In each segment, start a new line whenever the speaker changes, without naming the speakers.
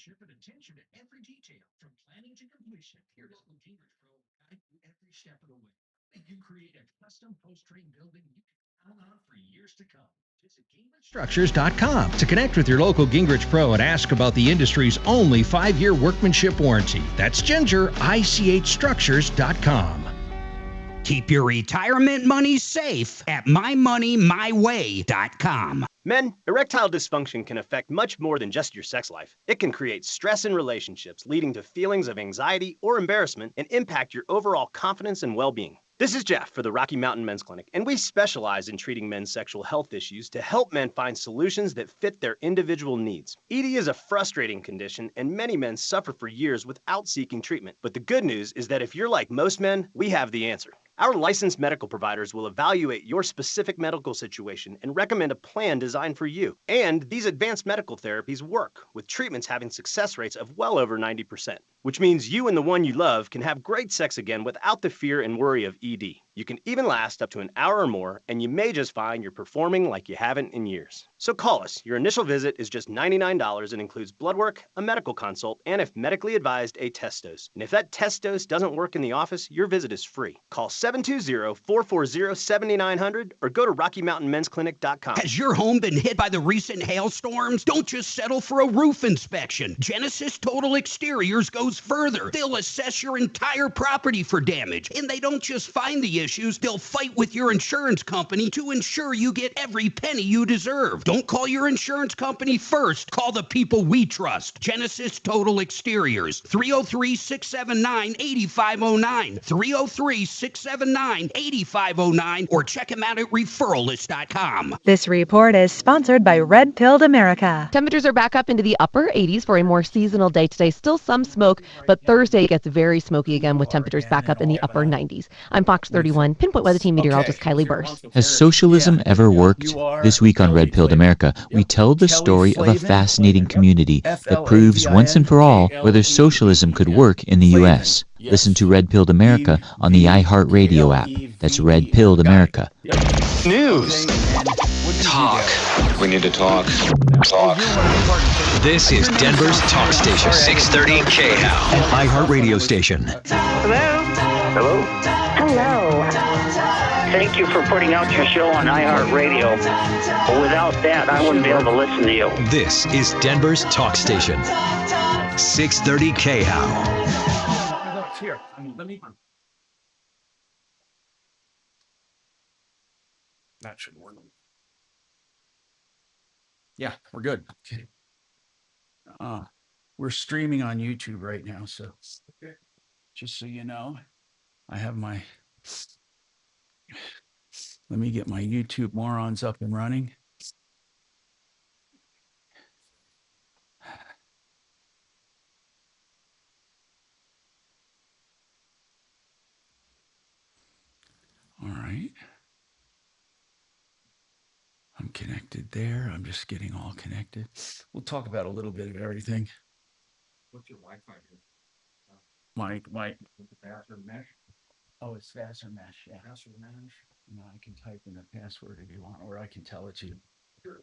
workmanship and attention to every detail, from planning to completion. Your local Gingrich Pro will guide you every step of the way. Make you create a custom post-train building you can count on for years to come. Visit GingrichStructures.com to connect with your local Gingrich Pro and ask about the industry's only 5-year workmanship warranty. That's GingerICHStructures.com.
Keep your retirement money safe at mymoneymyway.com.
Men, erectile dysfunction can affect much more than just your sex life. It can create stress in relationships, leading to feelings of anxiety or embarrassment, and impact your overall confidence and well-being. This is Jeff for the Rocky Mountain Men's Clinic, and we specialize in treating men's sexual health issues to help men find solutions that fit their individual needs. ED is a frustrating condition, and many men suffer for years without seeking treatment. But the good news is that if you're like most men, we have the answer. Our licensed medical providers will evaluate your specific medical situation and recommend a plan designed for you. And these advanced medical therapies work, with treatments having success rates of well over 90%, which means you and the one you love can have great sex again without the fear and worry of ED. You can even last up to an hour or more, and you may just find you're performing like you haven't in years. So call us. Your initial visit is just $99 and includes blood work, a medical consult, and if medically advised, a test dose. And if that test dose doesn't work in the office, your visit is free. Call 720-440-7900 or go to RockyMountainMen'sClinic.com.
Has your home been hit by the recent hailstorms? Don't just settle for a roof inspection. Genesis Total Exteriors goes further. They'll assess your entire property for damage, and they don't just find the issues, they'll fight with your insurance company to ensure you get every penny you deserve. Don't call your insurance company first. Call the people we trust. Genesis Total Exteriors, 303-679-8509, 303-679-8509, or check them out at referralist.com.
This report is sponsored by Red Pilled America.
Temperatures are back up into the upper 80s for a more seasonal day today. Still some smoke, but Thursday gets very smoky again with temperatures back up in the upper 90s. I'm Fox 31 Pinpoint Weather Team meteorologist Kylie Burse.
Has socialism ever worked? This week on Red Pilled America, we tell the story of a fascinating community that proves once and for all whether socialism could work in the U.S. Listen to Red Pilled America on the iHeartRadio app. That's Red Pilled America.
News. Talk. We need to talk. Talk. This is Denver's talk station, 630 KHOW, iHeartRadio station.
Hello?
Hello?
Hello. Thank you for putting out your show on iHeartRadio. Without that, I wouldn't be able to listen to you.
This is Denver's talk station, 630 KHOW.
Here, let me. That should work.
Yeah, we're good. Okay. We're streaming on YouTube right now, so just so you know, I have my. Let me get my YouTube morons up and running. All right. I'm connected there. I'm just getting all connected. We'll talk about a little bit of everything.
What's your Wi-Fi here?
My
With the faster mesh?
Oh, it's faster mesh. Yeah.
Faster mesh?
You know, I can type in the password if you want, or I can tell it to you.
Sure.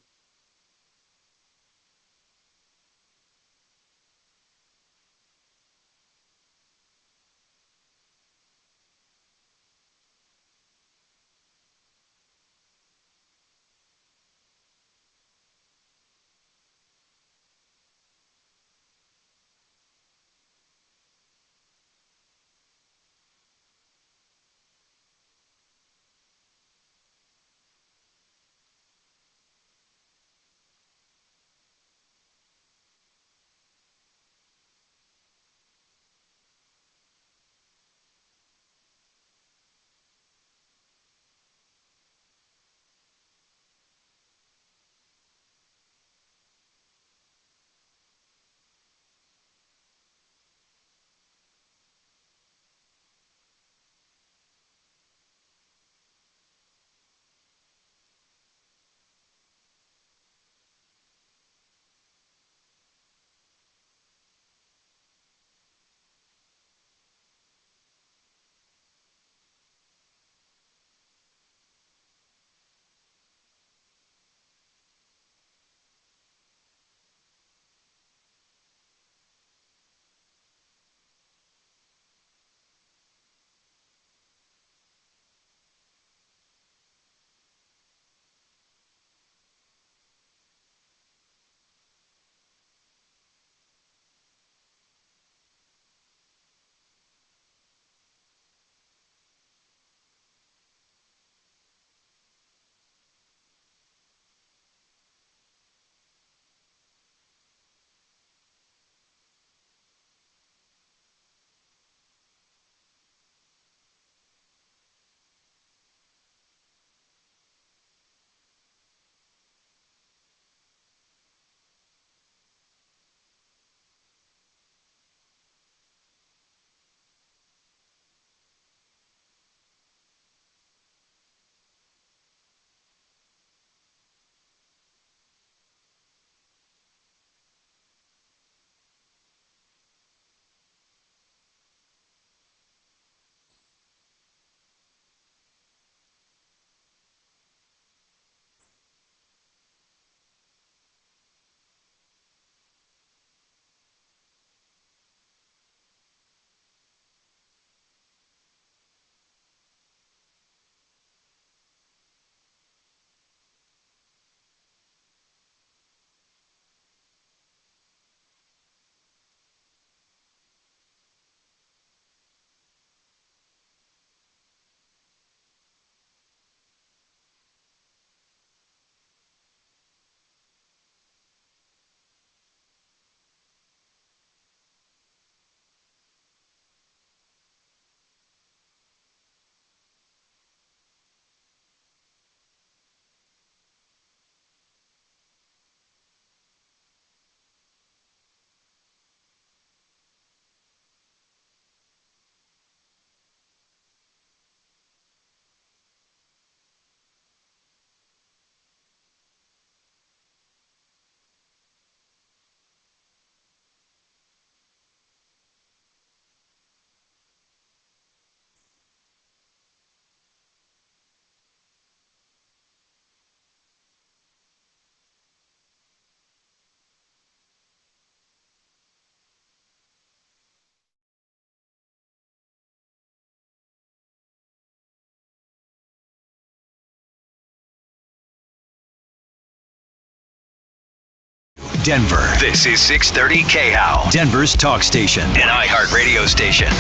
Denver. This is 630 KHOW, Denver's talk station, an iHeart radio station.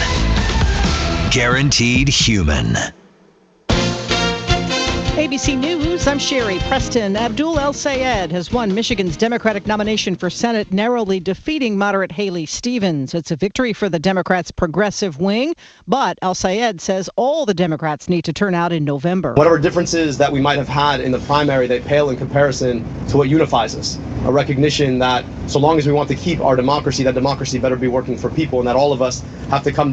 Guaranteed human.
ABC News, I'm Sherry Preston. Abdul El-Sayed has won Michigan's Democratic nomination for Senate, narrowly defeating moderate Haley Stevens. It's a victory for the Democrats' progressive wing, but El-Sayed says all the Democrats need to turn out in November.
Whatever differences that we might have had in the primary, they pale in comparison to what unifies us. A recognition that so long as we want to keep our democracy, that democracy better be working for people, and that all of us have to come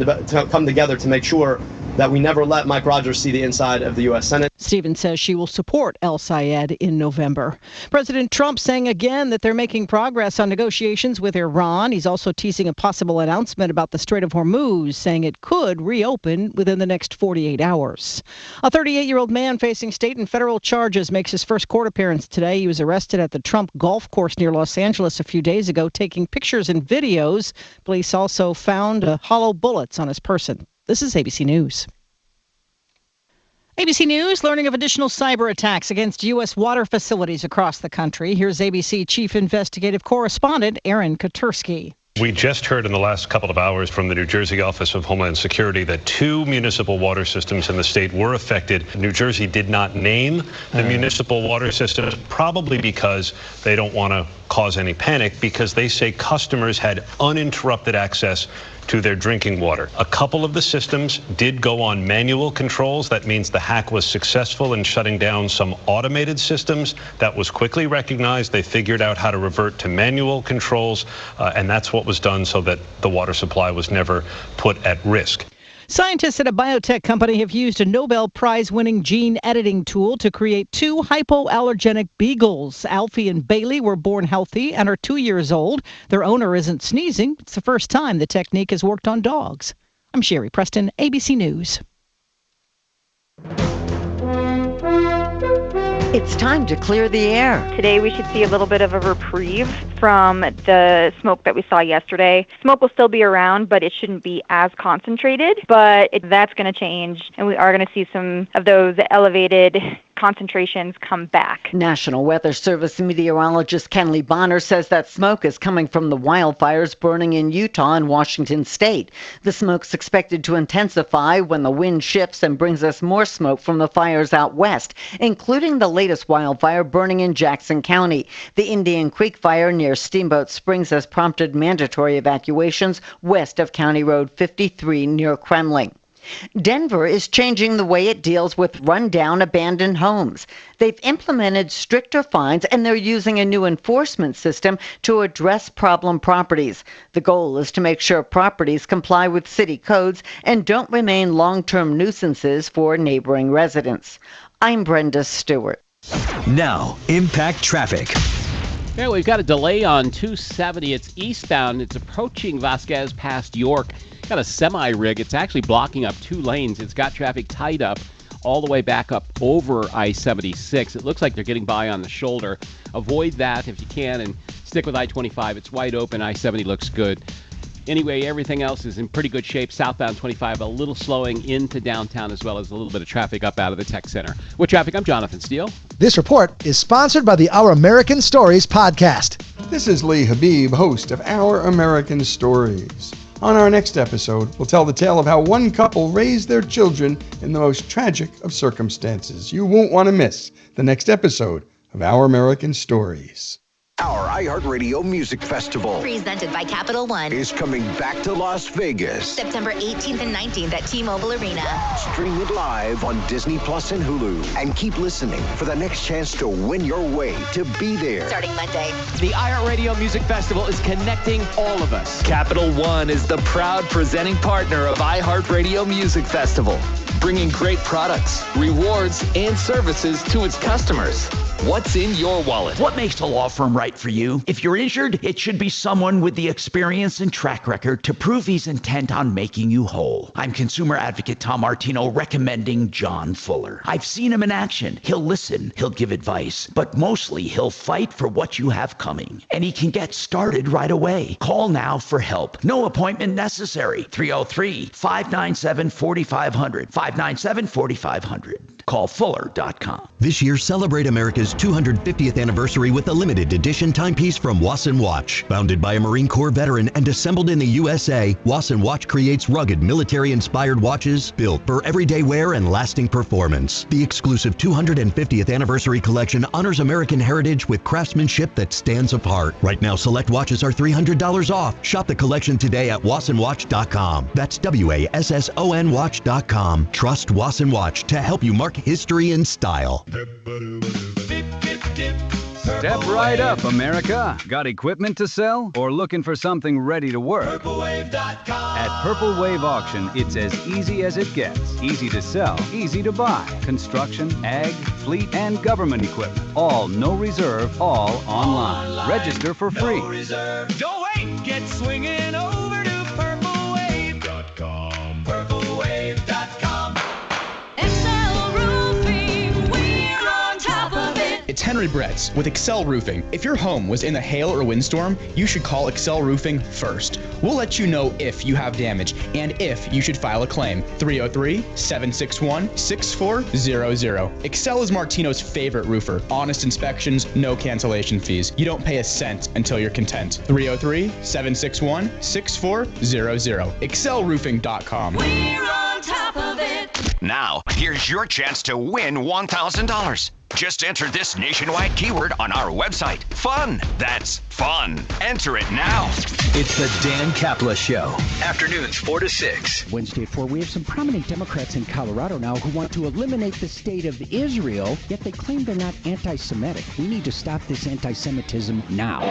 together to make sure that we never let Mike Rogers see the inside of the U.S. Senate. Stevens says she will support El-Sayed in November. President Trump saying again that they're making progress on negotiations with Iran. He's also teasing a possible announcement about the Strait of Hormuz, saying it could reopen within the next 48 hours. A 38-year-old man facing state and federal charges makes his first court appearance today. He was arrested at the Trump golf course near Los Angeles a few days ago, taking pictures and videos. Police also found hollow bullets on his person. This is ABC News. ABC News, learning of additional cyber attacks against U.S. water facilities across the country. Here's ABC Chief Investigative Correspondent Aaron Katursky.
We just heard in the last couple of hours from the New Jersey Office of Homeland Security that 2 municipal water systems in the state were affected. New Jersey did not name the municipal water systems, probably because they don't want to cause any panic, because they say customers had uninterrupted access to their drinking water. A couple of the systems did go on manual controls. That means the hack was successful in shutting down some automated systems. That was quickly recognized. They figured out how to revert to manual controls, and that's what was done so that the water supply was never put at risk.
Scientists at a biotech company have used a Nobel Prize-winning gene editing tool to create 2 hypoallergenic beagles. Alfie and Bailey were born healthy and are 2 years old. Their owner isn't sneezing. It's the first time the technique has worked on dogs. I'm Sherry Preston, ABC News.
It's time to clear the air.
Today we should see a little bit of a reprieve from the smoke that we saw yesterday. Smoke will still be around, but it shouldn't be as concentrated. But that's going to change, and we are going to see some of those elevated concentrations come back.
National Weather Service meteorologist Kenley Bonner says that smoke is coming from the wildfires burning in Utah and Washington state. The smoke's expected to intensify when the wind shifts and brings us more smoke from the fires out west, including the latest wildfire burning in Jackson County. The Indian Creek fire near Steamboat Springs has prompted mandatory evacuations west of County Road 53 near Kremling. Denver is changing the way it deals with rundown abandoned homes. They've implemented stricter fines, and they're using a new enforcement system to address problem properties. The goal is to make sure properties comply with city codes and don't remain long-term nuisances for neighboring residents. I'm Brenda Stewart.
Now, impact traffic.
Yeah, we've got a delay on 270. It's eastbound. It's approaching Vasquez past York. Got a semi-rig. It's actually blocking up 2 lanes. It's got traffic tied up all the way back up over I-76. It looks like they're getting by on the shoulder. Avoid that if you can and stick with I-25. It's wide open. I-70 looks good. Anyway, everything else is in pretty good shape. Southbound 25, a little slowing into downtown, as well as a little bit of traffic up out of the tech center. With traffic, I'm Jonathan Steele.
This report is sponsored by the Our American Stories podcast.
This is Lee Habib, host of Our American Stories. On our next episode, we'll tell the tale of how one couple raised their children in the most tragic of circumstances. You won't want to miss the next episode of Our American Stories.
Our iHeartRadio Music Festival,
presented by Capital One,
is coming back to Las Vegas.
September 18th and 19th at T-Mobile Arena.
Stream it live on Disney Plus and Hulu. And keep listening for the next chance to win your way to be there.
Starting Monday.
The iHeartRadio Music Festival is connecting all of us.
Capital One is the proud presenting partner of iHeartRadio Music Festival, bringing great products, rewards, and services to its customers. What's in your wallet?
What makes a law firm right for you? If you're injured, it should be someone with the experience and track record to prove he's intent on making you whole. I'm consumer advocate Tom Martino, recommending John Fuller. I've seen him in action. He'll listen, he'll give advice, but mostly he'll fight for what you have coming. And he can get started right away. Call now for help. No appointment necessary. 303-597-4500. 597-4500.
Call Fuller.com.
This year, celebrate America's 250th anniversary with a limited edition timepiece from Wasson Watch. Founded by a Marine Corps veteran and assembled in the USA, Wasson Watch creates rugged military-inspired watches built for everyday wear and lasting performance. The exclusive 250th anniversary collection honors American heritage with craftsmanship that stands apart. Right now, select watches are $300 off. Shop the collection today at wassonwatch.com. That's WASSON Watch.com. Trust Wasson Watch to help you mark history in style.
Step right up, America. Got equipment to sell or looking for something ready to work? At Purple Wave Auction, it's as easy as it gets. Easy to sell, easy to buy. Construction, ag, fleet, and government equipment. All no reserve, all online. Register for free.
Don't wait, get swinging over to purplewave.com. Purplewave.com.
Excel Roofing, we're on top of it.
It's Henry Bretz with Excel Roofing. If your home was in a hail or windstorm, you should call Excel Roofing first. We'll let you know if you have damage and if you should file a claim. 303-761-6400. Excel is Martino's favorite roofer. Honest inspections, no cancellation fees. You don't pay a cent until you're content. 303-761-6400. ExcelRoofing.com.
We're on top of it.
Now, here's your chance to win $1,000. Just enter this nationwide keyword on our website. Fun. That's fun. Enter it now.
It's the Dan Kapla Show. Afternoons 4 to 6.
Wednesday at 4, we have some prominent Democrats in Colorado now who want to eliminate the state of Israel, yet they claim they're not anti-Semitic. We need to stop this anti-Semitism now.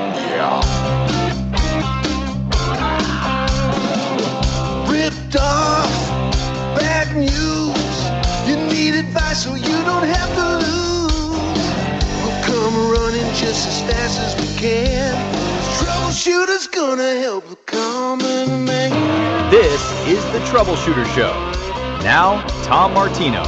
Ripped off. Bad news. You need advice so you don't have to lose. We'll come running just as fast as we can. Troubleshooter's gonna help the common man.
This is the Troubleshooter Show. Now, Tom Martino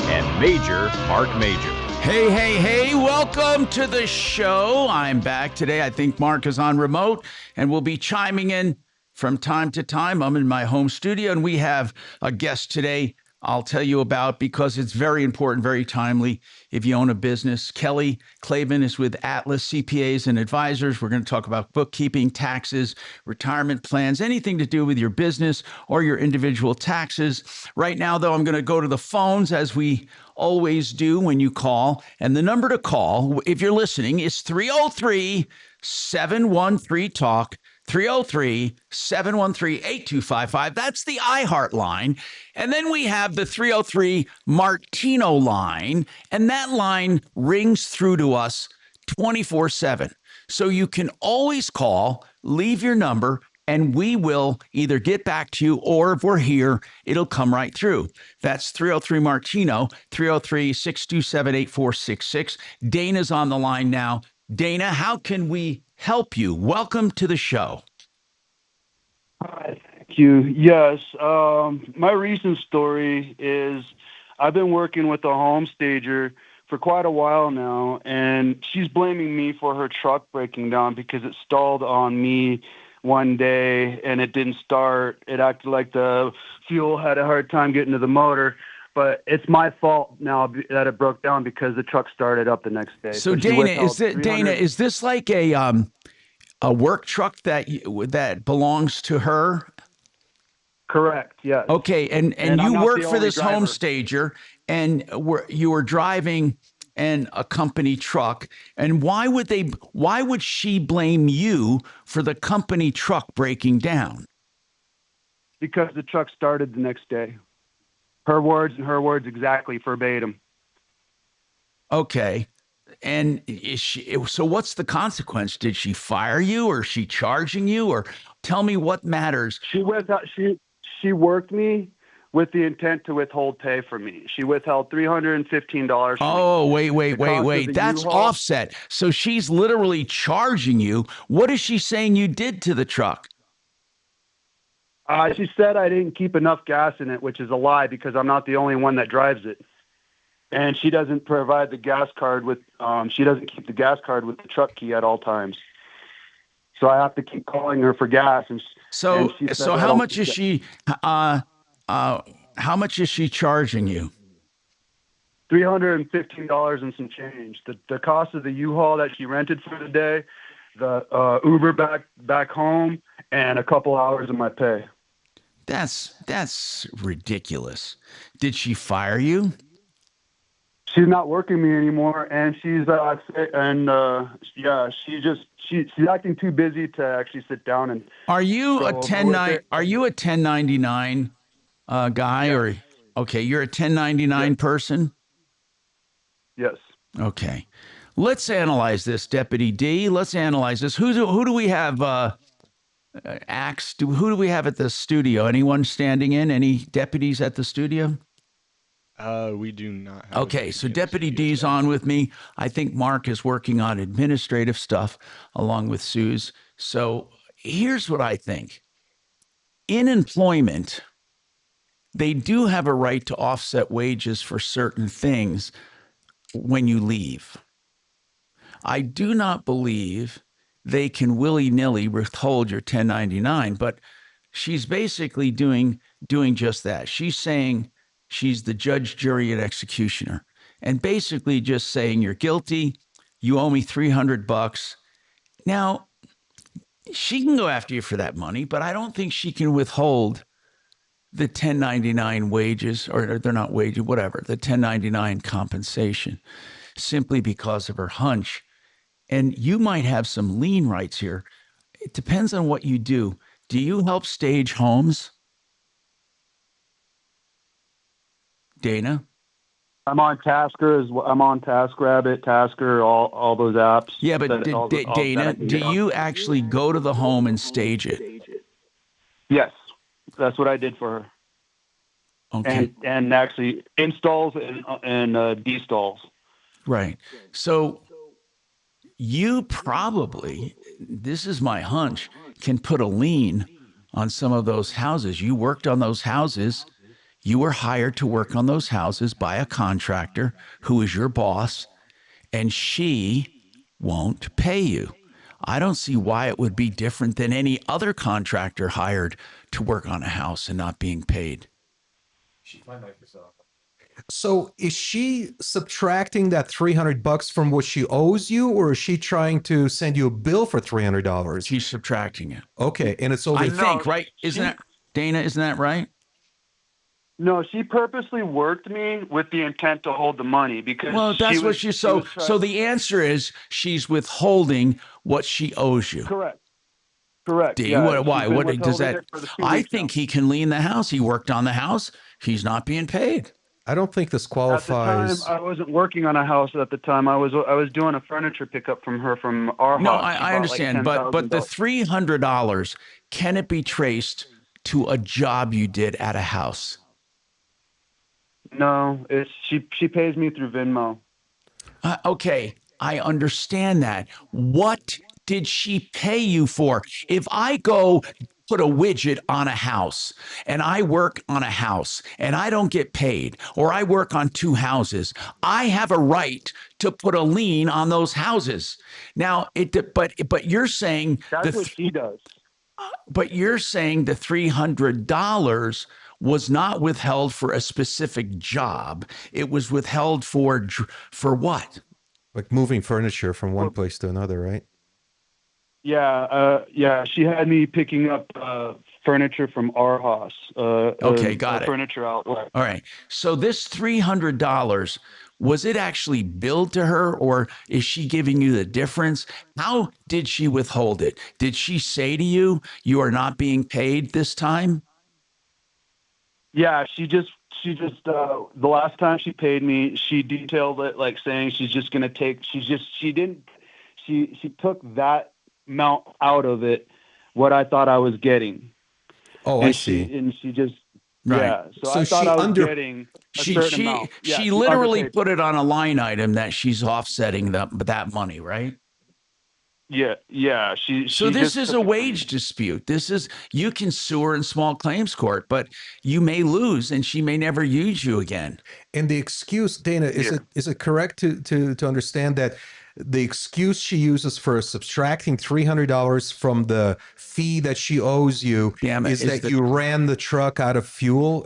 and Major Marc Mager.
Hey, welcome to the show. I'm back today. I think Mark is on remote and will be chiming in from time to time. I'm in my home studio and we have a guest today I'll tell you about because it's very important, very timely if you own a business. Kelly Clavin is with Atlas CPAs and Advisors. We're going to talk about bookkeeping, taxes, retirement plans, anything to do with your business or your individual taxes. Right now, though, I'm going to go to the phones as we always do when you call. And the number to call, if you're listening, is 303-713-TALK. 303-713-8255. That's the iHeart line. And then we have the 303 Martino line, and that line rings through to us 24/7. So you can always call, leave your number, and we will either get back to you or if we're here, it'll come right through. That's 303 Martino, 303-627-8466. Dana's on the line now. Dana, how can we help you? Welcome to the show.
Hi, thank you. Yes, my recent story is I've been working with a home stager for quite a while now, and she's blaming me for her truck breaking down because it stalled on me one day and it didn't start. It acted like the fuel had a hard time getting to the motor. But it's my fault now that it broke down because the truck started up the next day.
So Dana, is this like a work truck that belongs to her?
Correct. Yes.
Okay, and you work for this home stager, and you were driving a company truck. And why would she blame you for the company truck breaking down?
Because the truck started the next day. Her words and her words exactly verbatim.
Okay. And so what's the consequence? Did she fire you or is she charging you? Or tell me what matters.
She worked me with the intent to withhold pay from me. She withheld $315 from
me. Wait. That's offset. So she's literally charging you. What is she saying you did to the truck?
She said I didn't keep enough gas in it, which is a lie because I'm not the only one that drives it. And she doesn't provide the gas card with, she doesn't keep the gas card with the truck key at all times. So I have to keep calling her for gas.
So how much is she, how much is she charging you?
$315 and some change. The cost of the U-Haul that she rented for the day, the Uber back home, and a couple hours of my pay.
That's ridiculous. Did she fire you?
She's not working me anymore, and she's she's acting too busy to actually sit down and.
Are you a 1099 guy,
Yeah.
or okay? You're a 1099 person.
Yes.
Okay, let's analyze this, Deputy D. Let's analyze this. Who do we have? Who do we have at the studio? Anyone standing in? Any deputies at the studio?
We do not have.
Okay, so Deputy D's on with me. I think Mark is working on administrative stuff along with Suze. So here's what I think. In employment, they do have a right to offset wages for certain things when you leave. I do not believe they can willy-nilly withhold your 1099, but she's basically doing just that. She's saying she's the judge, jury, and executioner, and basically just saying you're guilty. You owe me $300. Now, she can go after you for that money, but I don't think she can withhold the 1099 wages, or they're not wages, whatever, the 1099 compensation, simply because of her hunch. And you might have some lien rights here. It depends on what you do. Do you help stage homes? Dana?
I'm on Tasker I'm on TaskRabbit, Tasker, all those apps.
Yeah, but Dana, do you actually go to the home and stage it?
Yes, that's what I did for her.
Okay.
And actually installs and destalls.
Right. So you probably, this is my hunch, can put a lien on some of those houses. You worked on those houses. You were hired to work on those houses by a contractor who is your boss, and she won't pay you. I don't see why it would be different than any other contractor hired to work on a house and not being paid.
So is she subtracting that $300 from what she owes you, or is she trying to send you a bill for $300?
She's subtracting it.
Okay, and it's over.
I think, right? Isn't that, Dana, isn't that right?
No, she purposely worked me with the intent to hold the money because.
Well, that's what she. So the answer is she's withholding what she owes you.
Correct. Correct.
D,
yeah,
why? What does that? I think he can lien the house. He worked on the house. He's not being paid.
I don't think this qualifies.
At the time, I wasn't working on a house at the time. I was doing a furniture pickup from her from our house.
No, I understand, but the $300, can it be traced to a job you did at a house?
No, she pays me through Venmo.
Okay, I understand that. What did she pay you for? If I go put a widget on a house and I work on a house and I don't get paid, or I work on two houses, I have a right to put a lien on those houses. Now, but you're saying
that's what she does.
But you're saying the $300 was not withheld for a specific job. It was withheld for what?
Like moving furniture from one place to another, right?
Yeah, she had me picking up furniture from our house.
Okay, got it.
Furniture outlet.
All right. So this $300, was it actually billed to her, or is she giving you the difference? How did she withhold it? Did she say to you, you are not being paid this time?
Yeah, she just the last time she paid me, she detailed it like saying she's just going to take, she took that amount out of it, what I thought I was getting.
Oh,
and
I see.
And she just,
Right.
yeah. So I thought I was getting a certain
she
amount. Yeah,
she literally
underpaid.
put it on a line item that she's offsetting that money, right?
Yeah.
So this is a wage dispute. You can sue her in small claims court, but you may lose and she may never use you again.
And the excuse, Dana, is it correct to understand that the excuse she uses for subtracting $300 from the fee that she owes you is that you ran the truck out of fuel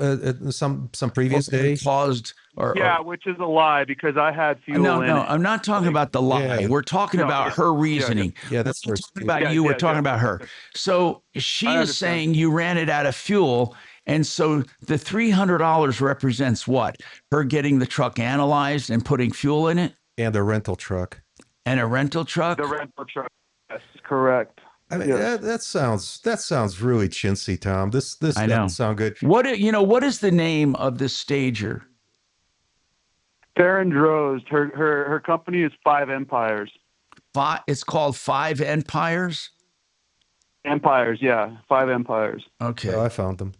some previous day.
Which is a lie because I had fuel in it.
I'm not talking about the lie.
Yeah.
We're talking about her reasoning.
Yeah, that's
we're talking about you. We're talking about her. So she is saying you ran it out of fuel. And so the $300 represents what? Her getting the truck analyzed and putting fuel in it?
And a rental truck.
And a rental truck?
The rental truck. Yes, correct.
I mean, that sounds really chintzy, Tom. This
I
doesn't sound good.
What is the name of this stager?
Farron Droz. Her company is Five Empires.
It's called Five Empires?
Empires, yeah. Five Empires.
Okay.
So I found them.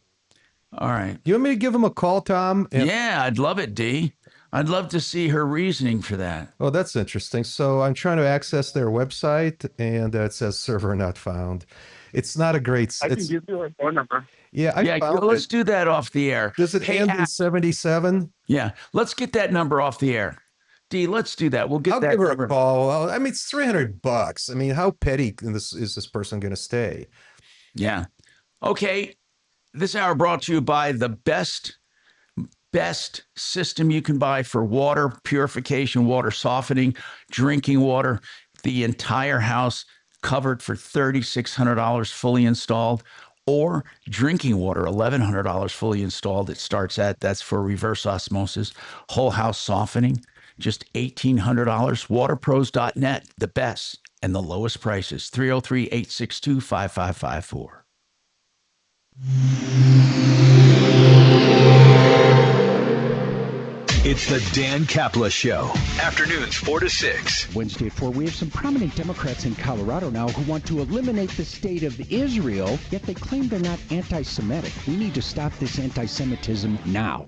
All right.
You want me to give him a call, Tom?
Yeah, I'd love it, D. I'd love to see her reasoning for that.
Oh, that's interesting. So I'm trying to access their website, and it says server not found. It's not a great.
I can give you her phone number.
Yeah,
let's do that off the air.
Does it end in 77?
Yeah, let's get that number off the air. D, let's do that. We'll get
I'll
that
give her
number.
a call. Well, I mean, it's $300. I mean, how petty is this person going to stay?
Yeah. Okay. This hour brought to you by the best system you can buy for water purification, water softening, drinking water. The entire house covered for $3,600 fully installed, or drinking water, $1,100 fully installed. It starts that's for reverse osmosis, whole house softening, just $1,800. Waterpros.net, the best and the lowest prices. 303-862-5554.
It's the Dan Kapla Show. Afternoons 4 to 6.
Wednesday at 4, we have some prominent Democrats in Colorado now who want to eliminate the state of Israel, yet they claim they're not anti-Semitic. We need to stop this anti-Semitism now.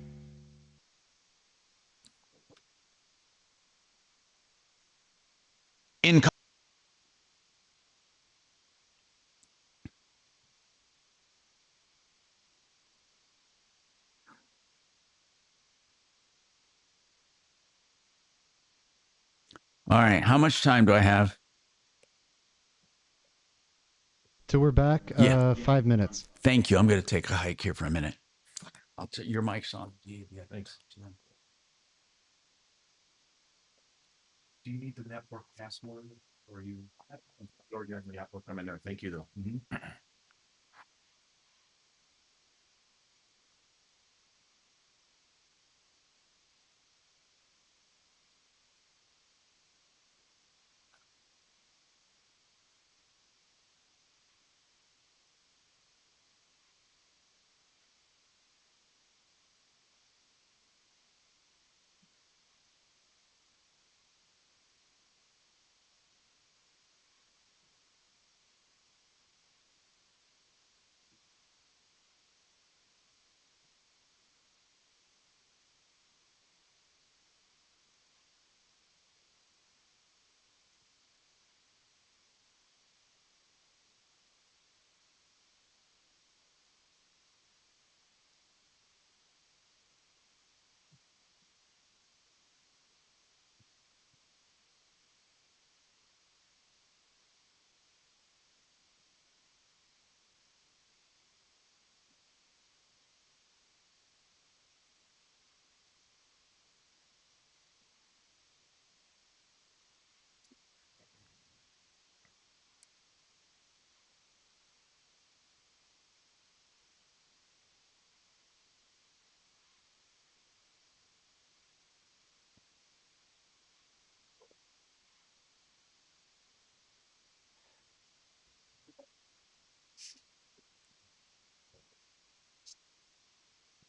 All right. How much time do I have?
Till we're back, 5 minutes.
Thank you. I'm going to take a hike here for a minute. I'll take your mic's on. Yeah, thanks. Do you need the network password, or you? Or you're in the network? I'm in there. Thank you, though. Mm-hmm.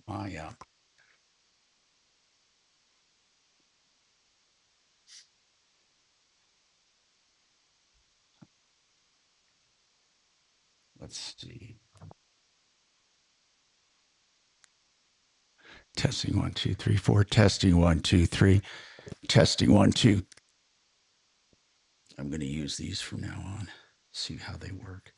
Oh, yeah. Let's see. Testing 1, 2, 3, 4. Testing 1, 2, 3. Testing 1, 2. I'm going to use these from now on. See how they work.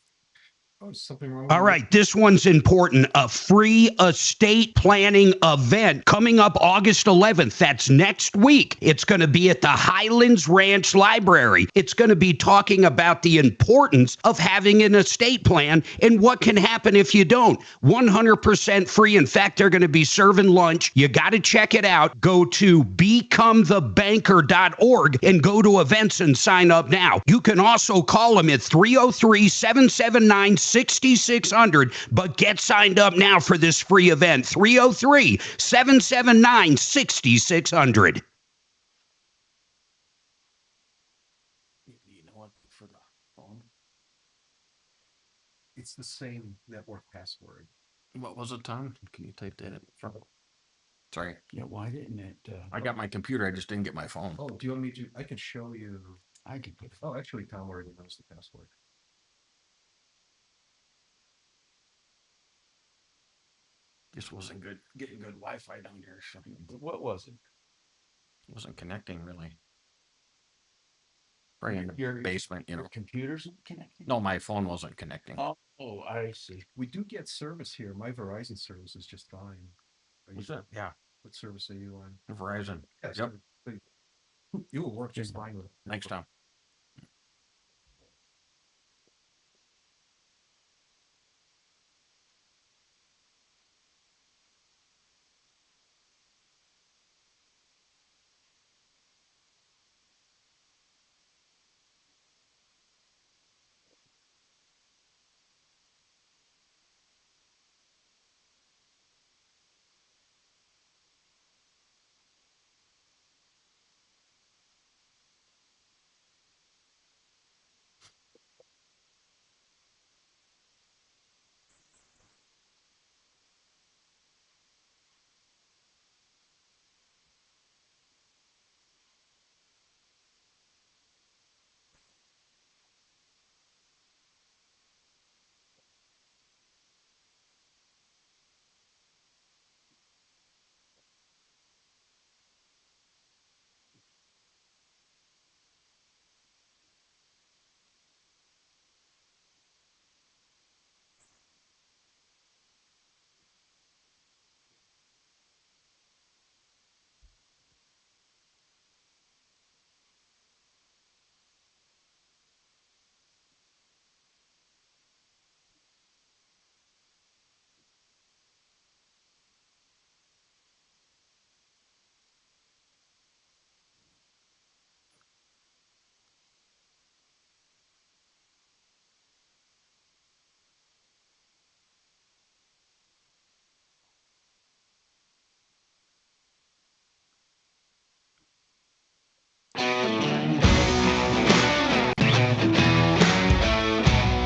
Oh, something wrong.
All right, this one's important. A free estate planning event coming up August 11th. That's next week. It's going to be at the Highlands Ranch Library. It's going to be talking about the importance of having an estate plan and what can happen if you don't. 100% free. In fact, they're going to be serving lunch. You got to check it out. Go to becomethebanker.org and go to events and sign up now. You can also call them at 303-779-6600, but get signed up now for this free event. 303-779-6600.
You know what? For the phone, it's the same network password.
What was it, Tom? Can you type that in front? Sorry.
Yeah, why didn't it?
I got my computer. I just didn't get my phone.
Oh, do you want me to? I can show you.
I can put.
Oh, actually, Tom already knows the password.
This wasn't good. Getting good Wi-Fi down here. So.
What was it?
It wasn't connecting really. Right in the basement, you know.
Your computer's connecting?
No, my phone wasn't connecting.
Oh, I see.
We do get service here. My Verizon service is just fine.
What's that? Yeah.
What service are you on?
Verizon.
Yes,
Yep.
You will work just fine with it.
Thanks, Tom.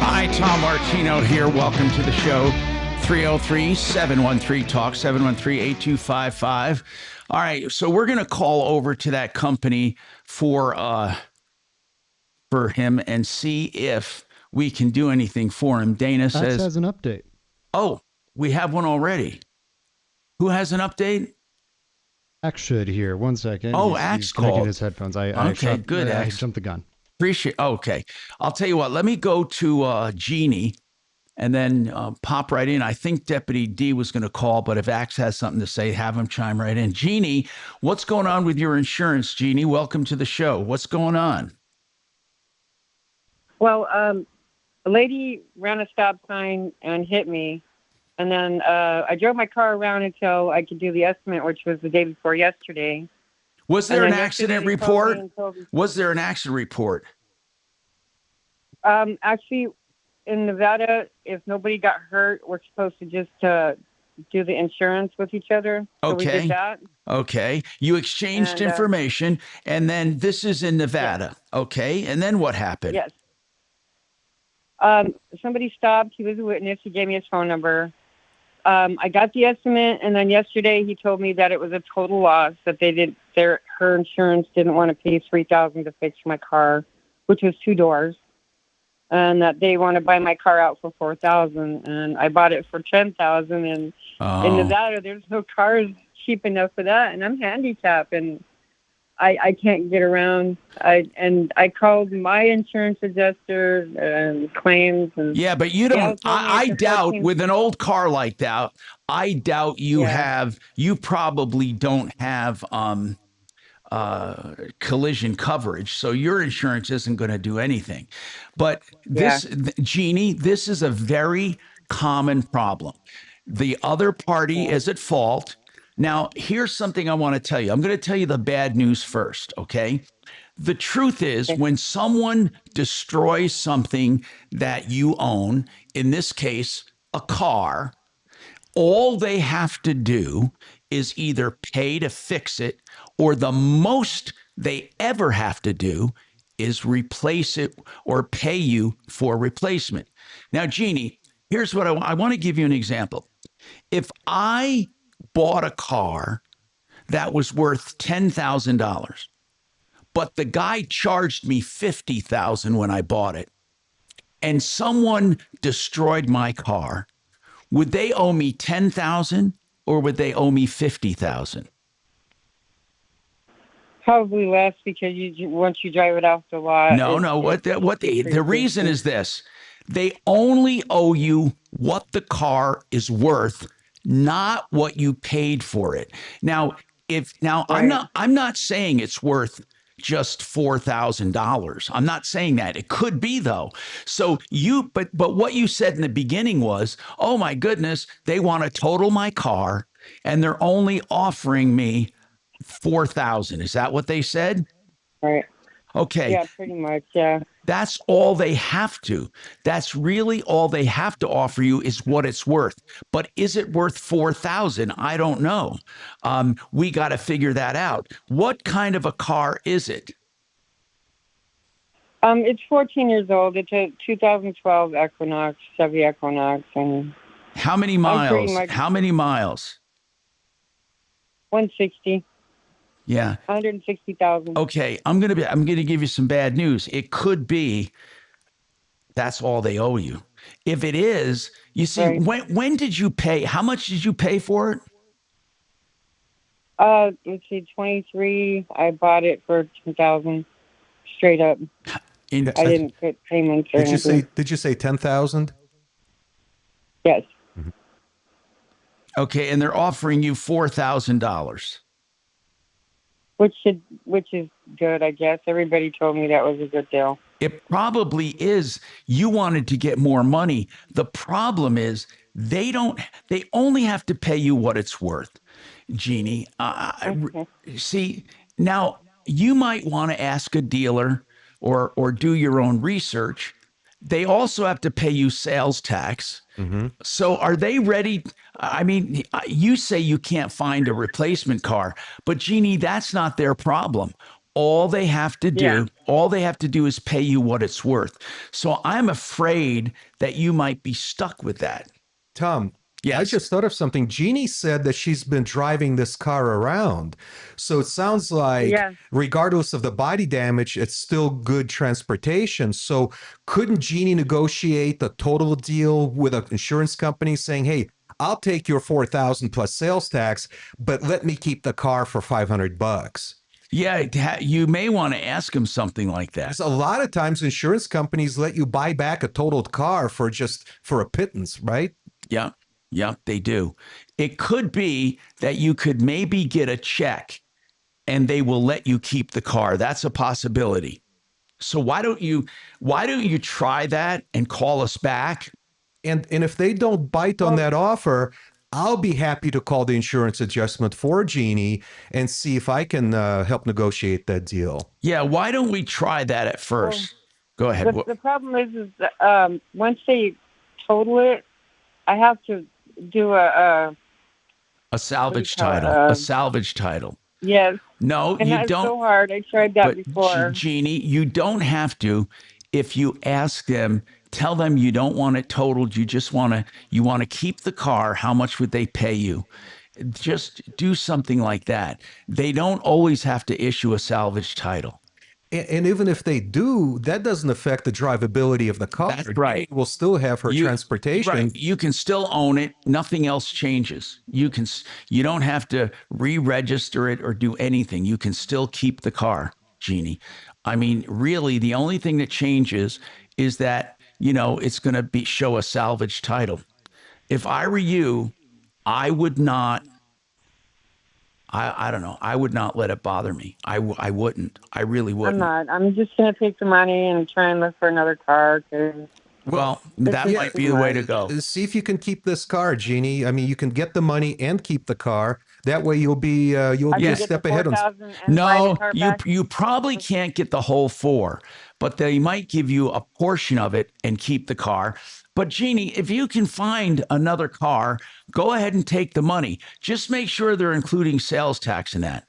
Hi, Tom Martino here. Welcome to the show. 303-713-TALK, 713-8255. All right, so we're going to call over to that company for him and see if we can do anything for him. Dana says...
Axe has an update.
Oh, we have one already. Who has an update?
Axe should here. 1 second.
Oh,
He's
Axe
connected
called.
his headphones. I
Axe.
jumped the gun.
Appreciate. Okay, I'll tell you what. Let me go to Jeannie, and then pop right in. I think Deputy D was going to call, but if Axe has something to say, have him chime right in. Jeannie, what's going on with your insurance? Jeannie, welcome to the show. What's going on?
Well, a lady ran a stop sign and hit me. And then I drove my car around until I could do the estimate, which was the day before yesterday.
Was there an accident report? Was there an accident report?
Actually, in Nevada, if nobody got hurt, we're supposed to just do the insurance with each other. So we did that.
Okay. You exchanged information, and then this is in Nevada. Yes. Okay. And then what happened?
Yes. Somebody stopped. He was a witness. He gave me his phone number. I got the estimate, and then yesterday he told me that it was a total loss, that her insurance didn't want to pay $3,000 to fix my car, which was 2 doors, and that they want to buy my car out for $4,000, and I bought it for $10,000. And in Nevada, there's no cars cheap enough for that, and I'm handicapped, and I can't get around. I called my insurance adjuster and claims and
Yeah, but you
they all
don't.
told me
I
it's a
doubt
14.
with an old car like that. I doubt you
Yeah.
have. You probably don't have collision coverage, so your insurance isn't going to do anything. But this, Jeannie, this is a very common problem. The other party is at fault. Now, here's something I want to tell you. I'm going to tell you the bad news first, okay? The truth is, when someone destroys something that you own, in this case, a car, all they have to do is either pay to fix it, or the most they ever have to do is replace it or pay you for replacement. Now, Jeannie, here's what I want to give you an example. If I bought a car that was worth $10,000, but the guy charged me $50,000 when I bought it, and someone destroyed my car, would they owe me $10,000 or would they owe me $50,000?
Probably less because once you drive it off the lot.
No. The reason is this: they only owe you what the car is worth, not what you paid for it. Now, I'm not saying it's worth just $4,000. I'm not saying that. It could be though. So but what you said in the beginning was, oh my goodness, they want to total my car and they're only offering me $4,000. Is that what they said?
Right.
Okay.
Yeah, pretty much. Yeah.
That's all they have to. That's really all they have to offer you is what it's worth. But is it worth $4,000? I don't know. We got to figure that out. What kind of a car is it?
It's 14 years old. It's a 2012 Equinox, Chevy Equinox, and
how many miles? How many miles?
160.
Yeah.
160,000.
Okay, I'm gonna give you some bad news. It could be that's all they owe you. If it is, you see, right. when did you pay? How much did you pay for it?
Let's see, 23. I bought it for 2,000 straight up. I didn't put payments.
Did you say 10,000?
Yes.
Mm-hmm.
Okay, and they're offering you $4,000.
Which is good, I guess. Everybody told me that was a good deal.
It probably is. You wanted to get more money. The problem is they only have to pay you what it's worth, Jeannie. See, now you might want to ask a dealer or do your own research. They also have to pay you sales tax. Mm-hmm. So are they ready? I mean, you say you can't find a replacement car, but Jeannie, that's not their problem. All they have to do is pay you what it's worth. So I'm afraid that you might be stuck with that.
Tom,
yes.
I just thought of something. Jeannie said that she's been driving this car around. So it sounds like regardless of the body damage, it's still good transportation. So couldn't Jeannie negotiate the total deal with an insurance company saying, hey, I'll take your $4,000 plus sales tax, but let me keep the car for $500?
Yeah, you may want to ask him something like that.
A lot of times insurance companies let you buy back a totaled car for a pittance, right?
Yeah. Yeah, they do. It could be that you could maybe get a check and they will let you keep the car. That's a possibility. So why don't you try that and call us back?
And if they don't bite on that offer, I'll be happy to call the insurance adjustment for Jeannie and see if I can help negotiate that deal.
Yeah, why don't we try that at first? Go ahead.
The problem is that once they total it, I have to do a
salvage title. A salvage title.
Yes.
No,
and
you
that's
don't.
So hard. I tried that before.
Jeannie, you don't have to. If you ask them, tell them you don't want it totaled. You just want to keep the car. How much would they pay you? Just do something like that. They don't always have to issue a salvage title.
And even if they do, that doesn't affect the drivability of the car.
That's right.
We'll still have her transportation.
Right. You can still own it. Nothing else changes. You don't have to re-register it or do anything. You can still keep the car, Jeannie. I mean, really, the only thing that changes is that, it's going to show a salvage title. If I were you, I would not. I don't know. I would not let it bother me. I wouldn't. I really wouldn't.
I'm not. I'm just going to take the money and try and look for another car.
Well, that might be the way to go.
See if you can keep this car, Jeannie. I mean, you can get the money and keep the car. That way, you'll be a step ahead of them.
No, you probably can't get the whole 4, but they might give you a portion of it and keep the car. But Jeannie, if you can find another car, go ahead and take the money. Just make sure they're including sales tax in that.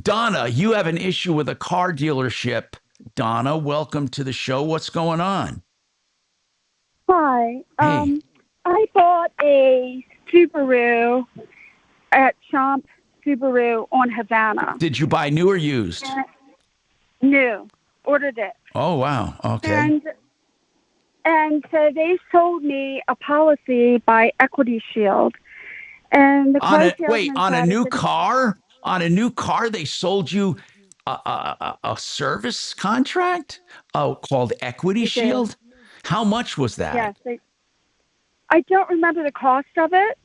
Donna, you have an issue with a car dealership. Donna, welcome to the show. What's going on?
Hi. I bought a Subaru at Chomp Subaru on Havana.
Did you buy new or used?
New. Ordered it.
Oh, wow. Okay.
And so they sold me a policy by Equity Shield. And the
on a new car? On a new car, they sold you a service contract called Equity Shield? How much was that?
Yes. I don't remember the cost of it,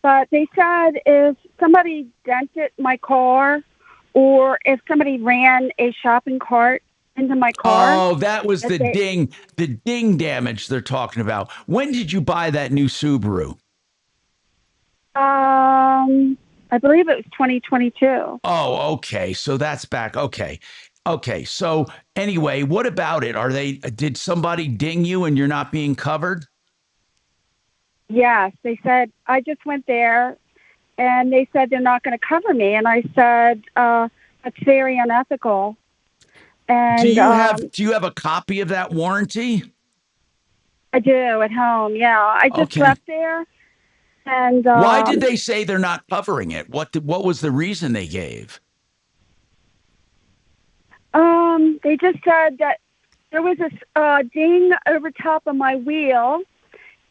but they said if somebody dented my car or if somebody ran a shopping cart into my car.
Oh, that was the ding damage they're talking about. When did you buy that new Subaru?
I believe it was 2022.
Oh, okay. So that's back. Okay. So anyway, what about it? Did somebody ding you and you're not being covered?
Yes. They said, I just went there and they said they're not going to cover me. And I said, that's very unethical. And
do you have a copy of that warranty?
I do at home. Yeah. I just left there. And
why did they say they're not covering it? What was the reason they gave?
They just said that there was a ding over top of my wheel,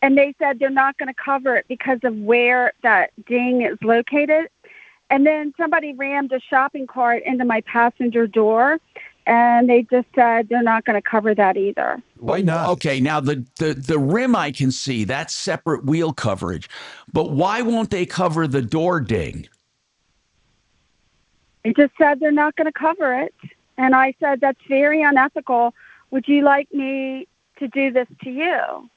and they said they're not going to cover it because of where that ding is located. And then somebody rammed a shopping cart into my passenger door, and they just said they're not going to cover that either.
Why not?
Okay, now the rim I can see, that's separate wheel coverage. But why won't they cover the door ding?
They just said they're not going to cover it. And I said, that's very unethical. Would you like me to do this to you?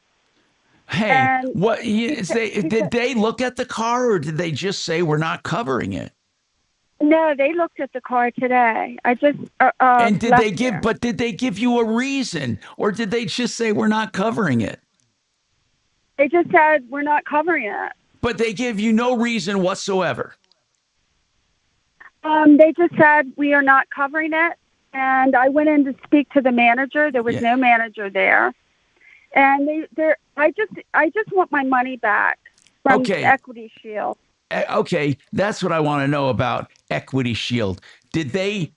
Hey, did they look at the car or did they just say we're not covering it?
No, they looked at the car today. I just
and did they give you a reason or did they just say we're not covering it?
They just said we're not covering it.
But they give you no reason whatsoever.
They just said we are not covering it. And I went in to speak to the manager. There was no manager there. And I just want my money back from Equity Shield.
Okay, that's what I want to know about Equity Shield. Did they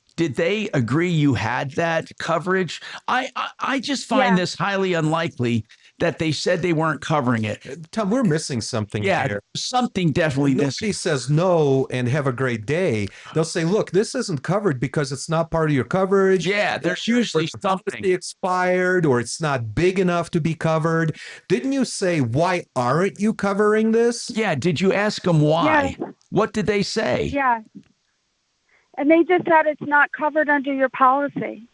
agree you had that coverage? I just find this highly unlikely that they said they weren't covering it.
Tom, we're missing something here.
Something definitely missing.
Nobody says no and have a great day. They'll say, look, this isn't covered because it's not part of your coverage.
Yeah, there's usually something
expired or it's not big enough to be covered. Didn't you say, why aren't you covering this?
Yeah, did you ask them why? Yes. What did they say?
Yeah. And they just said it's not covered under your policy.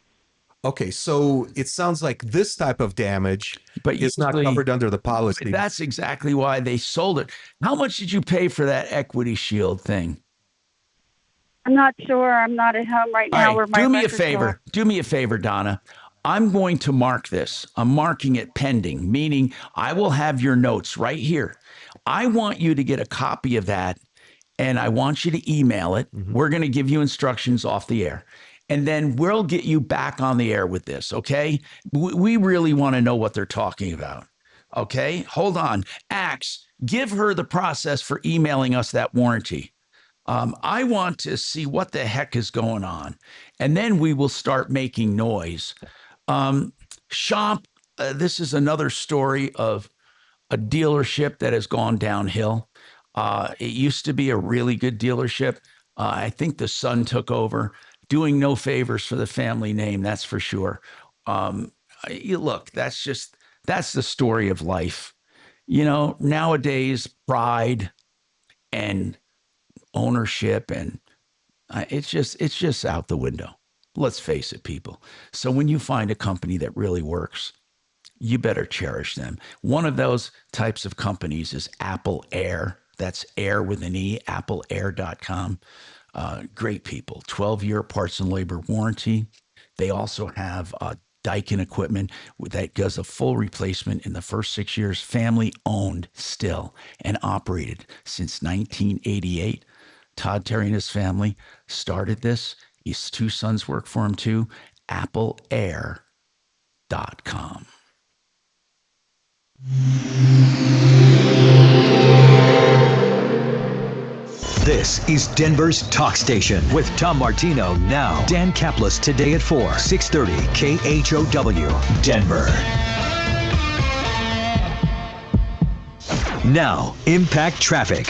Okay, so it sounds like this type of damage is not covered under the policy.
That's exactly why they sold it. How much did you pay for that Equity Shield thing?
I'm not sure. I'm not at home right now.
Right, do me a favor. Do me a favor, Donna. I'm going to mark this. I'm marking it pending, meaning I will have your notes right here. I want you to get a copy of that, and I want you to email it. Mm-hmm. We're going to give you instructions off the air. And then we'll get you back on the air with this, okay? We really want to know what they're talking about, okay? Hold on. Axe, give her the process for emailing us that warranty. I want to see what the heck is going on, and then we will start making noise. Shop, this is another story of a dealership that has gone downhill. It used to be a really good dealership. I think the son took over, doing no favors for the family name, that's for sure. Look, that's the story of life. Nowadays, pride and ownership and it's just out the window. Let's face it, people. So when you find a company that really works, you better cherish them. One of those types of companies is Apple Air. That's Air with an E, appleair.com. Great people, 12-year parts and labor warranty. They also have Daikin equipment that does a full replacement in the first 6 years, family owned still and operated since 1988. Todd Terry and his family started this. His two sons work for him too. appleair.com.
This is Denver's Talk Station with Tom Martino now. Dan Kaplis today at 4, 630 KHOW, Denver. Now, Impact Traffic.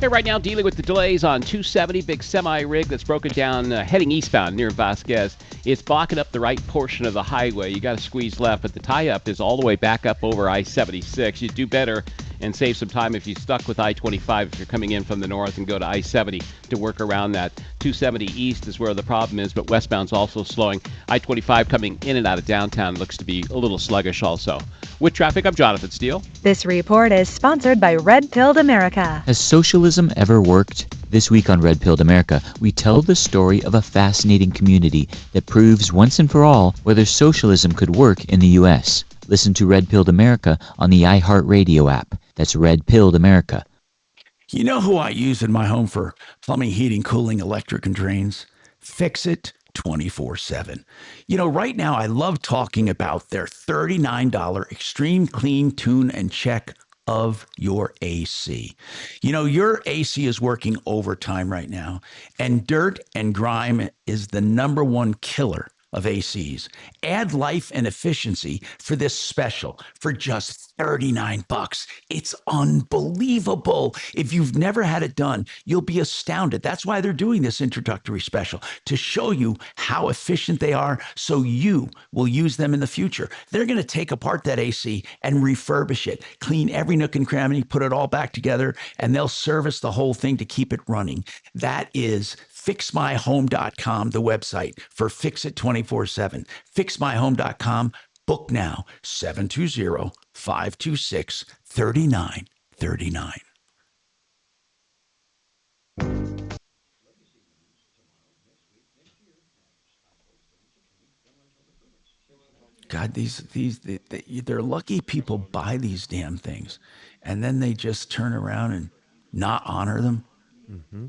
Hey, right now dealing with the delays on 270, big semi-rig that's broken down heading eastbound near Vasquez. It's blocking up the right portion of the highway. You got to squeeze left, but the tie-up is all the way back up over I-76. You do better and save some time if you stuck with I-25 if you're coming in from the north and go to I-70 to work around that. 270 east is where the problem is, but westbound's also slowing. I-25 coming in and out of downtown looks to be a little sluggish also. With traffic, I'm Jonathan Steele.
This report is sponsored by Red Pilled America.
Has socialism ever worked? This week on Red Pilled America, we tell the story of a fascinating community that proves once and for all whether socialism could work in the U.S. Listen to Red Pilled America on the iHeartRadio app. That's Red Pilled America.
You know who I use in my home for plumbing, heating, cooling, electric, and drains? Fix-It 24/7. Right now I love talking about their $39 Extreme Clean, Tune, and Check of your AC. Your AC is working overtime right now, and dirt and grime is the number one killer of ACs. Add life and efficiency for this special for just $39. It's unbelievable. If you've never had it done, you'll be astounded. That's why they're doing this introductory special, to show you how efficient they are so you will use them in the future. They're going to take apart that AC and refurbish it, clean every nook and cranny, put it all back together, and they'll service the whole thing to keep it running. That is fixmyhome.com, the website for Fix-It 24/7. Fixmyhome.com. Book now, 720-526-3939. God, they're lucky people buy these damn things, and then they just turn around and not honor them.
Mm-hmm.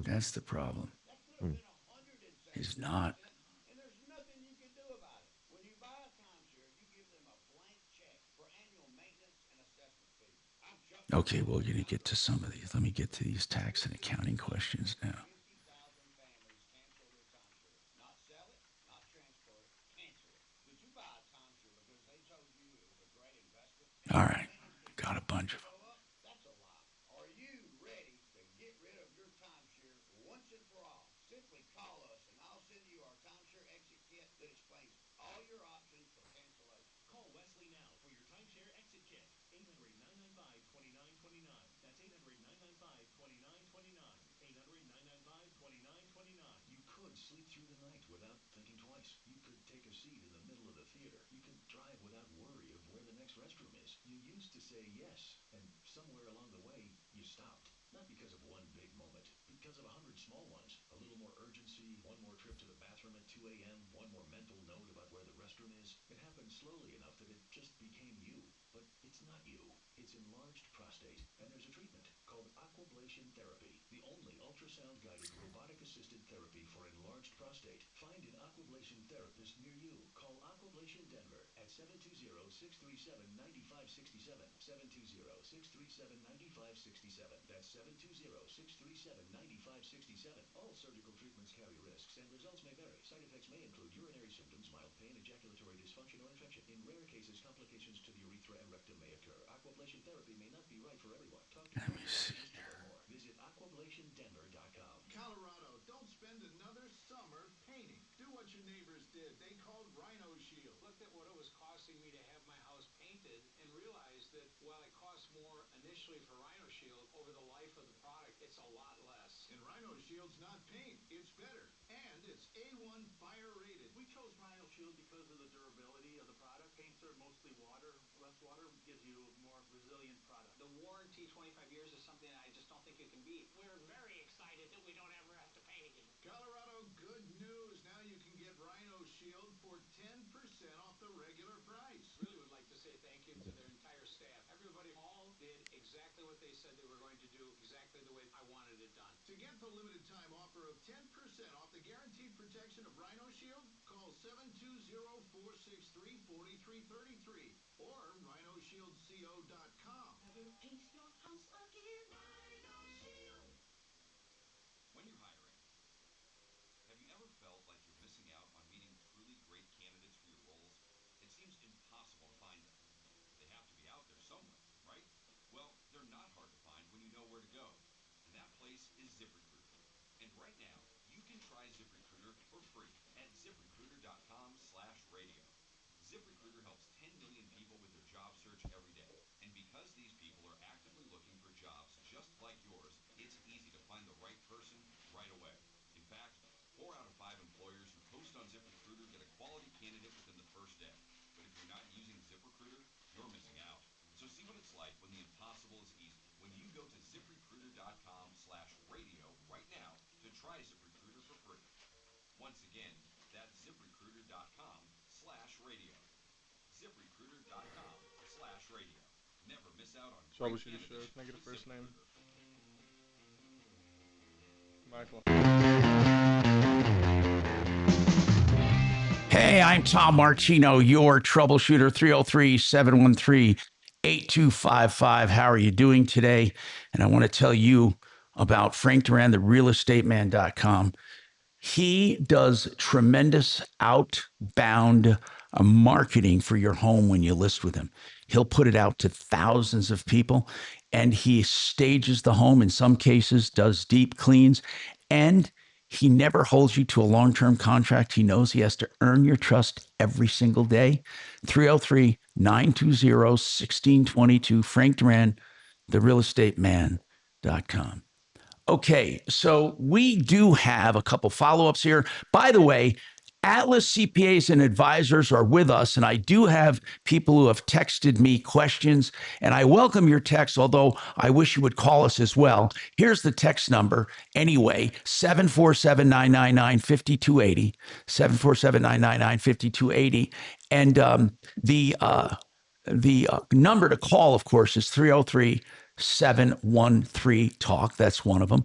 That's the problem. Is not. Okay, we're going to get to some of these. Let me get to these tax and accounting questions now. All right, got a bunch of them.
Sleep through the night without thinking twice. You could take a seat in the middle of the theater. You could drive without worry of where the next restroom is. You used to say yes, and somewhere along the way, you stopped. Not because of one big moment, because of 100 small ones. A little more urgency, one more trip to the bathroom at 2 2 a.m., one more mental note about where the restroom is. It happened slowly enough that it just became you. But it's not you. It's enlarged prostate, and there's a treatment called aquablation therapy, the only ultrasound-guided robotic-assisted therapy for enlarged prostate. Find an aquablation therapist near you. Call Aquablation Denver at 720-637-9567, 720-637-9567. That's 720-637-9567. All surgical treatments carry risks, and results may vary. Side effects may include urinary symptoms, mild pain, ejaculatory dysfunction, or infection. In rare cases, complications to the urethra and rectum may occur. Aquablation therapy may not be right for everyone. Talk to your urologist to learn more. Visit aquablationdenver.com.
Colorado, don't spend another summer painting. Do what your neighbors did. They called Rhino Shield.
Looked at what it was costing me to have my house painted and realized that while it costs more initially for Rhino Shield, over the life of the product, it's a lot less.
And Rhino Shield's not paint. It's better. And it's A1 fire rated.
We chose Rhino Shield because of the durability of the product. Paints are mostly water. Less water gives you a more resilient product. The warranty, 25 years, is something I just don't think you can beat. We're very excited that we don't ever have to paint again.
Colorado, good news. Now you can get Rhino Shield for 10% off the regular price.
Really would like to say thank you to their entire staff. Everybody all did exactly what they said they were going to do, exactly the way I wanted it done.
To get the limited time offer of 10% off the guaranteed protection of Rhino Shield, call 720-463-4333 or rhinoshieldco.com.
Never paint your house again. Rhino Shield.
When you're hiring, have you ever felt like you're missing out on meeting truly great candidates for your roles? It seems impossible to find them. They have to be out there somewhere, right? Well, they're not hard to find when you know where to go. And that place is ZipRecruiter. And right now, you can try ZipRecruiter for free at ZipRecruiter.com/radio. ZipRecruiter helps 10 million people with their job search every day. And because these people are actively looking for jobs just like yours, it's easy to find the right person right away. In fact, 4 out of 5 employers who post on ZipRecruiter get a quality candidate within the first day. But if you're not using ZipRecruiter, you're missing out. So see what it's like when the impossible is easy. When you go to ZipRecruiter.com/radio right now to try ZipRecruiter for free. Once again, that's ZipRecruiter.com/radio. ZipRecruiter.com/radio. Never miss out on
Troubleshooter Show. Can I get a first name? Michael.
Hey, I'm Tom Martino, your troubleshooter, 303-713-8255. How are you doing today? And I want to tell you about Frank Duran, the realestateman.com. He does tremendous outbound marketing for your home when you list with him. He'll put it out to thousands of people, and he stages the home, in some cases, does deep cleans, and he never holds you to a long-term contract. He knows he has to earn your trust every single day. 303-920-1622, Frank Duran, therealestateman.com. Okay, so we do have a couple follow-ups here. By the way, Atlas CPAs and advisors are with us, and I do have people who have texted me questions, and I welcome your text, although I wish you would call us as well. Here's the text number anyway, 747-999-5280, 747-999-5280, and the number to call, of course, is 303-713-TALK. That's one of them.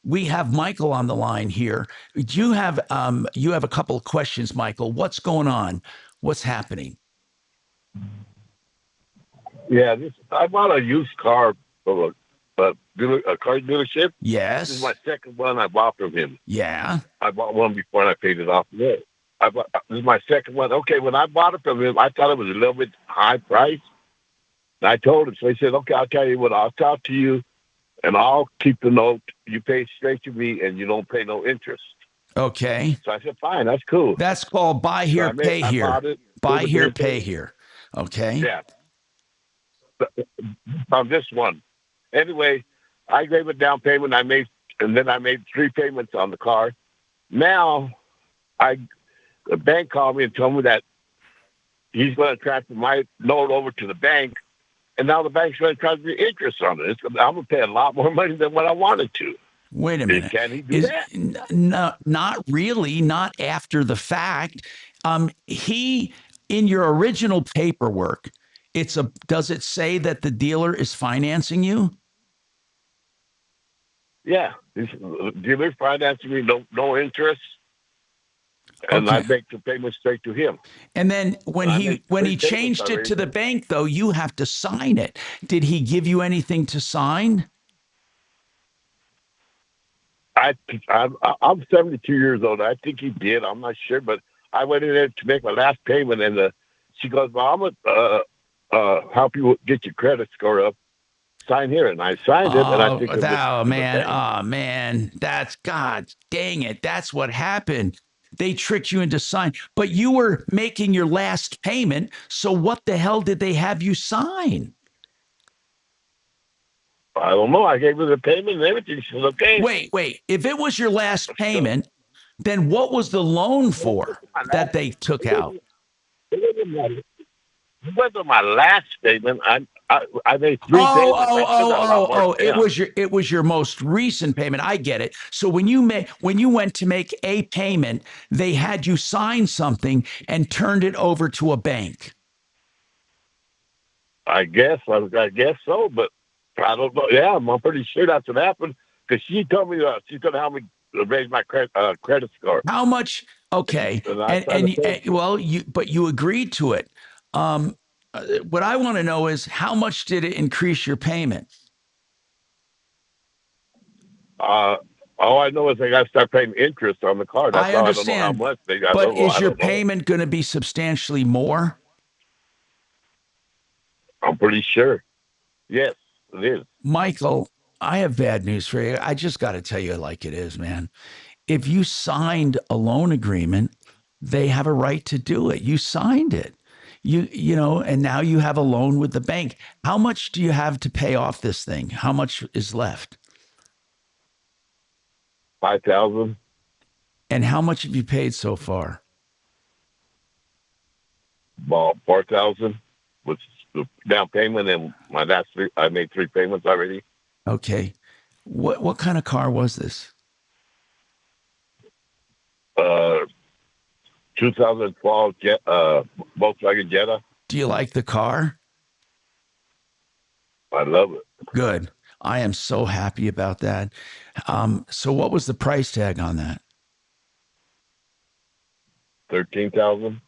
We have Michael on the line here. You have a couple of questions, Michael. What's going on? What's happening?
Yeah, I bought a used car from a car dealership.
Yes.
This is my second one I bought from him.
Yeah.
I bought one before and I paid it off. This is my second one. Okay, when I bought it from him, I thought it was a little bit high price. And I told him, so he said, okay, I'll tell you what, I'll talk to you. And I'll keep the note. You pay straight to me, and you don't pay no interest.
Okay.
So I said, fine, that's cool.
That's called buy here,
So
pay here. Buy here, pay here. Okay.
Yeah. On this one. Anyway, I gave a down payment. And then I made 3 payments on the car. Now, the bank called me and told me that he's going to transfer my note over to the bank. And now the bank's going to charge me interest on it. I'm going to pay a lot more money than what I wanted to.
Wait a minute.
Can he do that?
No, not really, not after the fact. He, in your original paperwork, does it say that the dealer is financing you?
Yeah. Dealer financing me, no interest. And
Okay.
I make the payment straight to him.
And then when he changed it to the bank, though, you have to sign it. Did he give you anything to sign?
I'm 72 years old. I think he did. I'm not sure, but I went in there to make my last payment, and she goes, "Well, I'm gonna help you get your credit score up. Sign here," and I signed it. And I think
man, that's God dang it. That's what happened. They tricked you into sign, but you were making your last payment. So what the hell did they have you sign?
I don't know. I gave her the payment and everything. She said, "Okay."
Wait. If it was your last payment, then what was the loan for that they took out?
It wasn't my last payment. I made 3 payments.
It was your most recent payment. I get it. So when you went to make a payment, they had you sign something and turned it over to a bank.
I guess so, but I don't know. Yeah, I'm pretty sure that's what happened because she told me she's going to help me raise my credit score.
How much? Okay, but you agreed to it. What I want to know is how much did it increase your payment?
All I know is I got to start paying interest on the car. That's
I understand.
I don't know how much.
But is your payment going to be substantially more?
I'm pretty sure. Yes, it is.
Michael, I have bad news for you. I just got to tell you like it is, man. If you signed a loan agreement, they have a right to do it. You signed it. You know, and now you have a loan with the bank. How much do you have to pay off this thing? How much is left?
$5,000.
And how much have you paid so far?
About $4,000, which is the down payment, and my last I made 3 payments already.
Okay. What kind of car was this?
2012 Volkswagen Jetta.
Do you like the car?
I love it.
Good. I am so happy about that. So what was the price tag on that?
$13,000.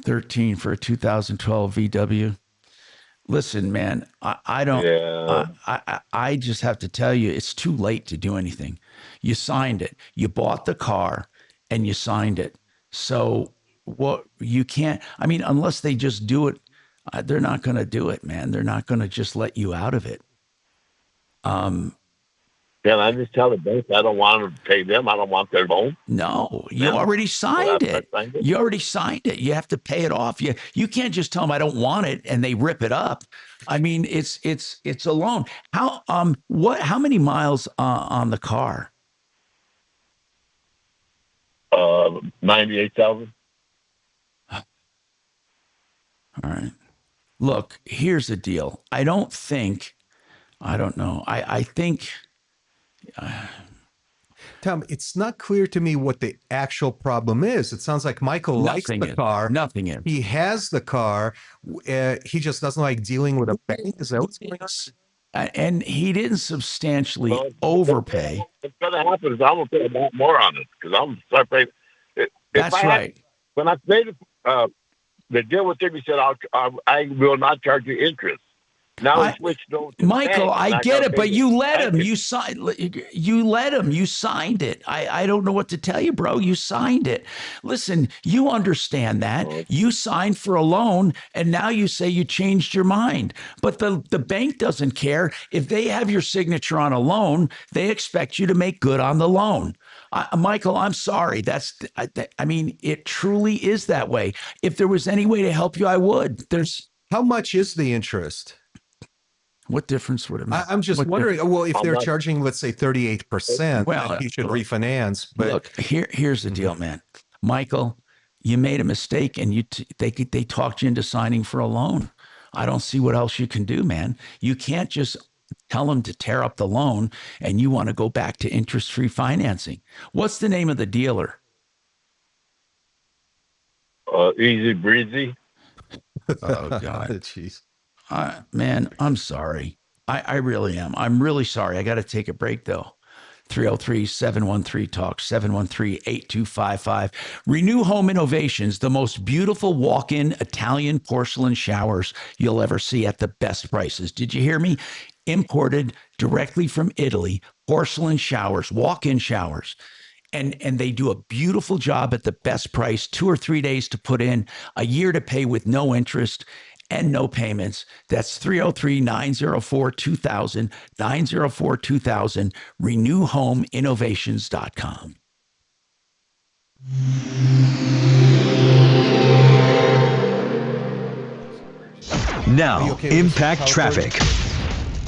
13 for a 2012 VW. Listen, man, I don't.
Yeah.
I just have to tell you, it's too late to do anything. You signed it. You bought the car, and you signed it. So what you can't. I mean, unless they just do it, they're not going to do it, man. They're not going to just let you out of it.
Can I just tell the bank I don't want to pay them? I don't want their loan.
No, you already signed it. You already signed it. You have to pay it off. You can't just tell them I don't want it and they rip it up. I mean, it's a loan. How many miles on the car?
98,000.
All right. Look, here's the deal. I don't know. I think.
Tom, it's not clear to me what the actual problem is. It sounds like Michael likes the car.
Nothing is.
He has the car. He just doesn't like dealing with a bank. Is that what's going on?
And he didn't substantially overpay.
What's going to happen is I'm going to pay a lot more on it because I'm going to start paying.
That's right.
When I made the deal with him, he said, I will not charge you interest. Now he switched over to
Michael,
bank,
I get it, but you let him.
You
let him. You signed it. I don't know what to tell you, bro. You signed it. Listen, you understand that. You signed for a loan, and now you say you changed your mind. But the bank doesn't care. If they have your signature on a loan, they expect you to make good on the loan. Michael, I'm sorry. I mean, it truly is that way. If there was any way to help you, I would.
How much is the interest?
What difference would it make?
I'm just wondering. Well, if they're charging, let's say 38%, well, you should refinance. But
look, here's the deal, man. Michael, you made a mistake, and they talked you into signing for a loan. I don't see what else you can do, man. You can't just Tell them to tear up the loan and you want to go back to interest-free financing. What's the name of the dealer?
Easy breezy.
Oh, God.
Jeez.
Man, I'm sorry. I really am. I'm really sorry. I got to take a break, though. 303-713-TALK, 713-8255. Renew Home Innovations, the most beautiful walk-in Italian porcelain showers you'll ever see at the best prices. Did you hear me? Imported directly from Italy, porcelain showers, walk-in showers. And they do a beautiful job at the best price, 2 or 3 days to put in, a year to pay with no interest and no payments. That's 303-904-2000, 904-2000, renewhomeinnovations.com.
Now, impact traffic.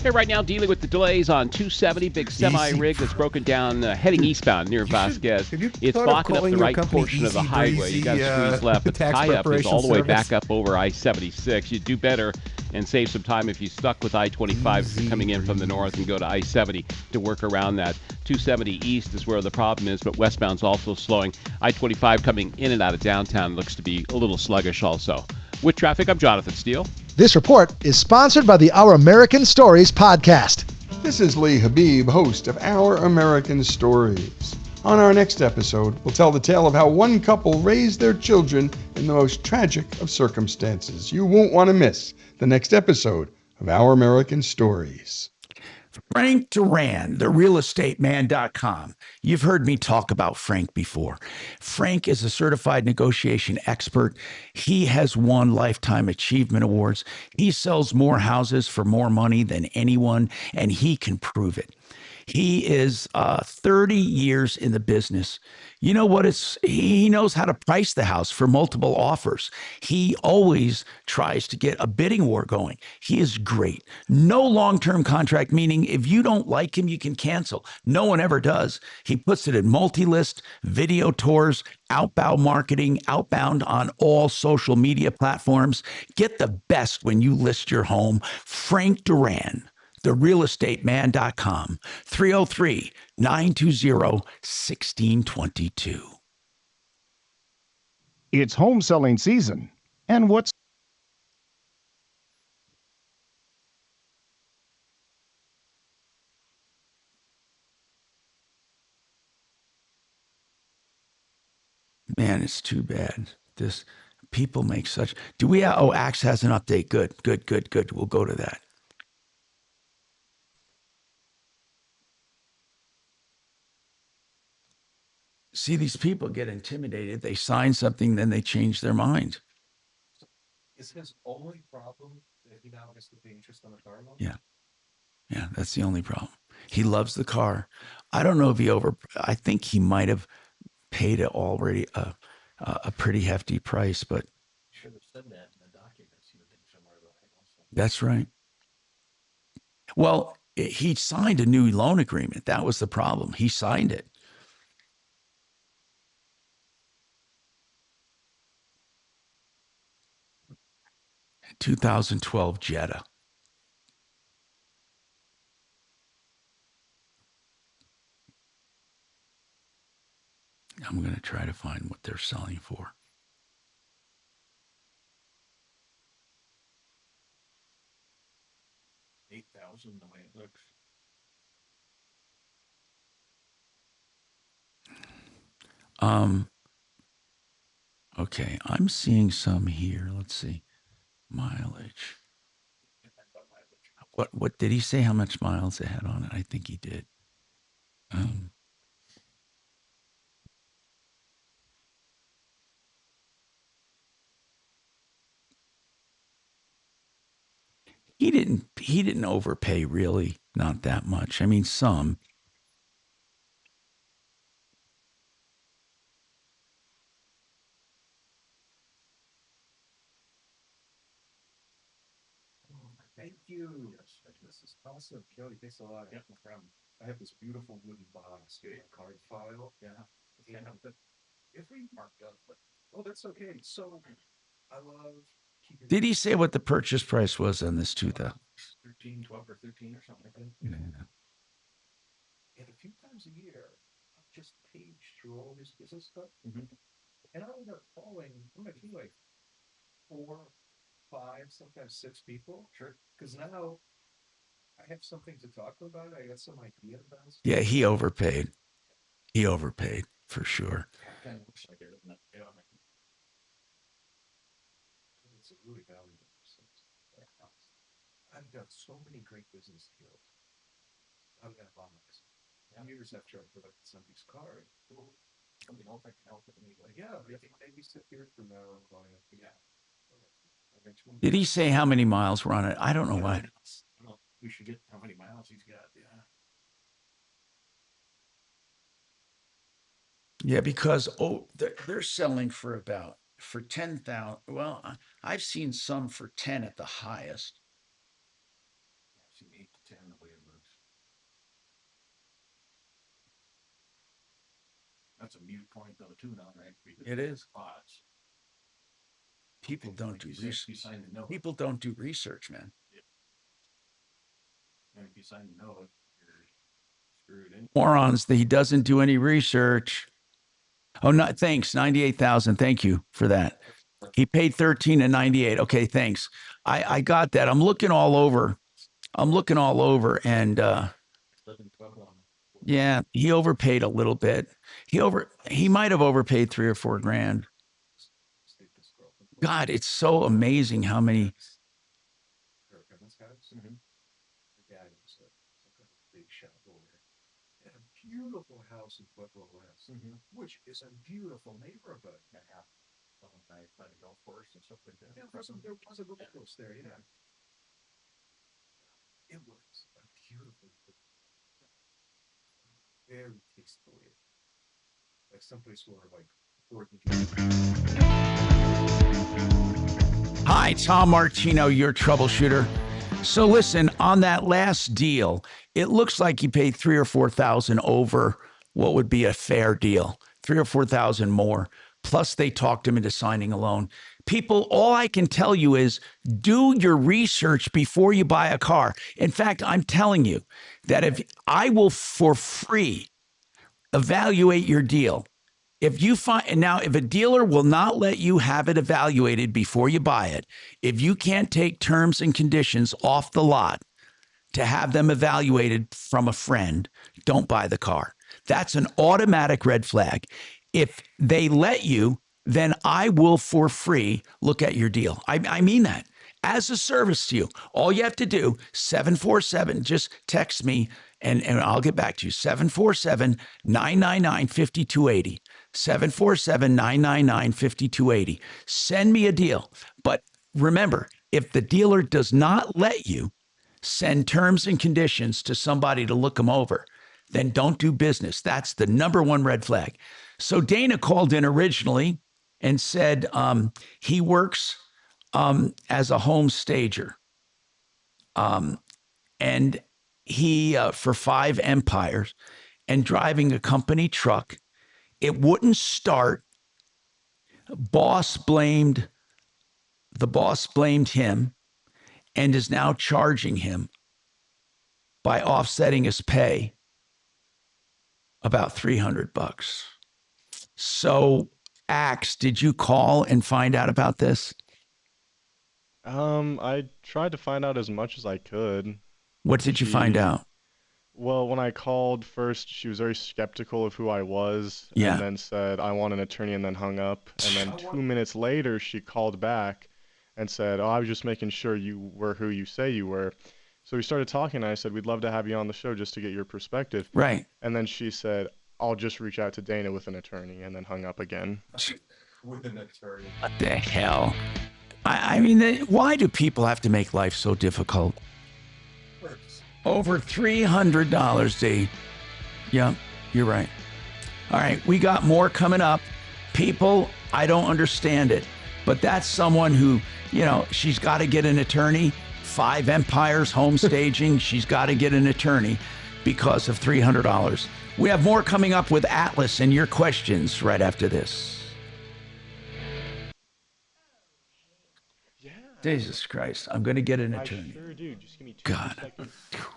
Hey, right now dealing with the delays on 270, big semi rig that's broken down heading eastbound near Vasquez. It's blocking up the right portion of the highway. You got to squeeze left, but the tie-up is all the way back up over I-76. You'd do better and save some time if you stuck with I-25 coming in from the north and go to I-70 to work around that. 270 east is where the problem is, but westbound's also slowing. I-25 coming in and out of downtown looks to be a little sluggish also. With traffic, I'm Jonathan Steele.
This report is sponsored by the Our American Stories podcast.
This is Lee Habib, host of Our American Stories. On our next episode, we'll tell the tale of how one couple raised their children in the most tragic of circumstances. You won't want to miss the next episode of Our American Stories.
Frank Duran, therealestateman.com. You've heard me talk about Frank before. Frank is a certified negotiation expert. He has won Lifetime Achievement Awards. He sells more houses for more money than anyone, and he can prove it. He is 30 years in the business. You know what? He knows how to price the house for multiple offers. He always tries to get a bidding war going. He is great. No long-term contract, meaning if you don't like him, you can cancel. No one ever does. He puts it in multi-list, video tours, outbound marketing, outbound on all social media platforms. Get the best when you list your home. Frank Duran. therealestateman.com, 303-920-1622.
It's home selling season. And what's
Man, it's too bad. This people make such. Do we? Axe has an update. Good. We'll go to that. See, these people get intimidated. They sign something, then they change their mind.
Is his only problem that he now has to pay interest on the car loan?
Yeah, that's the only problem. He loves the car. I don't know if I think he might have paid already a pretty hefty price, but
Should have said that in the documents. You would think somewhere also.
That's right. Well, he signed a new loan agreement. That was the problem. He signed it. In 2012 Jetta. I'm going to try to find what they're selling for.
$8,000 the way it looks.
Okay, I'm seeing some here. Let's see. Mileage. What did he say how much miles it had on it? I think he did. He didn't overpay, really, not that much. I mean, some.
Thank you. Yes, this is awesome. Kelly, thanks a lot. Yeah, no problem. I have this beautiful wooden box, a card file. Yeah. And if we marked up, but that's okay. So I love
Did he say what the purchase price was on this 2000?
13, 12 or 13 or something like that. And a few times a year, I'll just page through all his business stuff. And I'll end up calling, I'm going to be like 4, 5, sometimes 6 people. Sure. Because now I have something to talk about. I got some idea about it.
Yeah, he overpaid. He overpaid for sure.
Kind of looks like it, doesn't it? Yeah. It's a really valuable business. I've done so many great business deals. I'm gonna bomb this. Years after I collected somebody's card. Something else I can help with me. Like, yeah, maybe sit here for now and call you. Yeah.
Did he say how many miles were on it? I don't know why.
We should get how many miles he's got. Yeah.
Yeah, because they're selling for 10,000. Well, I've seen some for 10 at the highest.
I've seen 8 to 10 the way it looks. That's a mute point though too now, right?
It is.
Spots.
People don't do research.
You sign the note.
People don't do research, man.
And if you sign the note, you're screwed in.
Morons that he doesn't do any research. Oh, no, thanks. 98,000. Thank you for that. He paid 13 and 98. Okay, thanks. I got that. I'm looking all over. And yeah, he overpaid a little bit. He might have overpaid 3 or 4 grand. God, it's so amazing how many.
Beautiful house in Pueblo West, which is a beautiful neighborhood.
By the golf course and stuff like that.
Yeah, there was a golf course there. Yeah, it was a beautiful, very tastefully, like someplace where like.
Hi, Tom Martino, your troubleshooter. So listen, on that last deal, it looks like you paid 3,000 or 4,000 over what would be a fair deal, 3,000 or 4,000 more. Plus, they talked him into signing a loan. People, all I can tell you is do your research before you buy a car. In fact, I'm telling you that if I will for free evaluate your deal. If you find now, if a dealer will not let you have it evaluated before you buy it, if you can't take terms and conditions off the lot to have them evaluated from a friend, don't buy the car. That's an automatic red flag. If they let you, then I will for free look at your deal. I mean that as a service to you. All you have to do, 747, just text me and I'll get back to you. 747-999-5280. 747-999-5280. Send me a deal. But remember, if the dealer does not let you send terms and conditions to somebody to look them over, then don't do business. That's the number one red flag. So Dana called in originally and said he works as a home stager. And he, for 5 empires and driving a company truck, it wouldn't start. The boss blamed him and is now charging him by offsetting his pay about $300. So, Axe, did you call and find out about this?
I tried to find out as much as I could.
What did you find out?
Well, when I called first, she was very skeptical of who I was,
Yeah.
and then said, I want an attorney, and then hung up. And then 2 minutes later, she called back and said, oh, I was just making sure you were who you say you were. So we started talking, and I said, we'd love to have you on the show just to get your perspective.
Right.
And then she said, I'll just reach out to Dana with an attorney, and then hung up again.
With an attorney.
What the hell? I mean, why do people have to make life so difficult? Over $300, D. Yeah, you're right. All right, we got more coming up. People, I don't understand it, but that's someone who, she's got to get an attorney. 5 empires, home staging. She's got to get an attorney because of $300. We have more coming up with Atlas and your questions right after this.
Yeah.
Jesus Christ. I'm going to get an
I
attorney.
sure do. Just give me 2
God.
seconds.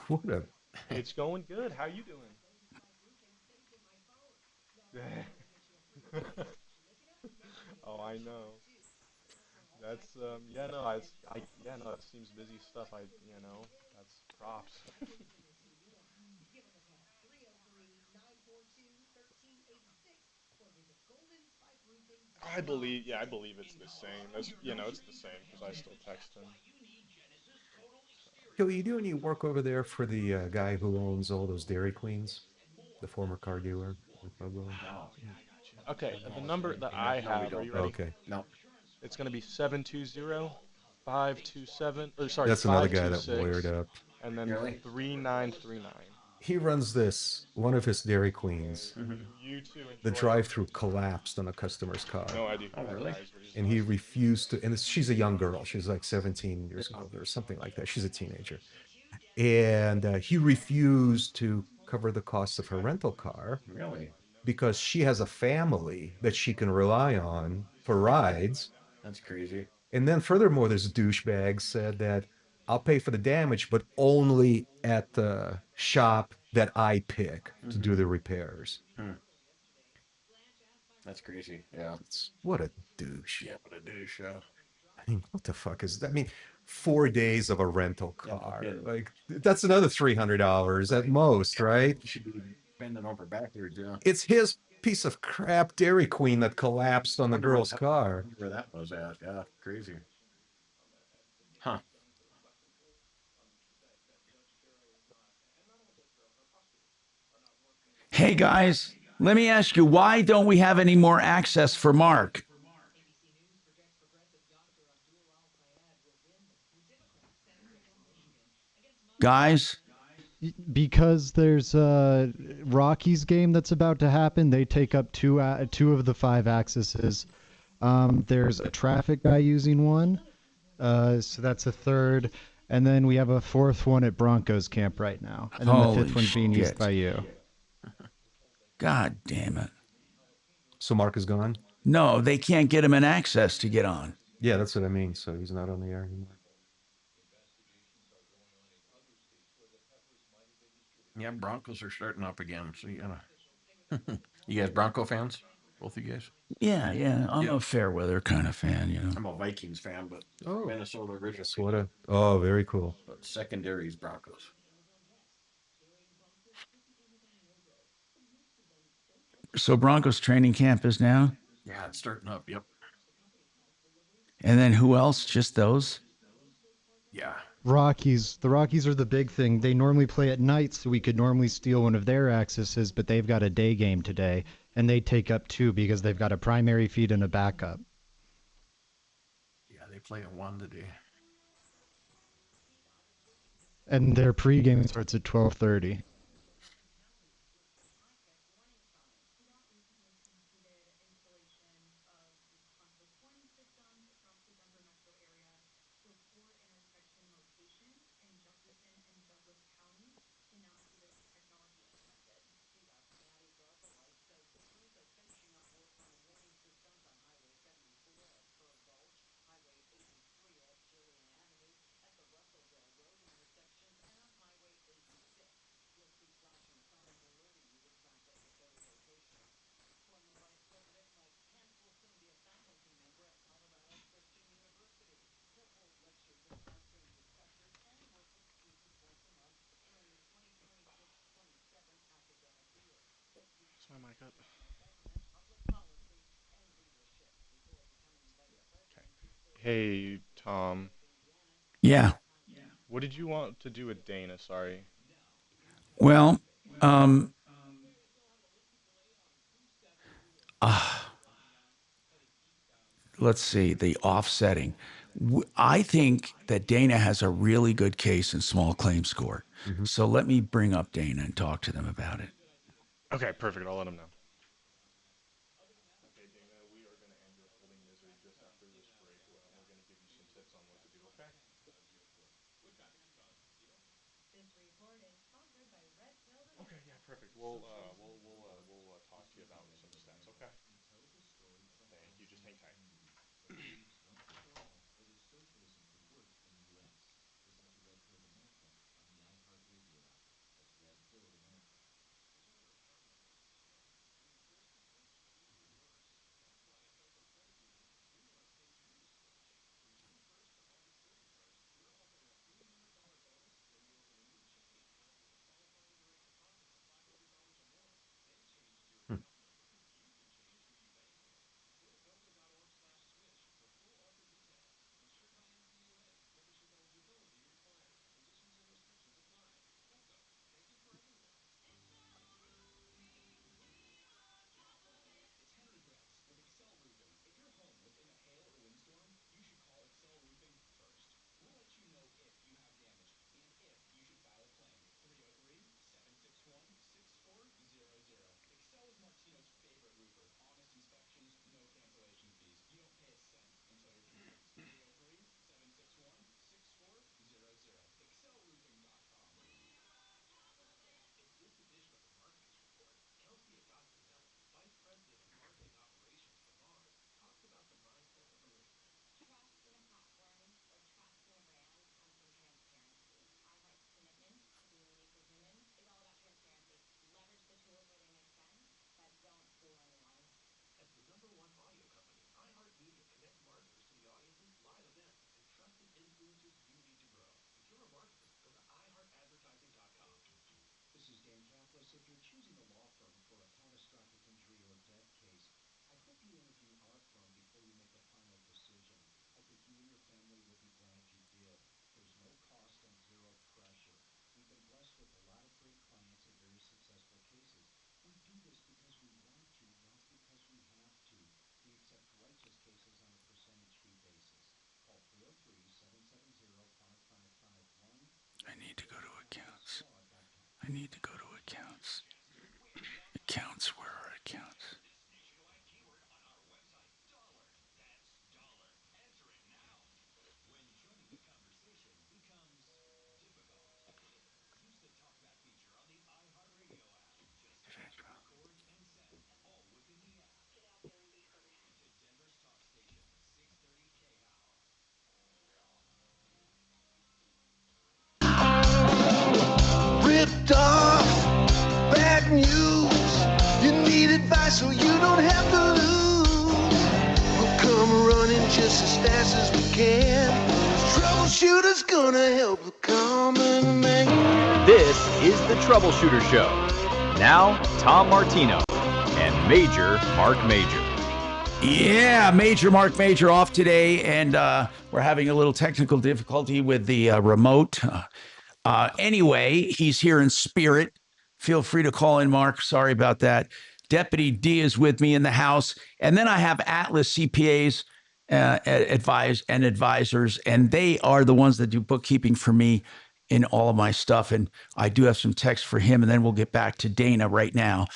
What a.
It's going good. How you doing? Oh, I know. That's yeah, no, yeah, no, it seems busy stuff. That's props. I believe it's the same. It's the same because I still text him.
Yo, you do any work over there for the guy who owns all those Dairy Queens, the former car dealer in Pueblo?
Oh, yeah, I got you. Okay, the number that I have, are you ready?
Okay.
No.
It's gonna be 720-527, or sorry,
That's another guy that
526,
wired up.
and then
Really?
3939.
He runs this, one of his Dairy Queens.
You too.
The
Enjoy.
drive-through collapsed on a customer's car.
No idea who
Oh,
that
really?
guy is, but he's
And he refused to, and she's a young girl. She's like 17 years old or something like that. She's a teenager. And he refused to cover the cost of her rental car
Really?
because she has a family that she can rely on for rides.
That's crazy.
And then furthermore, this douchebag said that I'll pay for the damage, but only at the shop that I pick to do the repairs.
That's crazy. Yeah.
What a douche.
Yeah, what a douche.
I mean, what the fuck is that? I mean, 4 days of a rental car.
Yeah.
Like, that's another $300 at most, right?
You should be bending over backwards, yeah.
It's his piece of crap Dairy Queen that collapsed on the
Wonder where
girl's
that-
car.
Where that was at. Yeah, crazy. Huh.
Hey, guys, let me ask you, why don't we have any more access for Mark? Guys?
Because there's a Rockies game that's about to happen. They take up two of the 5 accesses. There's a traffic guy using one, so that's a third. And then we have a 4th one at Broncos camp right now. And then the 5th one's being used by you.
God damn it.
So Mark is gone?
No, they can't get him an access to get on.
Yeah, that's what I mean. So he's not on the air anymore.
Yeah, Broncos are starting up again. So you gotta. You guys Bronco fans? Both of you guys?
Yeah. I'm a fair weather kind of fan, you know.
I'm a Vikings fan, but Minnesota originally.
Minnesota. Oh, very cool.
But secondary is Broncos.
So Broncos training camp is now?
Yeah, it's starting up. Yep.
And then who else? Just those?
Yeah.
Rockies. The Rockies are the big thing. They normally play at night, so we could normally steal one of their accesses, but they've got a day game today, and they take up 2 because they've got a primary feed and a backup.
Yeah, they play at 1 today.
And their pregame starts at 12:30.
Is my mic up? Okay. Hey, Tom.
Yeah.
What did you want to do with Dana? Sorry.
Well, let's see, the offsetting. I think that Dana has a really good case in small claims court. So let me bring up Dana and talk to them about it.
Okay, perfect. I'll let him know. Okay, yeah, perfect. We'll talk to you about some steps. Okay. Thank you. Just hang tight.
need to go to accounts. Accounts, where are accounts?
Ripped off, bad news. You need advice so you don't have to lose. We'll come running just as fast as we can. Troubleshooter's gonna help the common man.
This is the Troubleshooter Show. Now, Tom Martino and Major Marc Mager.
Yeah, Major Marc Mager off today, and we're having a little technical difficulty with the remote. Anyway, he's here in spirit. Feel free to call in, Mark. Sorry about that. Deputy D is with me in the house. And then I have Atlas CPAs advisors, and they are the ones that do bookkeeping for me in all of my stuff. And I do have some text for him, and then we'll get back to Dana right now.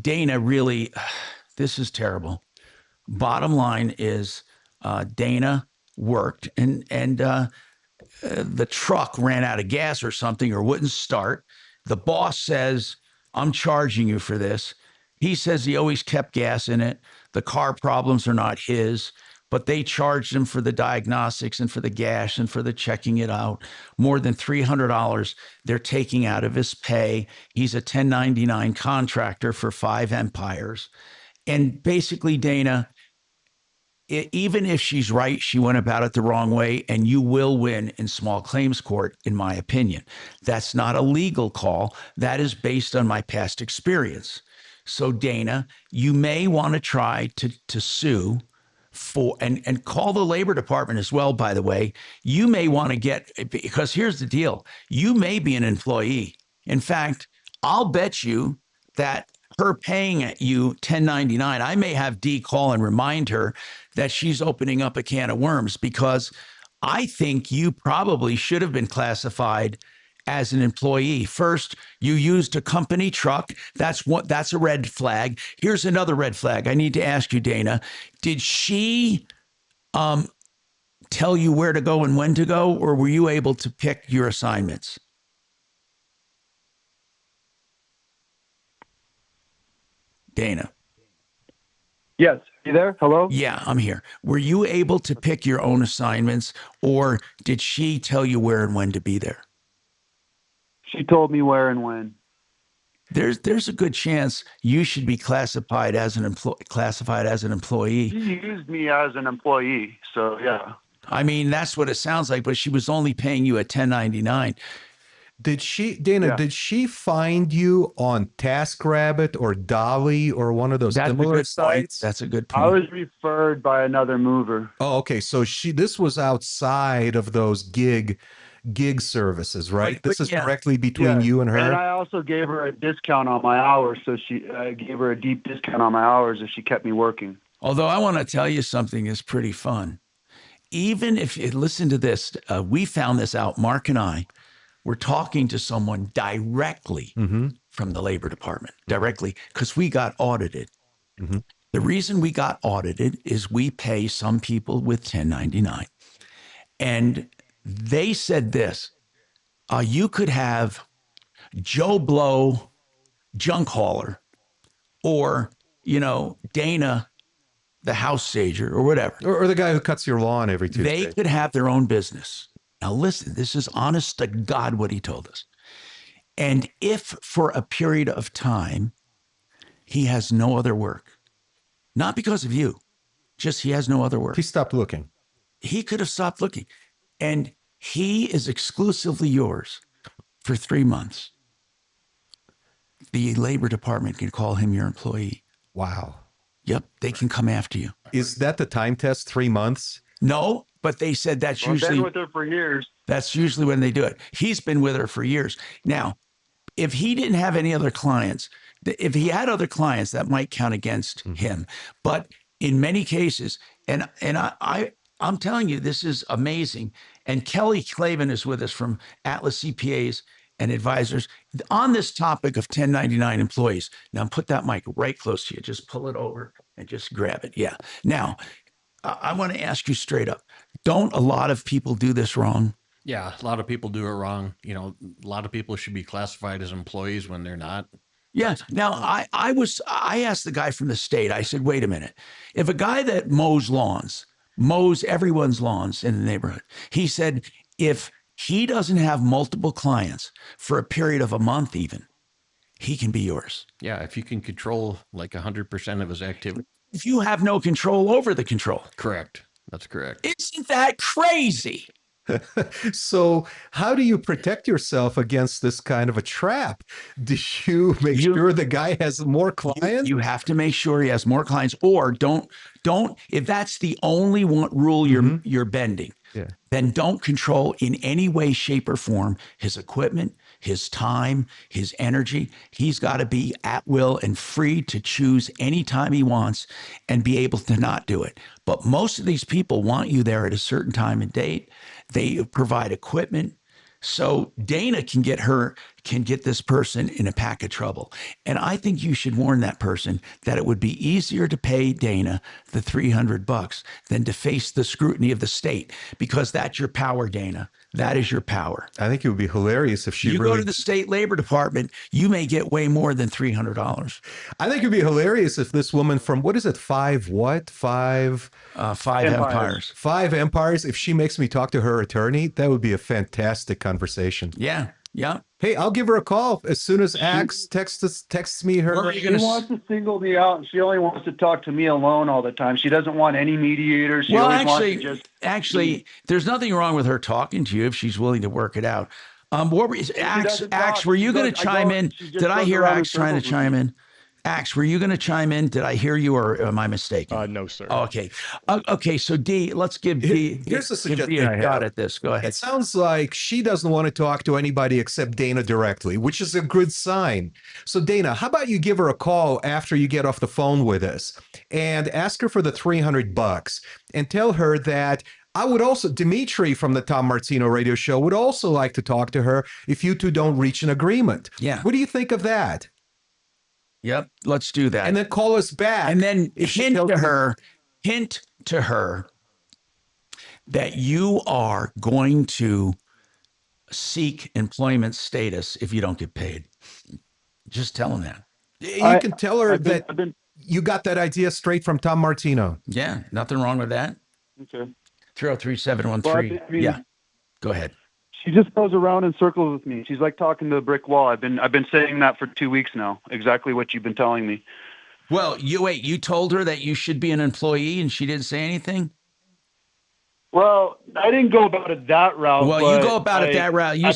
Dana, really, this is terrible. Bottom line is Dana worked, and the truck ran out of gas or something or wouldn't start. The boss says, I'm charging you for this. He says he always kept gas in it. The car problems are not his, but they charged him for the diagnostics and for the gas and for the checking it out. More than $300 they're taking out of his pay. He's a 1099 contractor for 5 empires. And basically, Dana, even if she's right, she went about it the wrong way, and you will win in small claims court, in my opinion. That's not a legal call. That is based on my past experience. So, Dana, you may want to try to sue for, and call the Labor Department as well, by the way. You may want to get, because here's the deal. You may be an employee. In fact, I'll bet you that her paying you 1099, I may have D call and remind her that she's opening up a can of worms, because I think you probably should have been classified as an employee. First, you used a company truck. That's a red flag. Here's another red flag. I need to ask you, Dana, did she tell you where to go and when to go, or were you able to pick your assignments? Dana.
Yes. You there? Hello?
Yeah, I'm here. Were you able to pick your own assignments, or did she tell you where and when to be there?
She told me where and when.
There's a good chance you should be classified as an employee.
She used me as an employee, so yeah.
I mean, that's what it sounds like, but she was only paying you a 1099.
Did she, Dana, did she find you on TaskRabbit or Dolly or one of those similar sites?
That's a good point.
I was referred by another mover.
Oh, okay. So this was outside of those gig services, right? This is directly between you and her.
And I also gave her a discount on my hours, so I gave her a deep discount on my hours if she kept me working.
Although I want to tell you something is pretty fun. Even if you listen to this, we found this out, Mark and I. We're talking to someone directly from the Labor Department, directly, because we got audited. The reason we got audited is we pay some people with 1099. And they said this, you could have Joe Blow, junk hauler, or, Dana, the house sager, or whatever.
Or the guy who cuts your lawn every Tuesday.
They could have their own business. Now, listen, this is honest to God what he told us. And if for a period of time he has no other work, not because of you, just he has no other work.
He stopped looking.
He could have stopped looking. And he is exclusively yours for 3 months. The Labor Department can call him your employee.
Wow.
Yep, they can come after you.
Is that the time test, 3 months?
No. But they said that's usually
been with her for years.
That's usually when they do it. He's been with her for years. Now, if he didn't have any other clients, if he had other clients, that might count against him. But in many cases, and I'm telling you, this is amazing. And Kelly Clavin is with us from Atlas CPAs and advisors on this topic of 1099 employees. Now put that mic right close to you. Just pull it over and just grab it. Yeah. Now, I want to ask you straight up. Don't a lot of people do this wrong?
Yeah, a lot of people do it wrong. You know, a lot of people should be classified as employees when they're not.
Yeah. Now, I asked the guy from the state, I said, wait a minute. If a guy that mows everyone's lawns in the neighborhood, he said, if he doesn't have multiple clients for a period of a month even, he can be yours.
Yeah, if you can control like 100% of his activity.
If you have no control over the control.
Correct. That's correct.
Isn't that crazy?
So how do you protect yourself against this kind of a trap? Do you make sure the guy has more clients?
You have to make sure he has more clients, or don't if that's the only rule you're bending, then don't control in any way, shape, or form his equipment, his time, his energy. He's got to be at will and free to choose anytime he wants and be able to not do it. But most of these people want you there at a certain time and date. They provide equipment. So Dana can get this person in a pack of trouble. And I think you should warn that person that it would be easier to pay Dana the $300 than to face the scrutiny of the state, because that's your power, Dana. That is your power.
I think it would be hilarious if she
go to the state labor department, you may get way more than $300.
I think it'd be hilarious if this woman from, what is it, Five
Empires.
Five Empires. If she makes me talk to her attorney, that would be a fantastic conversation.
Yeah. Yeah.
Hey, I'll give her a call as soon as Axe texts me her.
She wants to single me out, and she only wants to talk to me alone all the time. She doesn't want any mediators. She always wants to just...
Actually, there's nothing wrong with her talking to you if she's willing to work it out. What were Axe, were you going to chime in? Did I hear Axe trying to chime in? Axe, were you going to chime in? Did I hear you, or am I mistaken?
No, sir.
Okay. Okay, so D, let's give D.
Here's a suggestion.
I got at this. Go ahead.
It sounds like she doesn't want to talk to anybody except Dana directly, which is a good sign. So Dana, how about you give her a call after you get off the phone with us and ask her for the $300 and tell her that I would also, Dimitri from the Tom Martino radio show would also like to talk to her if you two don't reach an agreement.
Yeah.
What do you think of that?
Yep, let's do that.
And then call us back.
And then hint to her that you are going to seek employment status if you don't get paid. Just tell them that.
You can tell her that you got that idea straight from Tom Martino.
Yeah, nothing wrong with that.
Okay.
303-713.
Well,
yeah, go ahead.
She just goes around in circles with me. She's like talking to a brick wall. I've been saying that for 2 weeks now. Exactly what you've been telling me.
Well, you told her that you should be an employee, and she didn't say anything?
Well, I didn't go about it that route.
Well, you go about it that route. You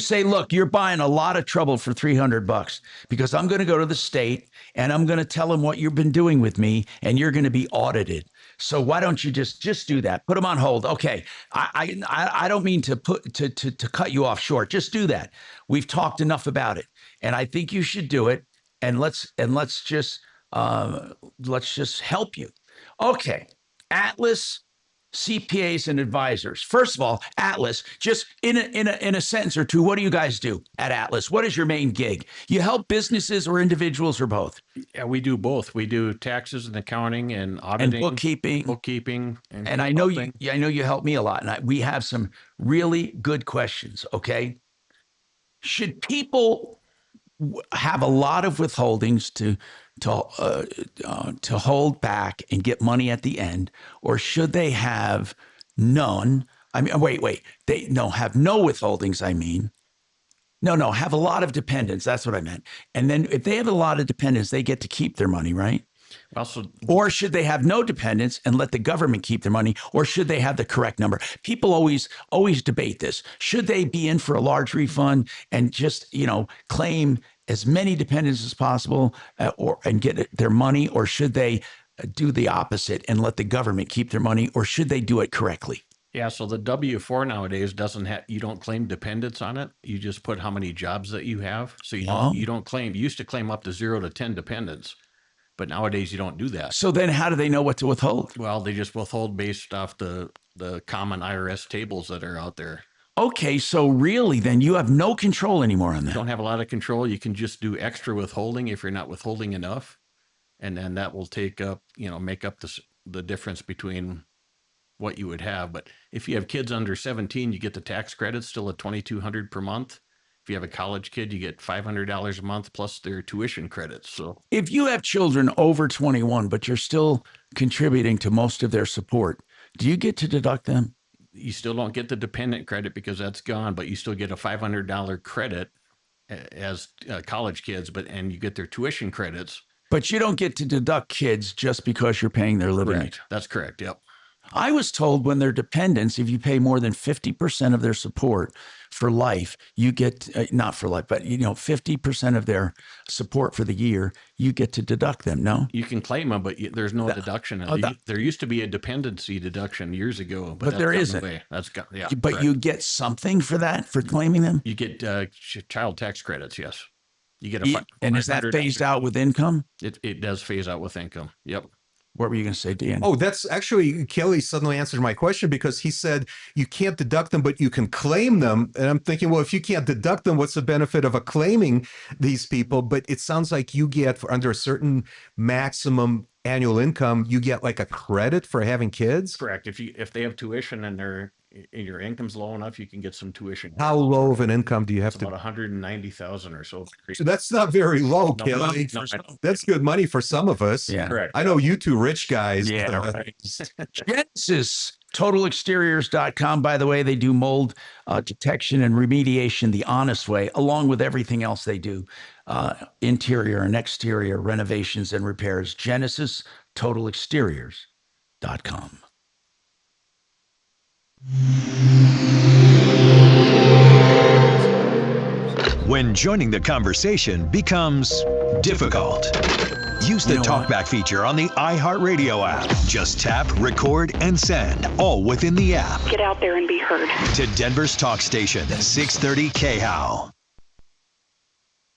say, look, you're buying a lot of trouble for $300 because I'm going to go to the state and I'm going to tell them what you've been doing with me, and you're going to be audited. So why don't you just do that? Put them on hold. Okay. I don't mean to cut you off short. Just do that. We've talked enough about it, and I think you should do it. And let's just help you. Okay. Atlas CPAs and advisors. First of all, Atlas, just in a sentence or two, what do you guys do at Atlas? What is your main gig? You help businesses or individuals or both?
Yeah, we do both. We do taxes and accounting and auditing,
and
bookkeeping,
and I know you help me a lot, and we have some really good questions. Okay, should people have a lot of withholdings to hold back and get money at the end, or should they have none? I mean, wait, have no withholdings. I mean, no, have a lot of dependents. That's what I meant. And then if they have a lot of dependents, they get to keep their money, right?
Also,
or should they have no dependents and let the government keep their money, or should they have the correct number? People always debate this. Should they be in for a large refund and just, claim as many dependents as possible and get their money, or should they do the opposite and let the government keep their money, or should they do it correctly?
Yeah, so the W-4 nowadays you don't claim dependents on it. You just put how many jobs that you have. So you don't claim. You used to claim up to 0 to 10 dependents, but nowadays you don't do that.
So then how do they know what to withhold?
Well, they just withhold based off the common IRS tables that are out there.
Okay, so really, then you have no control anymore on
You
that.
don't have a lot of control. You can just do extra withholding if you're not withholding enough, and then that will take up, make up the difference between what you would have. But if you have kids under 17, you get the tax credit still at $2,200 per month. If you have a college kid, you get $500 a month plus their tuition credits. So
If you have children over 21, but you're still contributing to most of their support, do you get to deduct them?
you still don't get the dependent credit because that's gone, but you still get a $500 credit as college kids, and you get their tuition credits.
But you don't get to deduct kids just because you're paying their living.
Correct. That's correct. Yep.
I was told when they're dependents, if you pay more than 50% of their support for life, you get, not for life, but 50% of their support for the year, you get to deduct them, no?
You can claim them, but there's no deduction. There used to be a dependency deduction years ago,
but there isn't.
Away. That's got, yeah.
But correct. You get something for that, for claiming them?
You get child tax credits, yes. You get
and is that phased out with income?
It does phase out with income. Yep.
What were you going to say, Dan?
Oh, that's actually, Kelly suddenly answered my question because he said you can't deduct them, but you can claim them. And I'm thinking, well, if you can't deduct them, what's the benefit of claiming these people? But it sounds like you get, for under a certain maximum annual income, you get like a credit for having kids?
Correct. If they have tuition and your income's low enough, you can get some tuition.
How low of an income do you have
to? About 190,000 or so.
So that's not very low, Kelly. No, that's good money for some of us.
Yeah,
correct.
I know you two rich guys.
Yeah, right. Genesis, TotalExteriors.com. By the way, they do mold detection and remediation the honest way, along with everything else they do. Interior and exterior renovations and repairs. Genesis, TotalExteriors.com.
When joining the conversation becomes difficult, use the talkback feature on the iHeartRadio app. Just tap, record, and send, all within the app.
Get out there and be heard.
To Denver's talk station, 630 KHOW.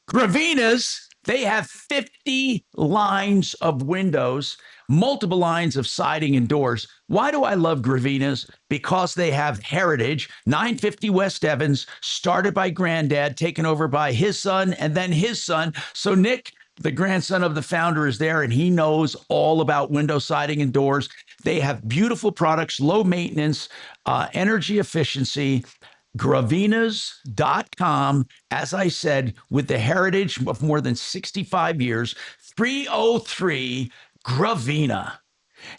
Gravina's, they have 50 lines of windows, multiple lines of siding and doors. Why do I love Gravina's? Because they have heritage. 950 West Evans, started by Granddad, taken over by his son, and then his son. So Nick, the grandson of the founder, is there, and he knows all about window siding and doors. They have beautiful products, low maintenance, energy efficiency. Gravinas.com, as I said, with the heritage of more than 65 years, 303 Gravina.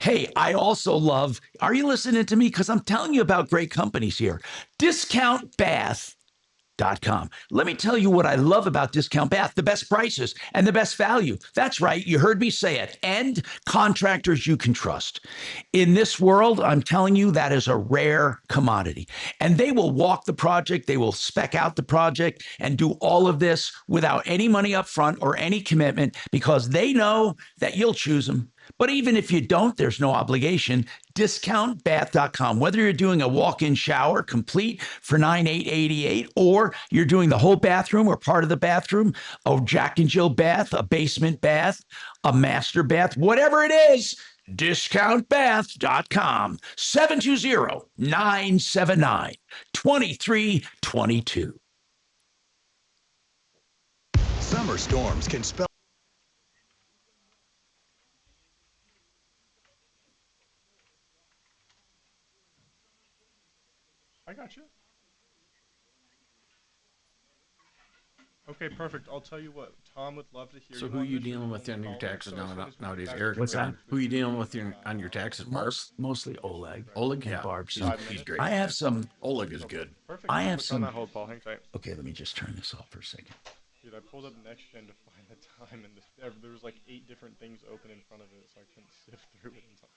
Hey, I also love, are you listening to me? Because I'm telling you about great companies here. DiscountBath.com. Let me tell you what I love about Discount Bath, the best prices and the best value. That's right, you heard me say it. And contractors you can trust. In this world, I'm telling you, that is a rare commodity. And they will walk the project, they will spec out the project and do all of this without any money up front or any commitment because they know that you'll choose them. But even if you don't, there's no obligation. DiscountBath.com. Whether you're doing a walk-in shower complete for $9,888, or you're doing the whole bathroom or part of the bathroom, a Jack and Jill bath, a basement bath, a master bath, whatever it is, DiscountBath.com. 720-979-2322.
Summer storms can spell.
I got you. Okay, perfect. I'll tell you what. Tom would love to hear.
So who are you dealing with on your taxes nowadays, Eric?
What's that?
Who are you dealing with on your taxes, Barb?
Mostly Oleg.
Oleg,
and
yeah.
Barb.
He's great.
I have some.
Oleg is good.
Perfect.
I have
Click
some.
on that hold, Paul. Hang tight.
Okay, let me just turn this off for a second.
Dude, I pulled up Next Gen to find the time, and there was like 8 different things open in front of it, so I couldn't sift through it in time.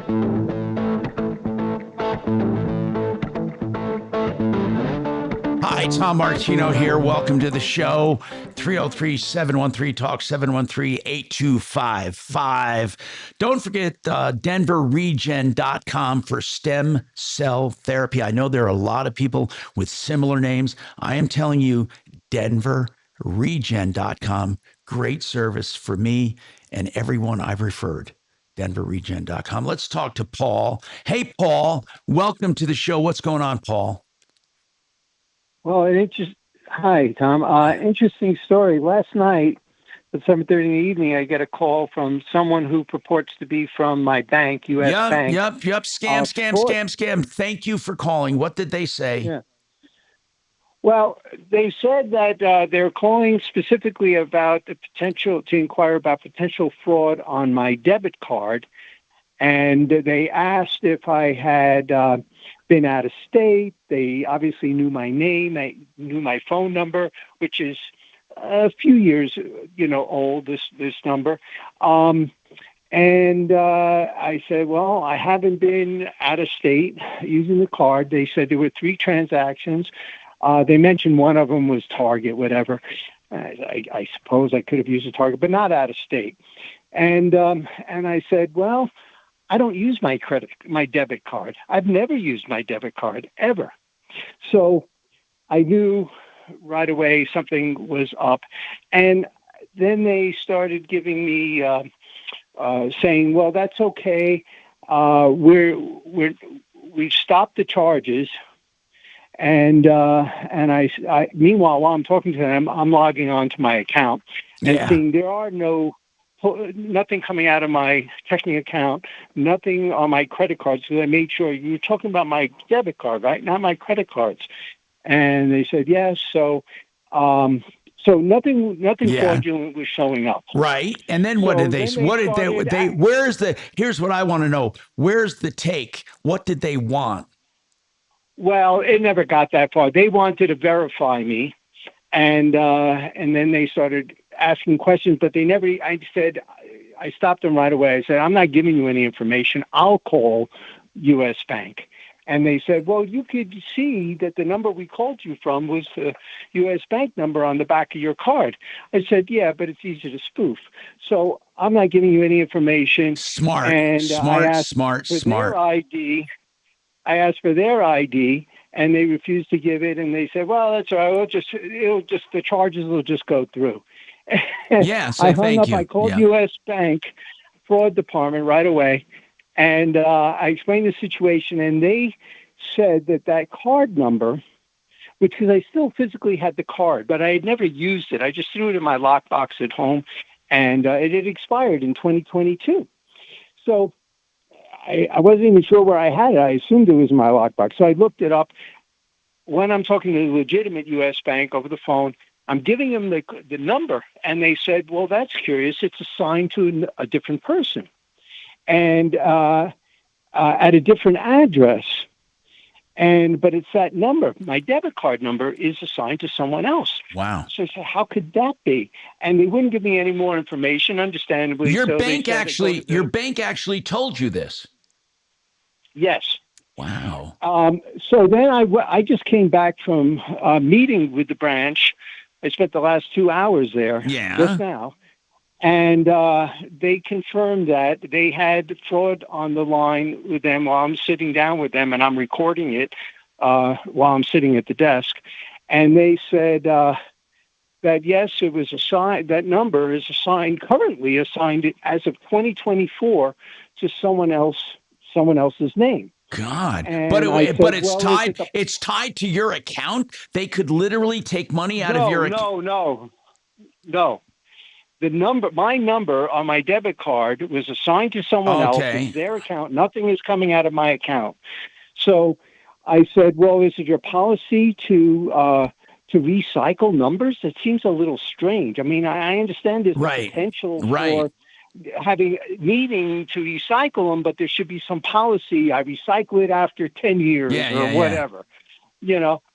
Hi, Tom Martino here. Welcome to the show. 303-713-TALK, 713-8255. Don't forget denverregen.com for stem cell therapy. I know there are a lot of people with similar names. I am telling you, denverregen.com. Great service for me and everyone I've referred. denverregen.com. Let's talk to Paul. Hey, Paul. Welcome to the show. What's going on, Paul?
Well, hi, Tom. Interesting story. Last night at 7:30 in the evening, I get a call from someone who purports to be from my bank, U.S. Bank.
Yep. Scam. Thank you for calling. What did they say?
Yeah. Well, they said that they're calling specifically about the potential to inquire about potential fraud on my debit card. And they asked if I had been out of state. They obviously knew my name. They knew my phone number, which is a few years, old, this number. And I said, well, I haven't been out of state using the card. They said there were 3 transactions. They mentioned one of them was Target, whatever. I suppose I could have used a Target, but not out of state. And I said, well, I don't use my debit card. I've never used my debit card ever. So I knew right away something was up. And then they started giving me, saying, well, that's okay. We've stopped the charges. And I meanwhile, while I'm talking to them, I'm logging on to my account and seeing there are nothing coming out of my checking account, nothing on my credit cards. So I made sure you're talking about my debit card, right? Not my credit cards. And they said yes. So nothing fraudulent was showing up.
Right. And then what did they? Here's what I want to know. Where's the take? What did they want?
Well, it never got that far. They wanted to verify me, and then they started asking questions, but they never. I stopped them right away. I said, I'm not giving you any information. I'll call U.S. Bank. And they said, well, you could see that the number we called you from was the U.S. Bank number on the back of your card. I said, yeah, but it's easy to spoof. So I'm not giving you any information.
Smart.
Smart. Their ID. I asked for their ID, and they refused to give it. And they said, well, that's all right. The charges will just go through.
Yeah, so
I hung up.
you.
I called U.S. Bank fraud department right away, and I explained the situation, and they said that card number, because I still physically had the card, but I had never used it. I just threw it in my lockbox at home, and it had expired in 2022. So I wasn't even sure where I had it. I assumed it was in my lockbox. So I looked it up. When I'm talking to a legitimate U.S. bank over the phone, I'm giving them the number, and they said, well, that's curious. It's assigned to a different person and at a different address. But it's that number. My debit card number is assigned to someone else.
Wow.
So I said, how could that be? And they wouldn't give me any more information, understandably.
Your bank actually told you this.
Yes.
Wow.
So then I just came back from a meeting with the branch. I spent the last 2 hours there just now. And they confirmed that they had fraud on the line with them while I'm sitting down with them, and I'm recording it while I'm sitting at the desk. And they said that, yes, it was assigned. That number is currently assigned as of 2024 to someone else's name.
God,
and
but
it's
it's tied to your account. They could literally take money out of your account.
No. My number on my debit card was assigned to someone else. It's their account. Nothing is coming out of my account. So I said, well, is it your policy to recycle numbers? It seems a little strange. I mean, I understand there's potential for needing to recycle them, but there should be some policy. I recycle it after 10 years or whatever,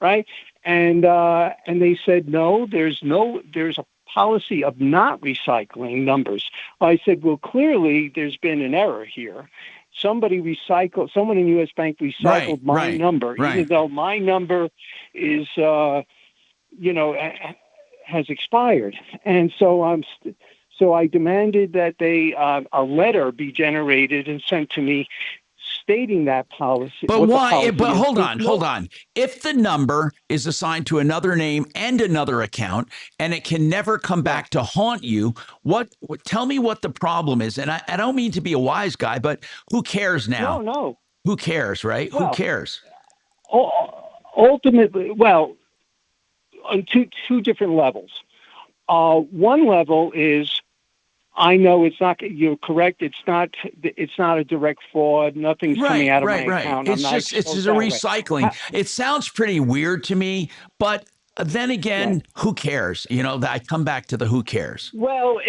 right? And they said, no, there's a policy of not recycling numbers. I said, well, clearly there's been an error here. someone in U.S. Bank recycled my number, even though my number is, has expired. And so so I demanded that a letter be generated and sent to me stating that policy.
But why? But hold on. If the number is assigned to another name and another account, and it can never come back to haunt you, tell me what the problem is. And I don't mean to be a wise guy, but who cares now?
No.
Who cares, right? Who cares?
Ultimately, well, on two different levels. One level is, I know it's not. You're correct. It's not a direct fraud. Nothing's coming out of my account.
It's just a recycling. It sounds pretty weird to me, but then again, who cares? I come back to the who cares.
Well,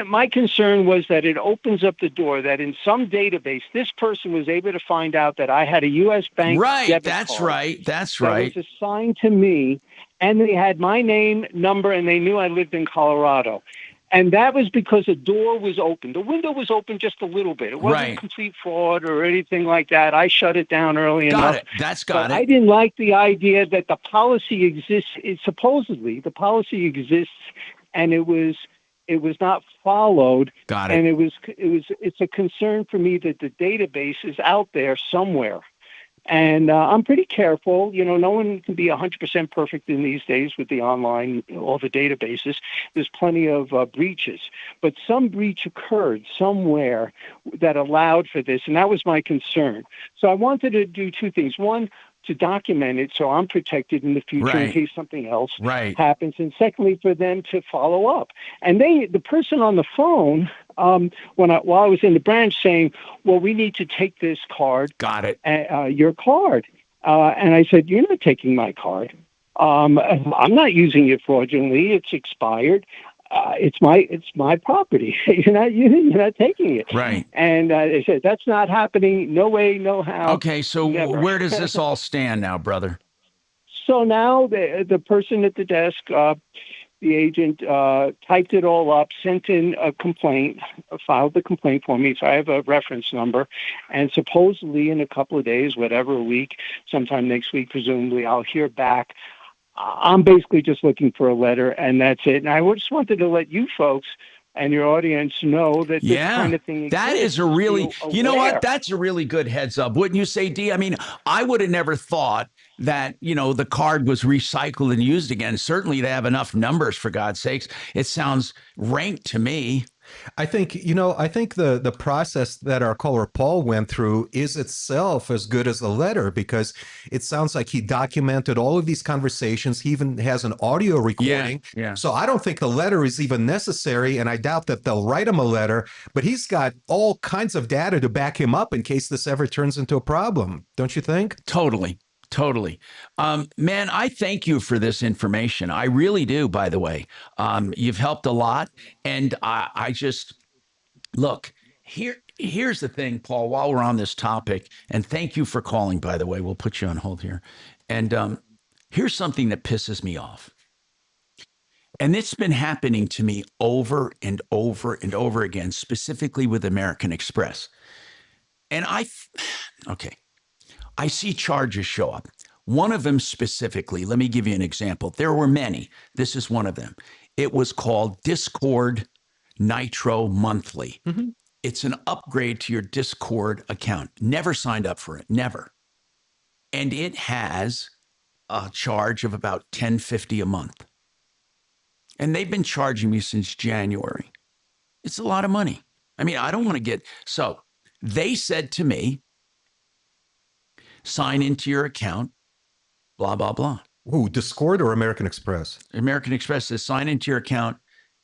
my concern was that it opens up the door that in some database, this person was able to find out that I had a U.S. Bank debit card.
That's right.
That was assigned to me, and they had my name, number, and they knew I lived in Colorado. And that was because a door was open. The window was open just a little bit. It wasn't complete fraud or anything like that. I shut it down early enough.
Got it. That's got it.
I didn't like the idea that the policy exists. Supposedly, the policy exists, and it was not followed.
Got it.
And it's a concern for me that the database is out there somewhere. And I'm pretty careful. No one can be 100% perfect in these days with the online, all the databases. There's plenty of breaches. But some breach occurred somewhere that allowed for this, and that was my concern. So I wanted to do two things. One, to document it so I'm protected in the future in case something else happens. And secondly, for them to follow up. And the person on the phone, while I was in the branch saying, well, we need to take this card.
Got it.
Your card. And I said, you're not taking my card. I'm not using it fraudulently. It's expired. It's my property. You're not taking it.
Right.
And they said, that's not happening. No way, no how.
Okay. So where does this all stand now, brother?
So now the person at the desk, the agent, typed it all up, sent in a complaint, filed the complaint for me. So I have a reference number, and supposedly in a couple of days, whatever, a week, sometime next week, presumably, I'll hear back. I'm basically just looking for a letter, and that's it. And I just wanted to let you folks and your audience know that this kind of thing exists.
That is a really, you know what? That's a really good heads up. Wouldn't you say, D? I mean, I would have never thought that, the card was recycled and used again. Certainly they have enough numbers, for God's sakes. It sounds rank to me.
I think the process that our caller Paul went through is itself as good as the letter, because it sounds like he documented all of these conversations. He even has an audio recording.
Yeah.
So I don't think the letter is even necessary, and I doubt that they'll write him a letter, but he's got all kinds of data to back him up in case this ever turns into a problem. Don't you think?
Totally. Man, I thank you for this information. I really do, by the way. You've helped a lot. And I just, look, here's the thing, Paul, while we're on this topic, and thank you for calling, by the way. We'll put you on hold here. And here's something that pisses me off. And it's been happening to me over and over and over again, specifically with American Express. And I see charges show up. One of them specifically, let me give you an example. There were many. This is one of them. It was called Discord Nitro Monthly.
Mm-hmm.
It's an upgrade to your Discord account. Never signed up for it. Never. And it has a charge of about $10.50 a month. And they've been charging me since January. It's a lot of money. I mean, I don't want to get... So they said to me, sign into your account, blah, blah, blah.
Ooh, Discord or American Express?
American Express says sign into your account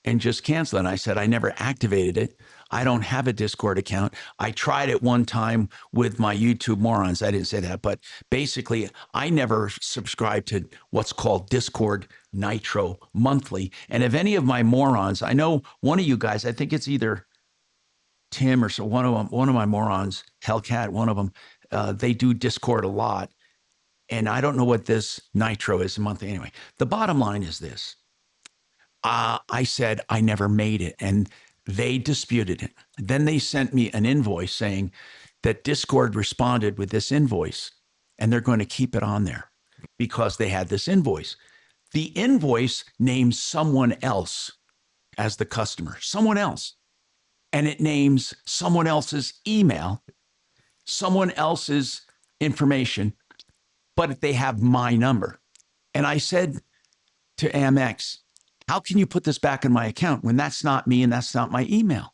and just cancel it. And I said, I never activated it. I don't have a Discord account. I tried it one time with my YouTube morons. I didn't say that, but basically I never subscribed to what's called Discord Nitro Monthly. And if any of my morons, I know one of you guys, I think it's either Tim or so, one of my morons, Hellcat, one of them, they do Discord a lot. And I don't know what this Nitro is a month. Anyway, the bottom line is this. I said I never made it, and they disputed it. Then they sent me an invoice saying, that Discord responded with this invoice, and they're going to keep it on there because they had this invoice. The invoice names someone else as the customer, someone else. And it names someone else's email, someone else's information, but they have my number. And I said to Amex, how can you put this back in my account when that's not me and that's not my email?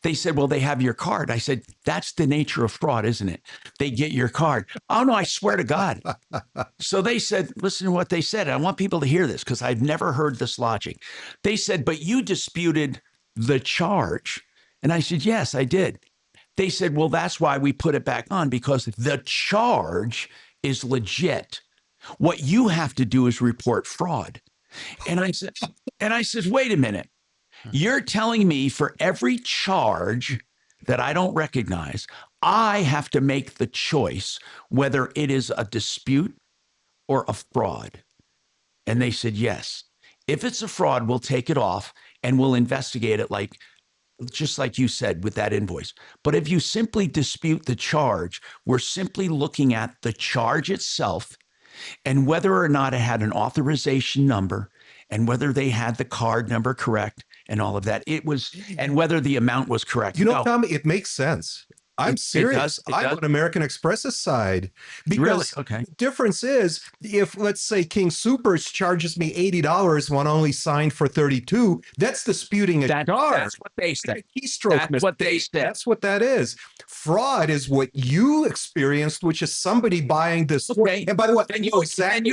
They said, well, they have your card. I said, that's the nature of fraud, isn't it? They get your card. Oh, no, I swear to God. So they said, listen to what they said. I want people to hear this because I've never heard this logic. They said, but you disputed the charge. And I said, yes, I did. They said, well, that's why we put it back on, because the charge is legit. What you have to do is report fraud. And I said, wait a minute. You're telling me for every charge that I don't recognize, I have to make the choice whether it is a dispute or a fraud. And they said, yes. If it's a fraud, we'll take it off and we'll investigate it just like you said with that invoice. But if you simply dispute the charge, we're simply looking at the charge itself and whether or not it had an authorization number and whether they had the card number correct and all of that. And whether the amount was correct.
Tommy, it makes sense. I'm serious. I'm on American Express's side because
really? Okay.
The difference is if, let's say, King Supers charges me $80 when I only signed for $32, that's disputing a charge.
That's what they said. That's what they said.
That's what that is. Fraud is what you experienced, which is somebody buying this.
Okay.
And by the way,
and you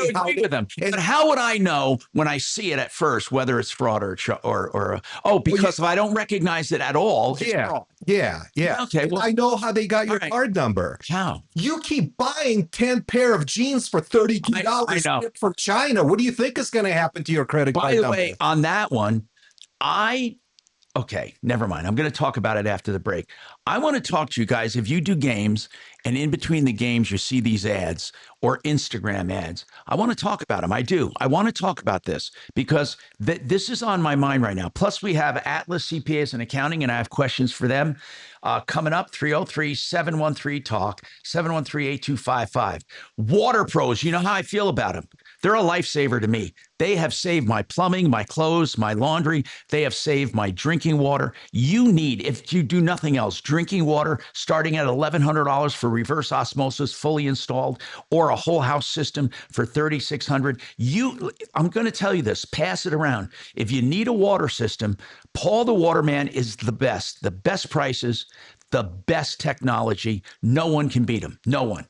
agree with them. But how would I know when I see it at first whether it's fraud or because if I don't recognize it at all, it's fraud.
Yeah.
Okay. Well,
I know how they got your card number.
How?
You keep buying 10 pair of jeans for $32 from China. What do you think is going to happen to your credit card number?
By the way, on that one, okay, never mind. I'm going to talk about it after the break. I want to talk to you guys. If you do games and in between the games you see these ads or Instagram ads, I want to talk about them. I do. I want to talk about this because this is on my mind right now. Plus, we have Atlas CPAs and Accounting, and I have questions for them coming up. 303-713-TALK, 713-8255. Water Pros, you know how I feel about them. They're a lifesaver to me. They have saved my plumbing, my clothes, my laundry. They have saved my drinking water. You need, if you do nothing else, drinking water starting at $1,100 for reverse osmosis fully installed, or a whole house system for $3,600. I'm going to tell you this, pass it around. If you need a water system, Paul the Waterman is the best prices, the best technology. No one can beat him. No one.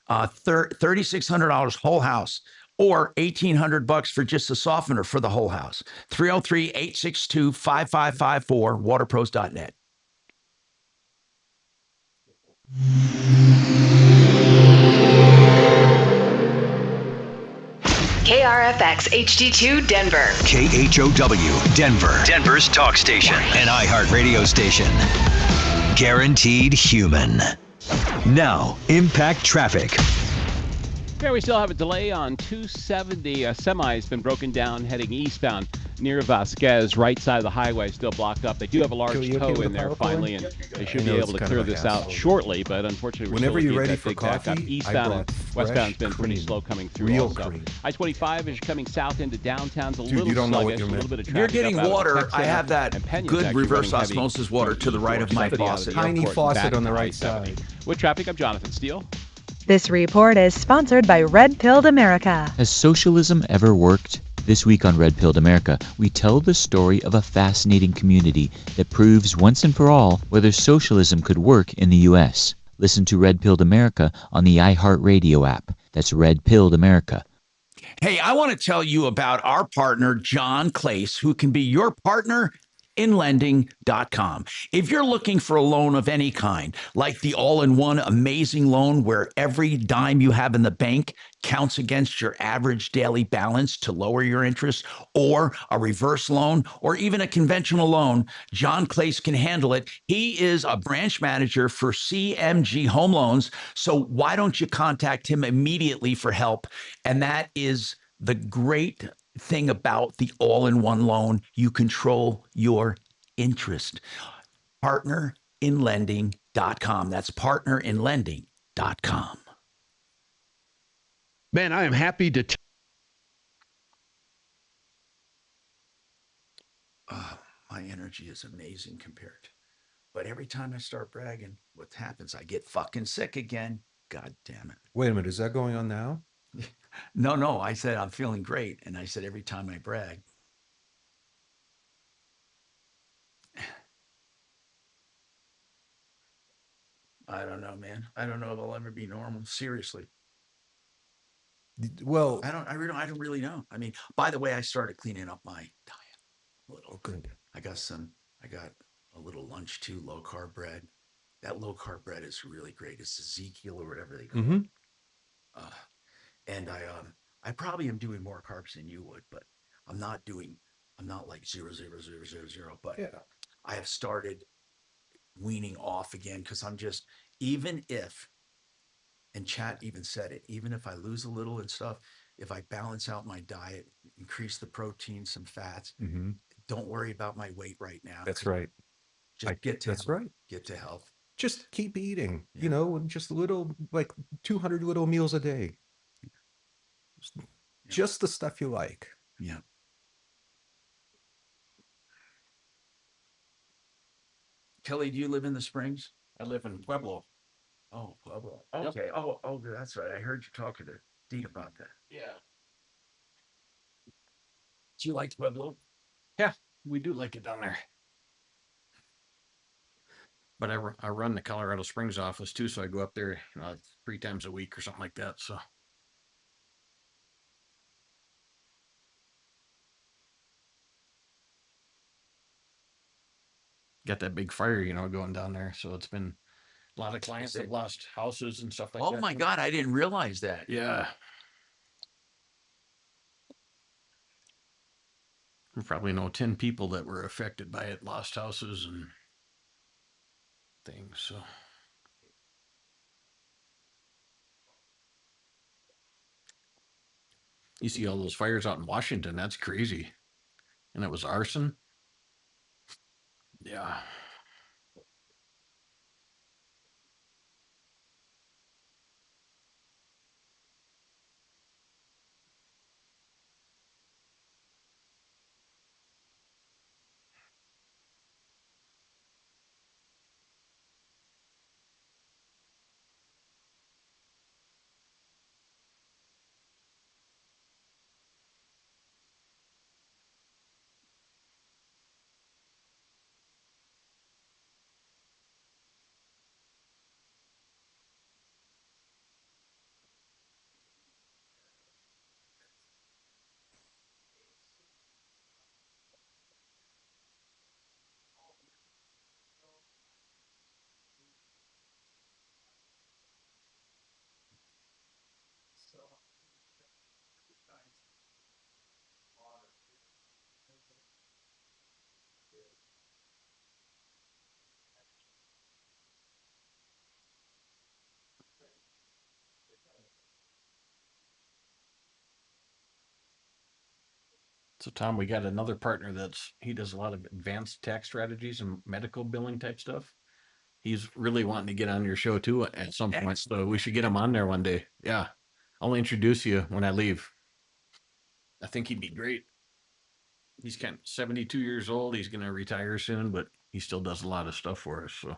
$3,600 whole house, or $1,800 for just a softener for the whole house. 303-862-5554, waterpros.net.
KRFX HD2 Denver.
KHOW Denver. Denver's talk station. An iHeart radio station. Guaranteed human. Now, impact traffic.
Yeah, we still have a delay on 270. A semi has been broken down heading eastbound near Vasquez. Right side of the highway still blocked up. They do have a large tow in there finally, and they should be able to clear this out shortly. But unfortunately,
whenever you're ready for coffee,
eastbound and westbound's been pretty slow coming through. Also, I-25 as you're coming south into downtown's a little sluggish. A little bit of traffic.
You're getting water. I have that good reverse osmosis water to the right of my faucet.
Tiny faucet on the right side.
With traffic, I'm Jonathan Steele.
This report is sponsored by Red Pilled America.
Has socialism ever worked? This week on Red Pilled America, we tell the story of a fascinating community that proves once and for all whether socialism could work in the U.S. Listen to Red Pilled America on the iHeart Radio app. That's Red Pilled America.
Hey, I want to tell you about our partner, John Clace, who can be your partner in lending.com. If you're looking for a loan of any kind, like the all-in-one amazing loan where every dime you have in the bank counts against your average daily balance to lower your interest, or a reverse loan, or even a conventional loan, John Clace can handle it. He is a branch manager for CMG Home Loans, so why don't you contact him immediately for help? And that is the great thing about the all-in-one loan. You control your interest. Partner in lending.com. partnerinlending.com. That's partnerinlending.com.
Man, I am happy to
My energy is amazing compared. But every time I start bragging, what happens? I get fucking sick again. God damn it.
Wait a minute. Is that going on now?
No. I said I'm feeling great. And I said every time I brag. I don't know, man. I don't know if I'll ever be normal. Seriously.
Well,
I don't really know. I mean, by the way, I started cleaning up my diet a little.
Oh, good.
I got a little lunch too, low carb bread. That low carb bread is really great. It's Ezekiel or whatever they call it. And I probably am doing more carbs than you would, but I'm not like 0, but
yeah.
I have started weaning off again because I'm just, even if, and chat even said it, even if I lose a little and stuff, if I balance out my diet, increase the protein, some fats, don't worry about my weight right now.
That's right.
Just get to
that's
health.
right.
Get to health.
Just keep eating, just little, like 200 little meals a day. Just the stuff you like.
Yeah. Kelly, do you live in the Springs?
I live in Pueblo.
Oh, Pueblo. Okay. Yep. Oh, that's right. I heard you talking to Dean about that.
Yeah.
Do you like Pueblo?
Yeah, we do like it down there. But I run the Colorado Springs office too, so I go up there 3 times a week or something like that. So. Got that big fire, going down there. So it's been a lot of clients have lost houses and stuff like that.
Oh my God, I didn't realize that.
Yeah. We probably know 10 people that were affected by it, lost houses and things. So. You see all those fires out in Washington, that's crazy. And it was arson. Yeah. So Tom, we got another partner he does a lot of advanced tax strategies and medical billing type stuff. He's really wanting to get on your show too at some point, so we should get him on there one day. Yeah, I'll introduce you when I leave. I think he'd be great. He's kind of 72 years old. He's going to retire soon, but he still does a lot of stuff for us. So.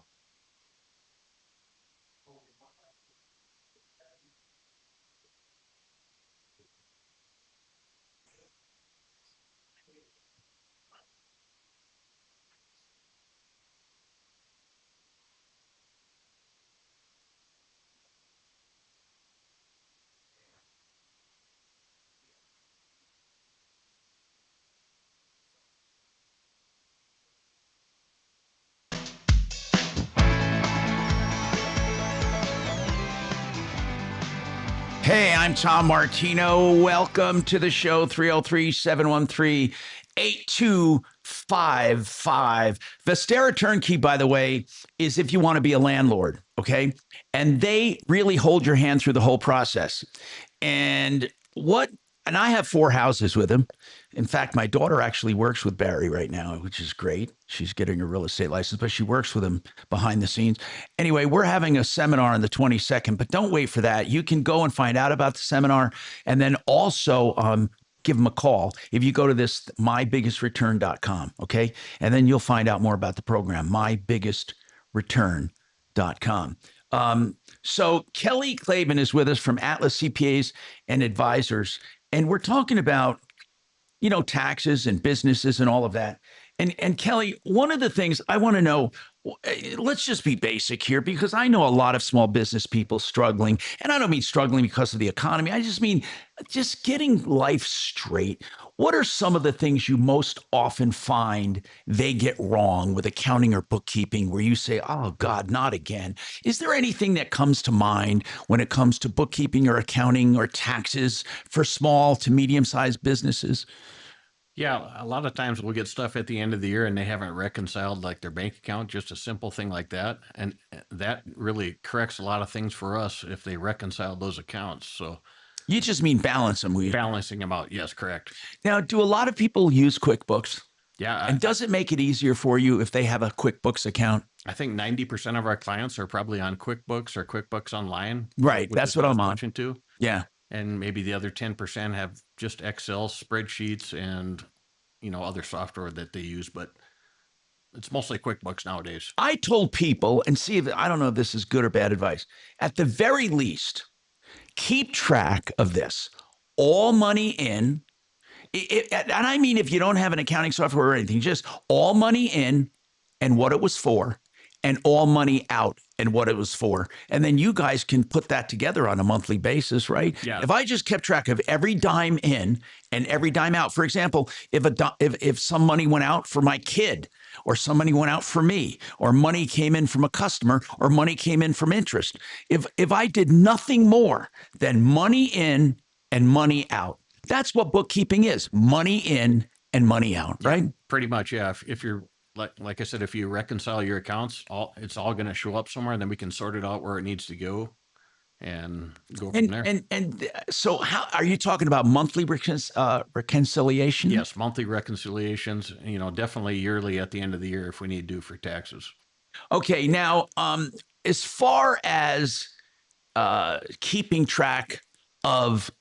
Hey, I'm Tom Martino. Welcome to the show, 303-713-8255. Vestera Turnkey, by the way, is if you want to be a landlord, okay? And they really hold your hand through the whole process. And what And I have 4 houses with him. In fact, my daughter actually works with Barry right now, which is great. She's getting a real estate license, but she works with him behind the scenes. Anyway, we're having a seminar on the 22nd, but don't wait for that. You can go and find out about the seminar, and then also give him a call. If you go to this, mybiggestrureturn.com, okay? And then you'll find out more about the program, mybiggestrureturn.com. So Kelly Clavin is with us from Atlas CPAs and Advisors, and we're talking about, taxes and businesses and all of that. And Kelly, one of the things I want to know, let's just be basic here, because I know a lot of small business people struggling, and I don't mean struggling because of the economy. I just mean just getting life straight. What are some of the things you most often find they get wrong with accounting or bookkeeping where you say, oh God, not again? Is there anything that comes to mind when it comes to bookkeeping or accounting or taxes for small to medium-sized businesses?
Yeah, a lot of times we'll get stuff at the end of the year and they haven't reconciled like their bank account, just a simple thing like that. And that really corrects a lot of things for us if they reconcile those accounts. So
you just mean balance them.
Balancing them out. Yes, correct.
Now, do a lot of people use QuickBooks?
Yeah.
And does it make it easier for you if they have a QuickBooks account?
I think 90% of our clients are probably on QuickBooks or QuickBooks Online.
Right. That's what I'm on.
To.
Yeah.
And maybe the other 10% have just Excel spreadsheets and, other software that they use, but it's mostly QuickBooks nowadays.
I told people, and see, I don't know if this is good or bad advice. At the very least, keep track of this. All money in, and I mean, if you don't have an accounting software or anything, just all money in and what it was for, and all money out and what it was for. And then you guys can put that together on a monthly basis, right?
Yeah.
If I just kept track of every dime in and every dime out, for example, if some money went out for my kid, or some money went out for me, or money came in from a customer, or money came in from interest, if I did nothing more than money in and money out, that's what bookkeeping is: money in and money out, right?
Pretty much, yeah. If you're like I said, if you reconcile your accounts, it's all going to show up somewhere, and then we can sort it out where it needs to go and go from there.
And so how are you talking about monthly reconciliation?
Yes, monthly reconciliations, definitely yearly at the end of the year if we need to for taxes.
Okay. Now, as far as keeping track of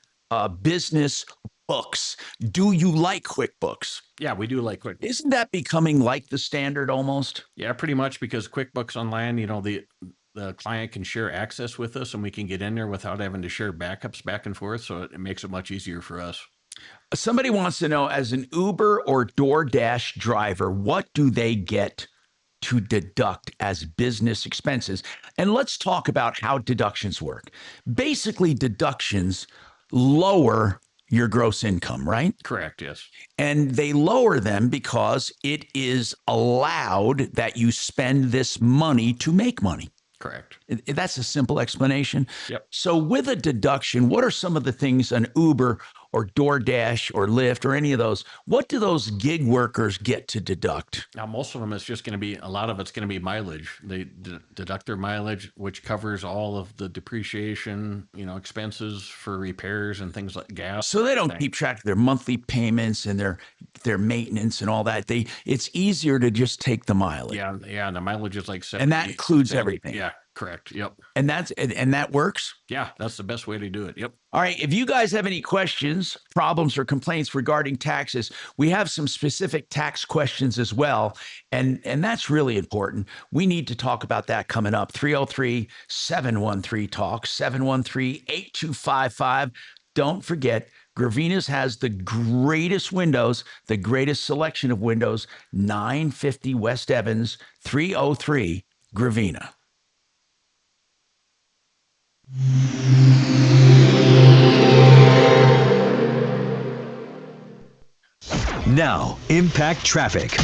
business books, do you like QuickBooks?
Yeah, we do like QuickBooks.
Isn't that becoming like the standard almost?
Yeah, pretty much, because QuickBooks Online, the client can share access with us and we can get in there without having to share backups back and forth. So it makes it much easier for us.
Somebody wants to know, as an Uber or DoorDash driver, what do they get to deduct as business expenses? And let's talk about how deductions work. Basically, deductions lower your gross income, right?
Correct, yes.
And they lower them because it is allowed that you spend this money to make money.
Correct.
That's a simple explanation.
Yep.
So with a deduction, what are some of the things an Uber or DoorDash or Lyft or any of those, what do those gig workers get to deduct?
Now, most of them, it's just going to be, a lot of it's going to be mileage. They deduct their mileage, which covers all of the depreciation, expenses for repairs and things like gas.
So they don't keep track of their monthly payments and their maintenance and all that. It's easier to just take the mileage.
Yeah. And the mileage is like 70.
And that includes everything.
Yeah, correct. Yep.
And that works?
Yeah, that's the best way to do it. Yep.
All right. If you guys have any questions, problems, or complaints regarding taxes, we have some specific tax questions as well. And that's really important. We need to talk about that coming up. 303-713-TALK, 713-8255. Don't forget, Gravina's has the greatest windows, the greatest selection of windows, 950 West Evans, 303 Gravina.
Now, Impact Traffic.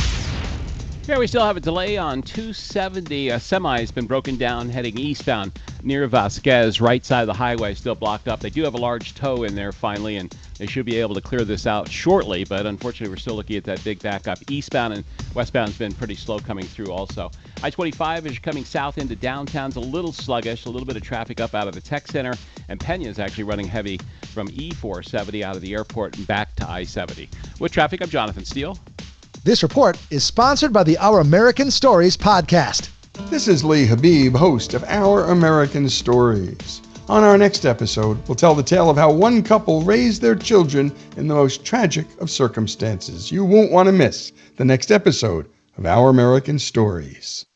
Yeah, we still have a delay on 270. A semi has been broken down heading eastbound near Vasquez. Right side of the highway still blocked up. They do have a large tow in there finally, and they should be able to clear this out shortly. But unfortunately, we're still looking at that big backup. Eastbound and westbound's been pretty slow coming through also. I-25 as you're coming south into downtown's a little sluggish. A little bit of traffic up out of the tech center. And Pena is actually running heavy from E470 out of the airport and back to I-70. With traffic, I'm Jonathan Steele.
This report is sponsored by the Our American Stories podcast.
This is Lee Habib, host of Our American Stories. On our next episode, we'll tell the tale of how one couple raised their children in the most tragic of circumstances. You won't want to miss the next episode of Our American Stories.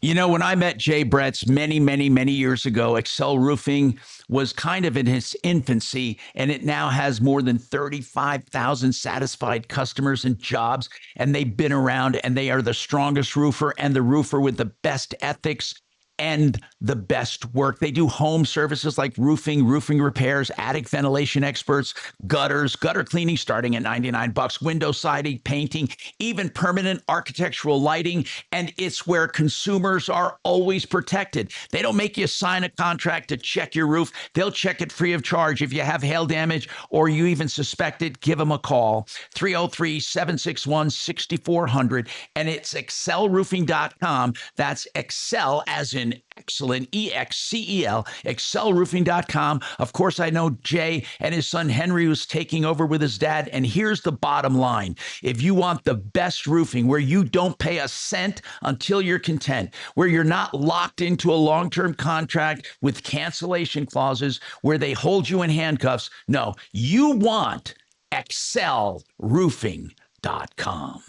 You know, when I met Jay Bretz many years ago, Excel Roofing was kind of in its infancy, and it now has more than 35,000 satisfied customers and jobs, and they've been around, and they are the strongest roofer and the roofer with the best ethics and the best work. They do home services like roofing repairs, attic ventilation experts, gutter cleaning starting at $99, window siding, painting, even permanent architectural lighting. And it's where consumers are always protected. They don't make you sign a contract to check your roof. They'll check it free of charge. If you have hail damage or you even suspect it, give them a call. 303-761-6400. And it's excelroofing.com. That's Excel as in excellent, E-X-C-E-L, excelroofing.com. Of course, I know Jay and his son Henry was taking over with his dad. And here's the bottom line. If you want the best roofing where you don't pay a cent until you're content, where you're not locked into a long-term contract with cancellation clauses where they hold you in handcuffs, no, you want excelroofing.com.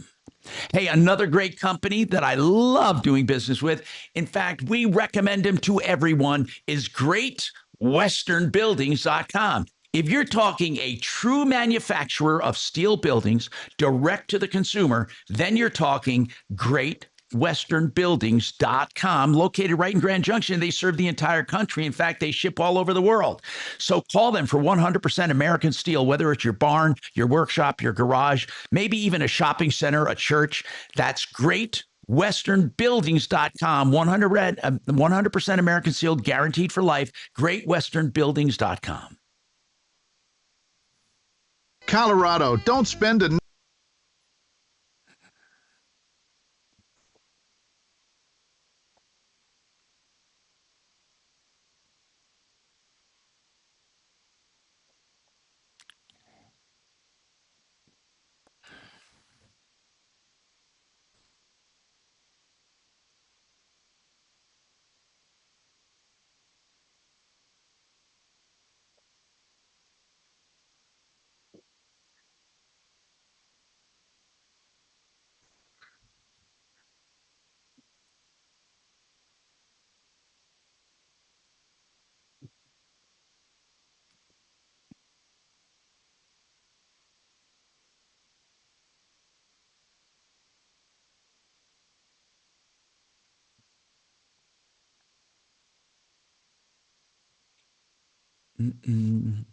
Hey, another great company that I love doing business with, in fact, we recommend them to everyone, is GreatWesternBuildings.com. If you're talking a true manufacturer of steel buildings direct to the consumer, then you're talking GreatWesternBuildings.com, located right in Grand Junction. They serve the entire country. In fact, they ship all over the world. So call them for 100% American steel, whether it's your barn, your workshop, your garage, maybe even a shopping center, a church. That's GreatWesternBuildings.com. 100% American steel, guaranteed for life. GreatWesternBuildings.com.
Colorado, don't spend a
Mm-mm.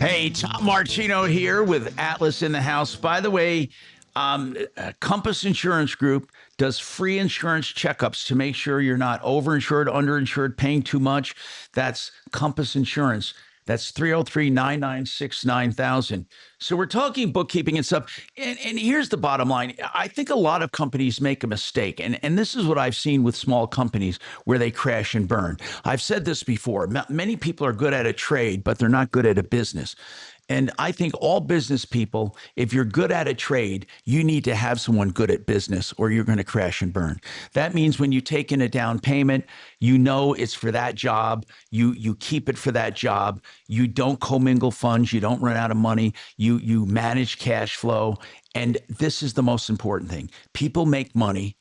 Hey, Tom Martino here with Atlas in the house. By the way, Compass Insurance Group does free insurance checkups to make sure you're not overinsured, underinsured, paying too much. That's Compass Insurance. That's 303-996-9000. So we're talking bookkeeping and stuff. And here's the bottom line. I think a lot of companies make a mistake. And this is what I've seen with small companies where they crash and burn. I've said this before. Many people are good at a trade, but they're not good at a business. And I think all business people, if you're good at a trade, you need to have someone good at business or you're going to crash and burn. That means when you take in a down payment, you know it's for that job. You keep it for that job. You don't commingle funds. You don't run out of money. You manage cash flow. And this is the most important thing. People make money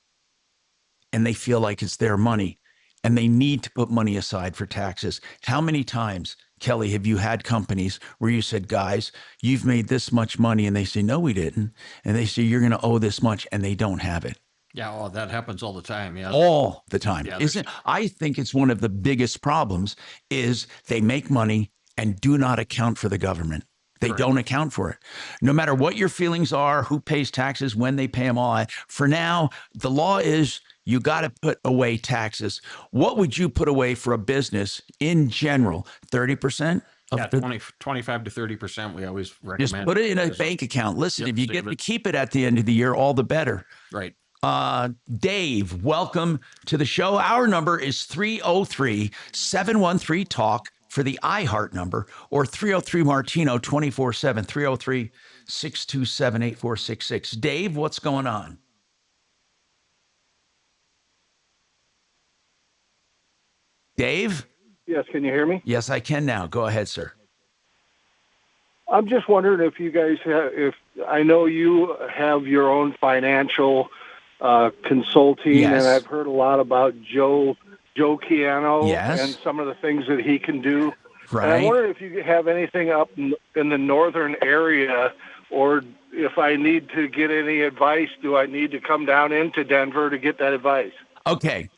and they feel like it's their money and they need to put money aside for taxes. How many times, Kelly, have you had companies where you said, guys, you've made this much money, and they say, no, we didn't. And they say, you're going to owe this much, and they don't have it.
Yeah, oh, that happens all the time. Yeah,
all the time.
Yeah,
I think it's one of the biggest problems is they make money and do not account for the government. They don't account for it. No matter what your feelings are, who pays taxes, when they pay them all. For now, the law is you got to put away taxes. What would you put away for a business in general? 30%?
Yeah, 25 to 30%. We always recommend.
Just put it in a bank account. Listen, if you get to keep it at the end of the year, all the better.
Right.
Dave, welcome to the show. Our number is 303-713-TALK for the iHeart number, or 303 Martino 24/7, 303-627-8466. Dave, what's going on? Dave?
Yes, can you hear me?
Yes, I can now. Go ahead, sir.
I'm just wondering if you guys have, I know you have your own financial consulting,
Yes.
and I've heard a lot about Joe Ciano
Yes.
and some of the things that he can do.
Right.
And I wonder if you have anything up in the northern area, or if I need to get any advice, do I need to come down into Denver to get that advice?
Okay.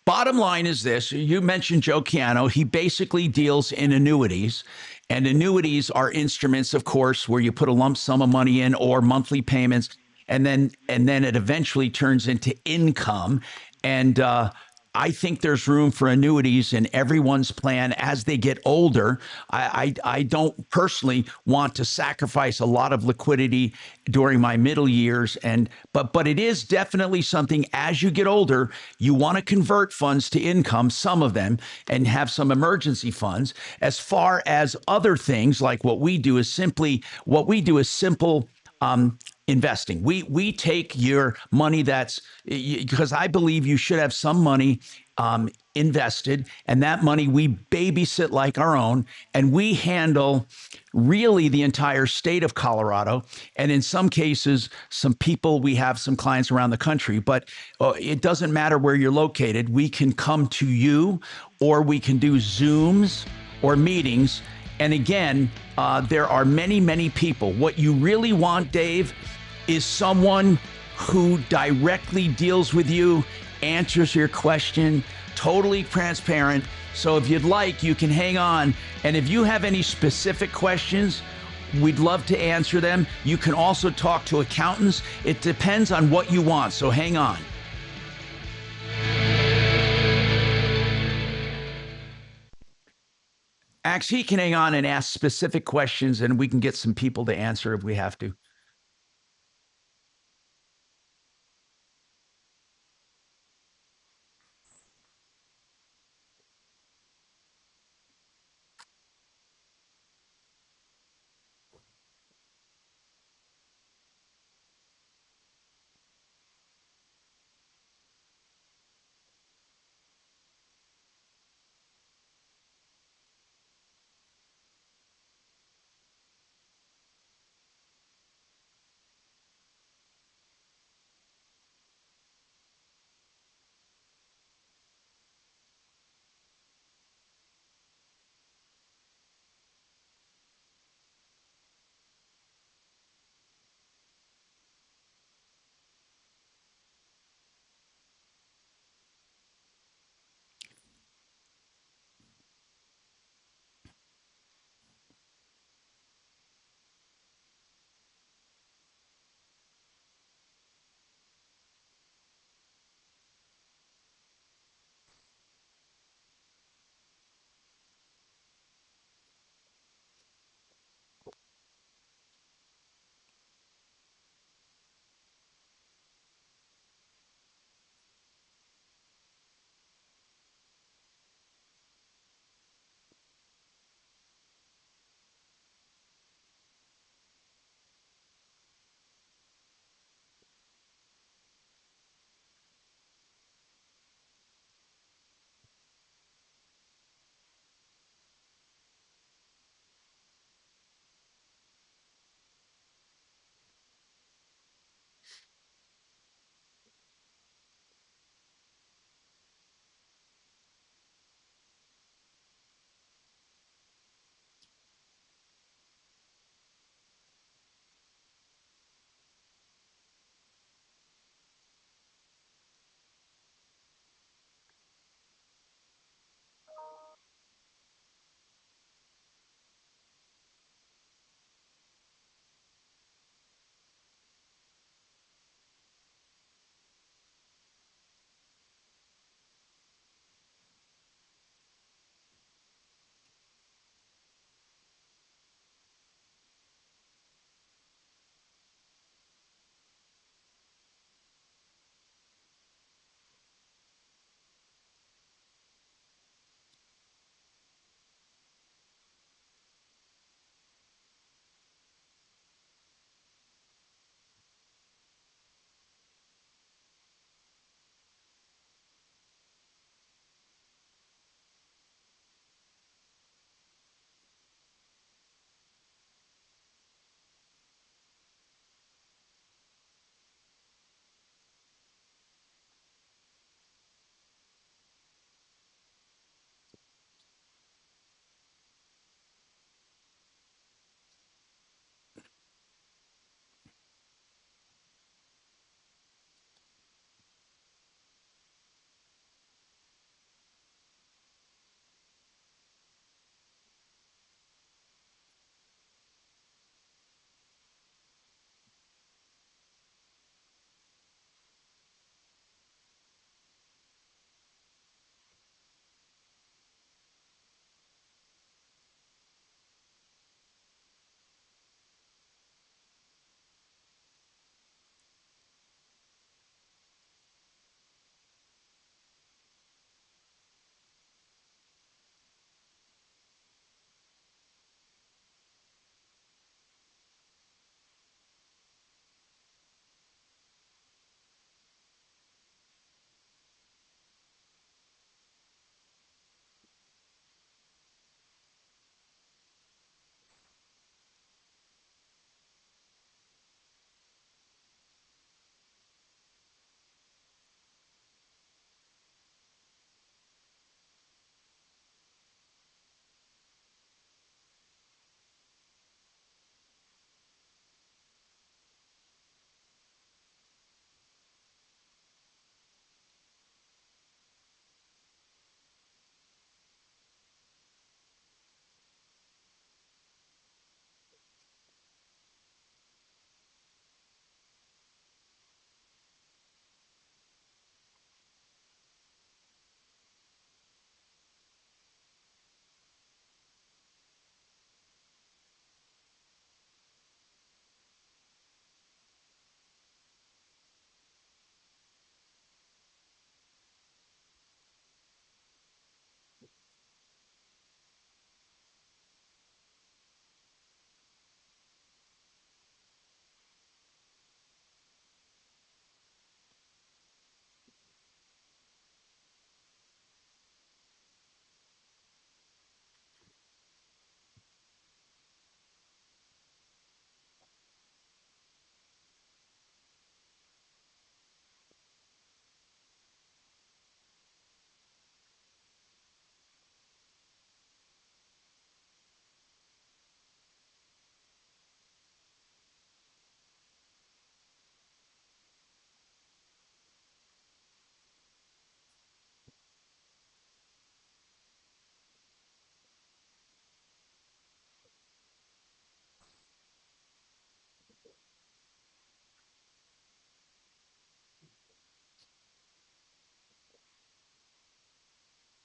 Bottom line is this. You mentioned Joe Ciano. He basically deals in annuities. And annuities are instruments, of course, where you put a lump sum of money in or monthly payments, and then it eventually turns into income. And I think there's room for annuities in everyone's plan as they get older. I don't personally want to sacrifice a lot of liquidity during my middle years, but it is definitely something as you get older, you want to convert funds to income, some of them, and have some emergency funds. As far as other things, like what we do is simple investing. We take your money because I believe you should have some money invested, and that money we babysit like our own, and we handle really the entire state of Colorado, and in some cases, we have some clients around the country, but it doesn't matter where you're located. We can come to you, or we can do Zooms or meetings. And again, there are many, many people. What you really want, Dave, is someone who directly deals with you, answers your question, totally transparent. So if you'd like, you can hang on. And if you have any specific questions, we'd love to answer them. You can also talk to accountants. It depends on what you want. So hang on. Actually, he can hang on and ask specific questions, and we can get some people to answer if we have to.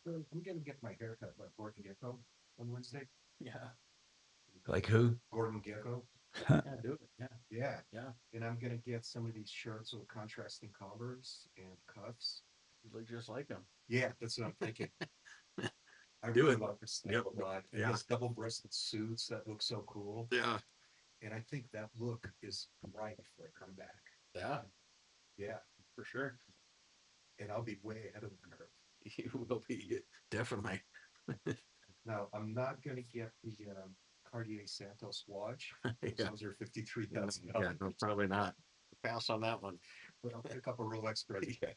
I'm going to get my haircut like Gordon Gekko on Wednesday.
Yeah. Like who?
Gordon Gekko.
Yeah, do it. Yeah.
Yeah.
Yeah.
And I'm going to get some of these shirts with contrasting collars and cuffs.
You look just like him.
Yeah, that's what I'm thinking. I
Do
really
it.
love this stuff a lot. And
Yeah.
his double-breasted suits that look so cool.
Yeah.
And I think that look is right for a comeback.
Yeah.
Yeah.
For sure.
And I'll be way ahead of the curve.
You will be, definitely.
Now, I'm not going to get the Cartier Santos watch.
Yeah.
Those are $53,000.
Yeah, no, probably not. Pass on that one.
But I'll pick up a Rolex Ready.
Yeah.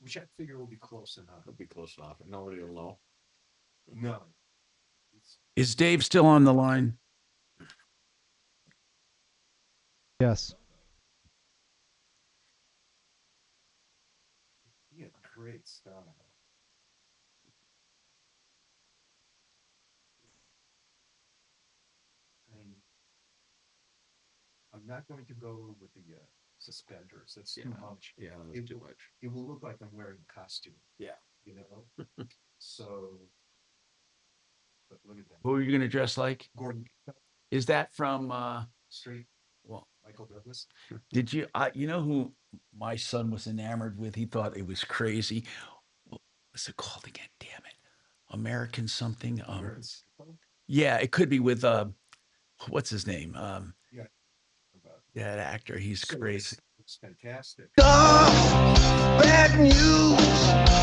Which I figure will be close enough.
It'll be close enough. Nobody will know.
No.
Is Dave still on the line?
Yes.
Yeah, great stuff. I'm not going to go with the suspenders. That's too much.
Yeah, that's too much.
It will look like I'm wearing a costume.
Yeah.
You know? So, but look at that.
Who are you going to dress like?
Gordon.
Is that from
Straight.
Well,
Michael Douglas.
did you you know who my son was enamored with? He thought it was crazy. What's it called again? Damn it. American something. Yeah, it could be with what's his name?
Yeah.
That actor. He's crazy.
It's fantastic.
Bad news.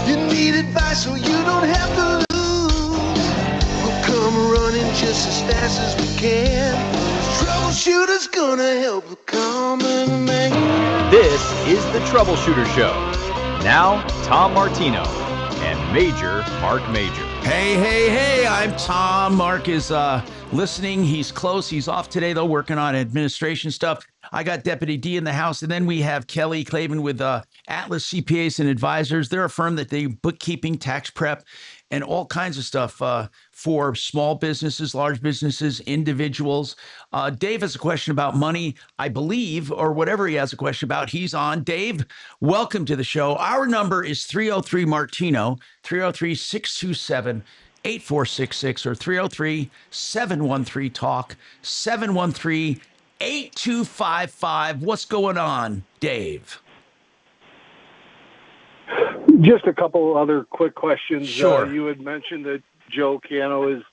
You need advice so you don't have to lose. We'll come running just as fast as we can. Troubleshooter's gonna help the common man.
This is the Troubleshooter Show. Now, Tom Martino and Major Marc Mager.
Hey, I'm Tom. Mark is listening. He's close. He's off today, though, working on administration stuff. I got Deputy D in the house, and then we have Kelly Clavin with Atlas CPAs and Advisors. They're a firm that they bookkeeping, tax prep, and all kinds of stuff for small businesses, large businesses, individuals. Dave has a question about money, I believe, or whatever he has a question about. He's on. Dave, welcome to the show. Our number is 303 Martino, 303-627-8466 or 303-713-TALK, 713-8255. What's going on, Dave?
Just a couple other quick questions.
Sure.
You had mentioned that Joe Cano is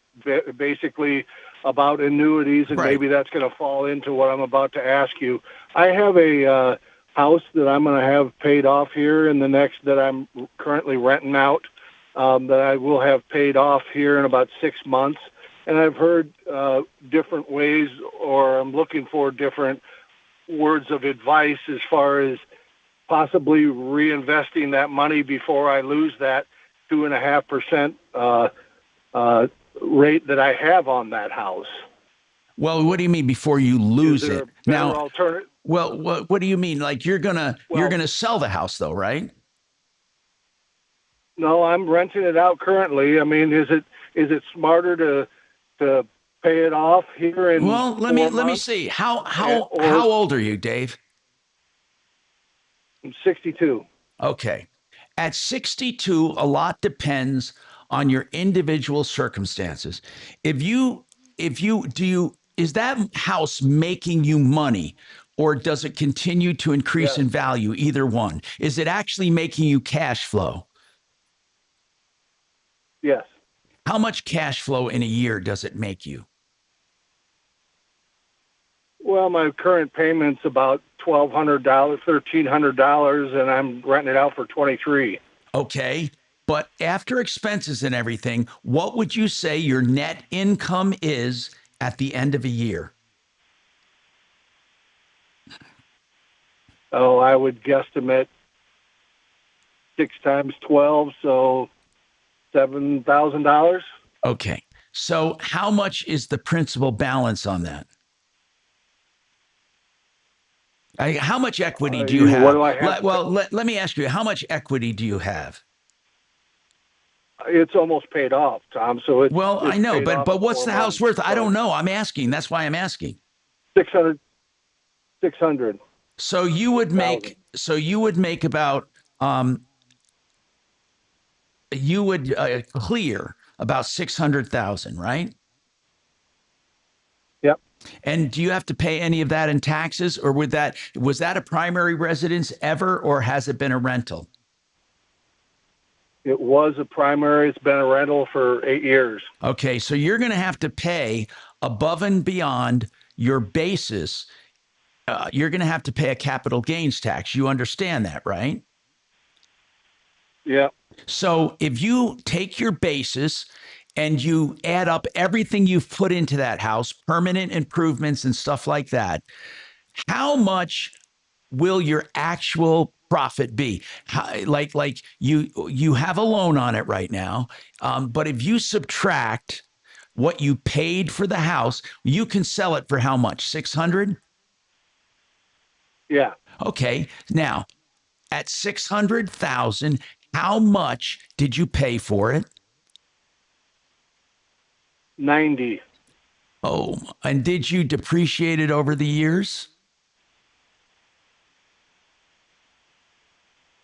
basically about annuities, and
Right.
maybe that's going to fall into what I'm about to ask you. I have a house that I'm going to have paid off here in the next, that I'm currently renting out, that I will have paid off here in about 6 months. And I've heard different ways, or I'm looking for different words of advice as far as possibly reinvesting that money before I lose that 2.5% rate that I have on that house.
Well, what do you mean before you lose
Is there
it?
a better
Now,
alternative?
well, what do you mean? Like you're gonna sell the house, though, right?
No, I'm renting it out currently. I mean, is it smarter to pay it off here in?
Well, let me see. How old are you, Dave?
I'm 62.
Okay. At 62, a lot depends on your individual circumstances. Is that house making you money, or does it continue to increase in value? Either one. Is it actually making you cash flow?
Yes.
How much cash flow in a year does it make you?
Well, my current payment's about $1,200, $1,300, and I'm renting it out for $23.
Okay. But after expenses and everything, what would you say your net income is at the end of a year?
Oh, I would guesstimate 6 times 12, so $7,000.
Okay. So how much is the principal balance on that? How much equity do you have?
What do I have?
Let me ask you, how much equity do you have?
It's almost paid off, Tom. So it's
I know,
paid off
but
in
what's
4
the house
months,
worth? I don't know. I'm asking. That's why I'm asking.
600. 600.
So you would make about you would clear about 600,000, right?
Yep.
And do you have to pay any of that in taxes, or was that a primary residence ever, or has it been a rental?
It was a primary. It's been a rental for 8 years.
Okay, so you're going to have to pay above and beyond your basis. You're going to have to pay a capital gains tax. You understand that, right?
Yeah.
So if you take your basis and you add up everything you've put into that house, permanent improvements and stuff like that, how much will your actual profit be? Like you have a loan on it right now, but if you subtract what you paid for the house, you can sell it for how much? 600?
Yeah.
Okay. Now, at 600,000, how much did you pay for it?
90.
Oh, and did you depreciate it over the years?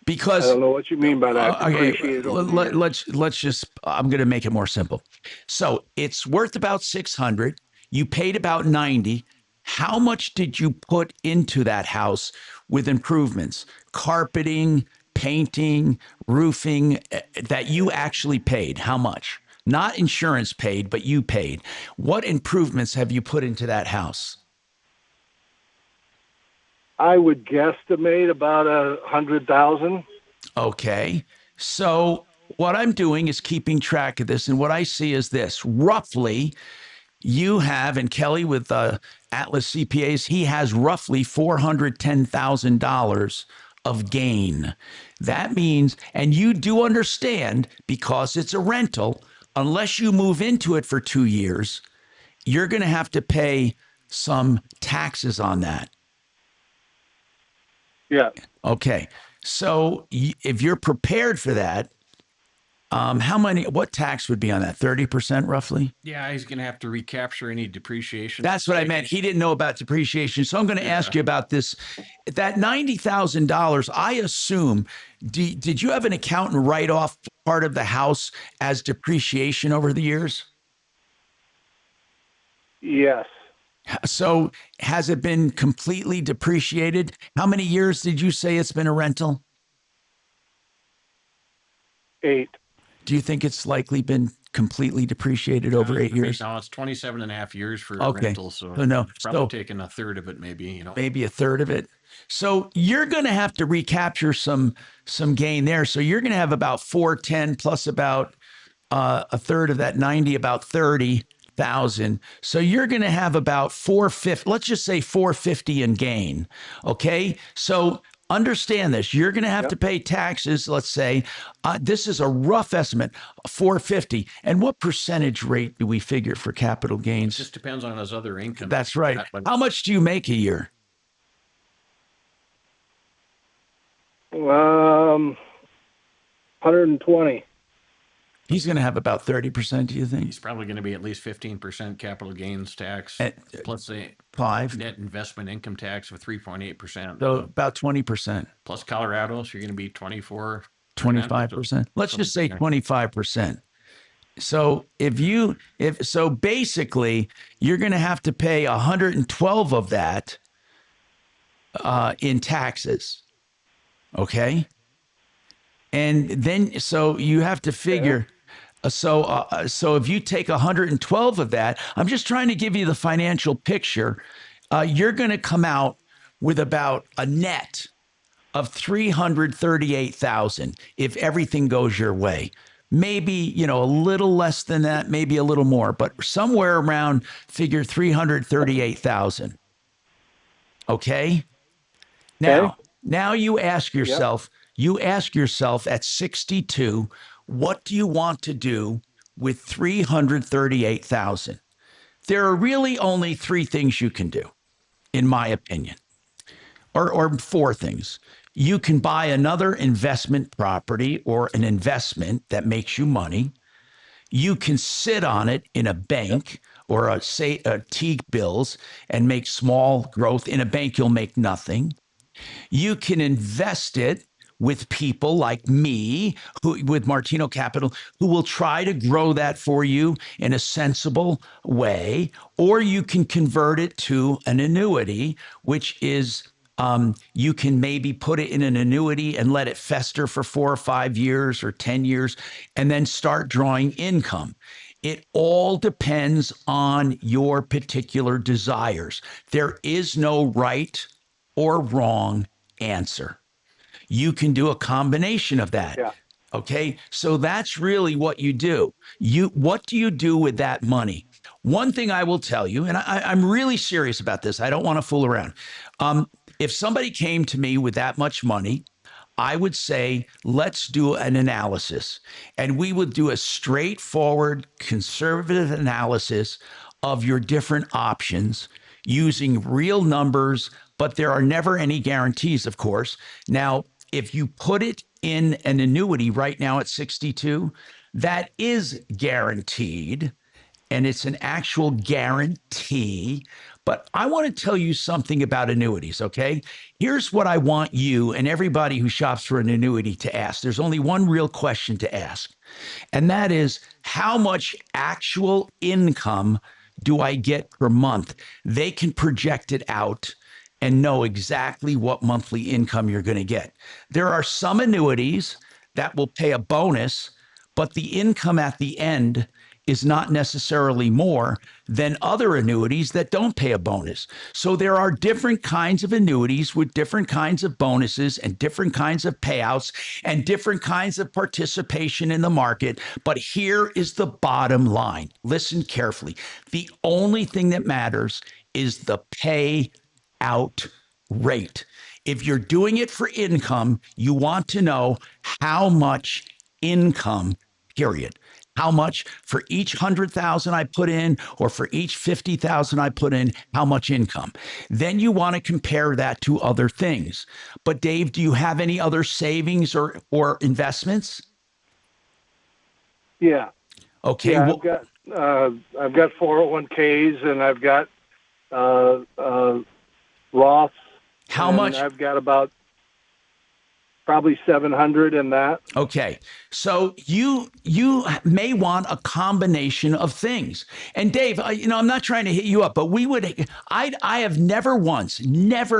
Because
I don't know what you mean by that.
Okay, let's just. I'm going to make it more simple. So it's worth about 600. You paid about 90. How much did you put into that house with improvements, carpeting, painting, roofing, that you actually paid? How much? Not insurance paid, but you paid. What improvements have you put into that house?
I would guesstimate about 100,000.
Okay. So what I'm doing is keeping track of this. And what I see is this. Roughly, you have, and Kelly with Atlas CPAs, he has roughly $410,000 of gain. That means, and you do understand, because it's a rental, unless you move into it for 2 years, you're going to have to pay some taxes on that.
Yeah.
Okay. So if you're prepared for that, what tax would be on that? 30% roughly?
Yeah, he's going to have to recapture any depreciation.
That's what I meant. He didn't know about depreciation. So I'm going to ask you about this. That $90,000, I assume, did you have an accountant write off part of the house as depreciation over the years?
Yes.
So has it been completely depreciated? How many years did you say it's been a rental?
8.
Do you think it's likely been completely depreciated over 8 years?
No, it's 27 and a half years for a rental. So
no,
it's probably taking a third of it, maybe,
Maybe a third of it. So you're going to have to recapture some gain there. So you're going to have about 410 plus about a third of that 90, about 30,000. So you're going to have about 450. Let's just say 450 in gain. Okay. So understand this. You're going to have to pay taxes. Let's say this is a rough estimate, 450. And what percentage rate do we figure for capital gains?
It just depends on his other income.
That's right. How much do you make a year?
120.
He's going to have about 30%, do you think?
He's probably going to be at least 15% capital gains tax, plus a
5
net investment income tax of 3.8%.
So about 20%.
Plus Colorado, so you're going to be
25%. Let's just say 25%. So so basically you're going to have to pay 112 of that in taxes. Okay. And then, so you have to figure, so if you take 112 of that, I'm just trying to give you the financial picture. You're going to come out with about a net of 338,000 if everything goes your way. Maybe, a little less than that, maybe a little more, but somewhere around figure 338,000. Okay. Now you ask yourself, at 62, what do you want to do with 338,000? There are really only 3 things you can do, in my opinion, or 4 things. You can buy another investment property or an investment that makes you money. You can sit on it in a bank or a T-bills and make small growth. In a bank, you'll make nothing. You can invest it with people like me, who with Martino Capital, who will try to grow that for you in a sensible way, or you can convert it to an annuity, which is you can maybe put it in an annuity and let it fester for 4 or 5 years or 10 years and then start drawing income. It all depends on your particular desires. There is no right or wrong answer. You can do a combination of that.
Yeah.
Okay. So that's really what you do. What do you do with that money? One thing I will tell you, and I'm really serious about this, I don't want to fool around. If somebody came to me with that much money, I would say, let's do an analysis. And we would do a straightforward, conservative analysis of your different options using real numbers, but there are never any guarantees, of course. Now, if you put it in an annuity right now at 62, that is guaranteed, and it's an actual guarantee. But I want to tell you something about annuities, okay? Here's what I want you and everybody who shops for an annuity to ask. There's only one real question to ask, and that is, how much actual income do I get per month? They can project it out and know exactly what monthly income you're going to get. There are some annuities that will pay a bonus, but the income at the end is not necessarily more than other annuities that don't pay a bonus. So there are different kinds of annuities with different kinds of bonuses and different kinds of payouts and different kinds of participation in the market. But here is the bottom line. Listen carefully. The only thing that matters is the payout rate. If you're doing it for income, you want to know how much income, period. How much for each 100,000 I put in, or for each 50,000 I put in, how much income? Then you want to compare that to other things. But Dave, do you have any other savings or investments?
Yeah.
Okay.
Yeah, I've got 401ks and I've got Roth.
How much?
I've got about probably 700 in that.
Okay. So you may want a combination of things. And Dave, I'm not trying to hit you up, but I have never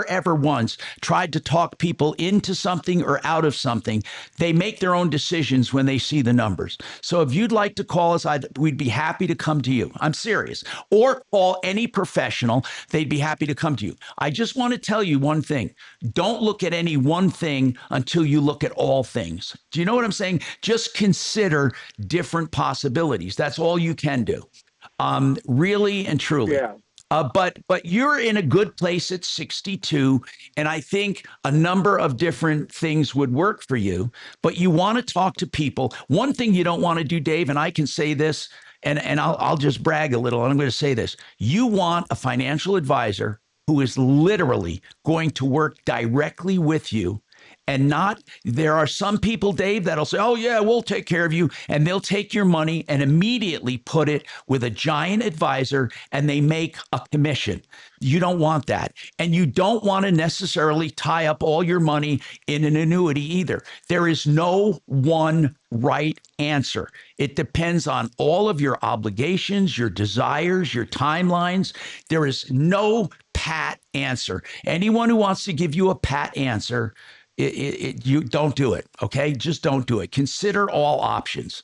ever once tried to talk people into something or out of something. They make their own decisions when they see the numbers. So if you'd like to call us, we'd be happy to come to you. I'm serious. Or call any professional. They'd be happy to come to you. I just want to tell you one thing. Don't look at any one thing until you look at all things. Do you know what I'm saying? Just consider different possibilities. That's all you can do. Really and truly.
Yeah.
But you're in a good place at 62, and I think a number of different things would work for you, but you want to talk to people. One thing you don't want to do, Dave, and I can say this, and I'll just brag a little, and I'm going to say this. You want a financial advisor who is literally going to work directly with you. And there are some people, Dave, that'll say, oh, yeah, we'll take care of you. And they'll take your money and immediately put it with a giant advisor, and they make a commission. You don't want that. And you don't want to necessarily tie up all your money in an annuity either. There is no one right answer. It depends on all of your obligations, your desires, your timelines. There is no pat answer. Anyone who wants to give you a pat answer, you don't do it. Okay. Just don't do it. Consider all options.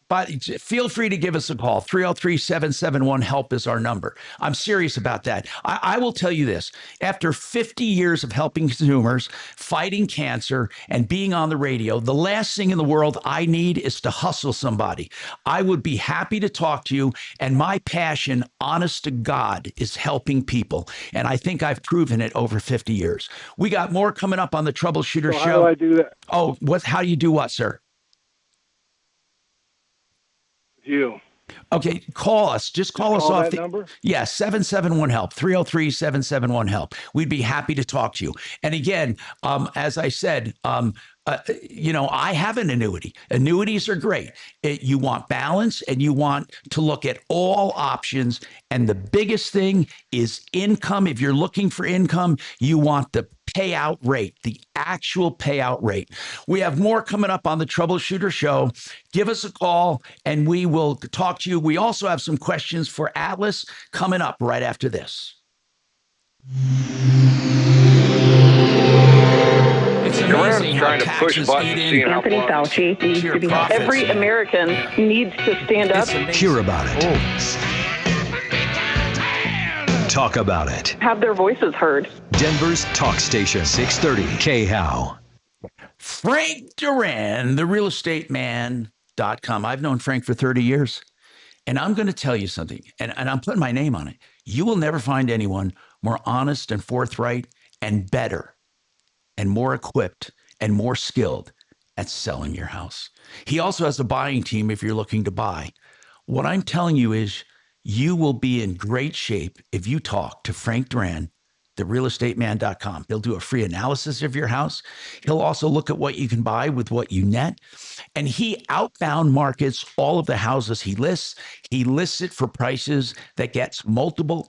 But feel free to give us a call. 303-771-HELP is our number. I'm serious about that. I will tell you this. After 50 years of helping consumers, fighting cancer, and being on the radio, the last thing in the world I need is to hustle somebody. I would be happy to talk to you. And my passion, honest to God, is helping people. And I think I've proven it over 50 years. We got more coming up on the Troubleshooter Show.
How do I do that?
Oh, how do you do what, sir?
You.
Okay, call us. Just call us off
that number?
Yeah, 771-HELP, 303-771-HELP. We'd be happy to talk to you. And again, as I said, I have an annuity. Annuities are great. You want balance and you want to look at all options. And the biggest thing is income. If you're looking for income, you want the payout rate, the actual payout rate. We have more coming up on the Troubleshooter Show. Give us a call and we will talk to you. We also have some questions for Atlas coming up right after this. It's amazing how taxes eat in.
Anthony Fauci needs to be. Every American needs to stand up.
Hear about it. Talk about it.
Have their voices heard.
Denver's talk station, 630 KHOW.
Frank Duran, therealestateman.com. I've known Frank for 30 years. And I'm going to tell you something, and I'm putting my name on it. You will never find anyone more honest and forthright and better and more equipped and more skilled at selling your house. He also has a buying team if you're looking to buy. What I'm telling you is you will be in great shape if you talk to Frank Duran, therealestateman.com. He'll do a free analysis of your house. He'll also look at what you can buy with what you net. And he outbound markets all of the houses he lists. He lists it for prices that get multiple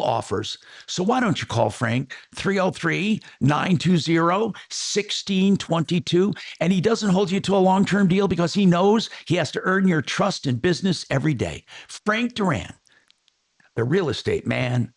offers. So why don't you call Frank, 303-920-1622. And he doesn't hold you to a long-term deal because he knows he has to earn your trust in business every day. Frank Duran, therealestateman.com.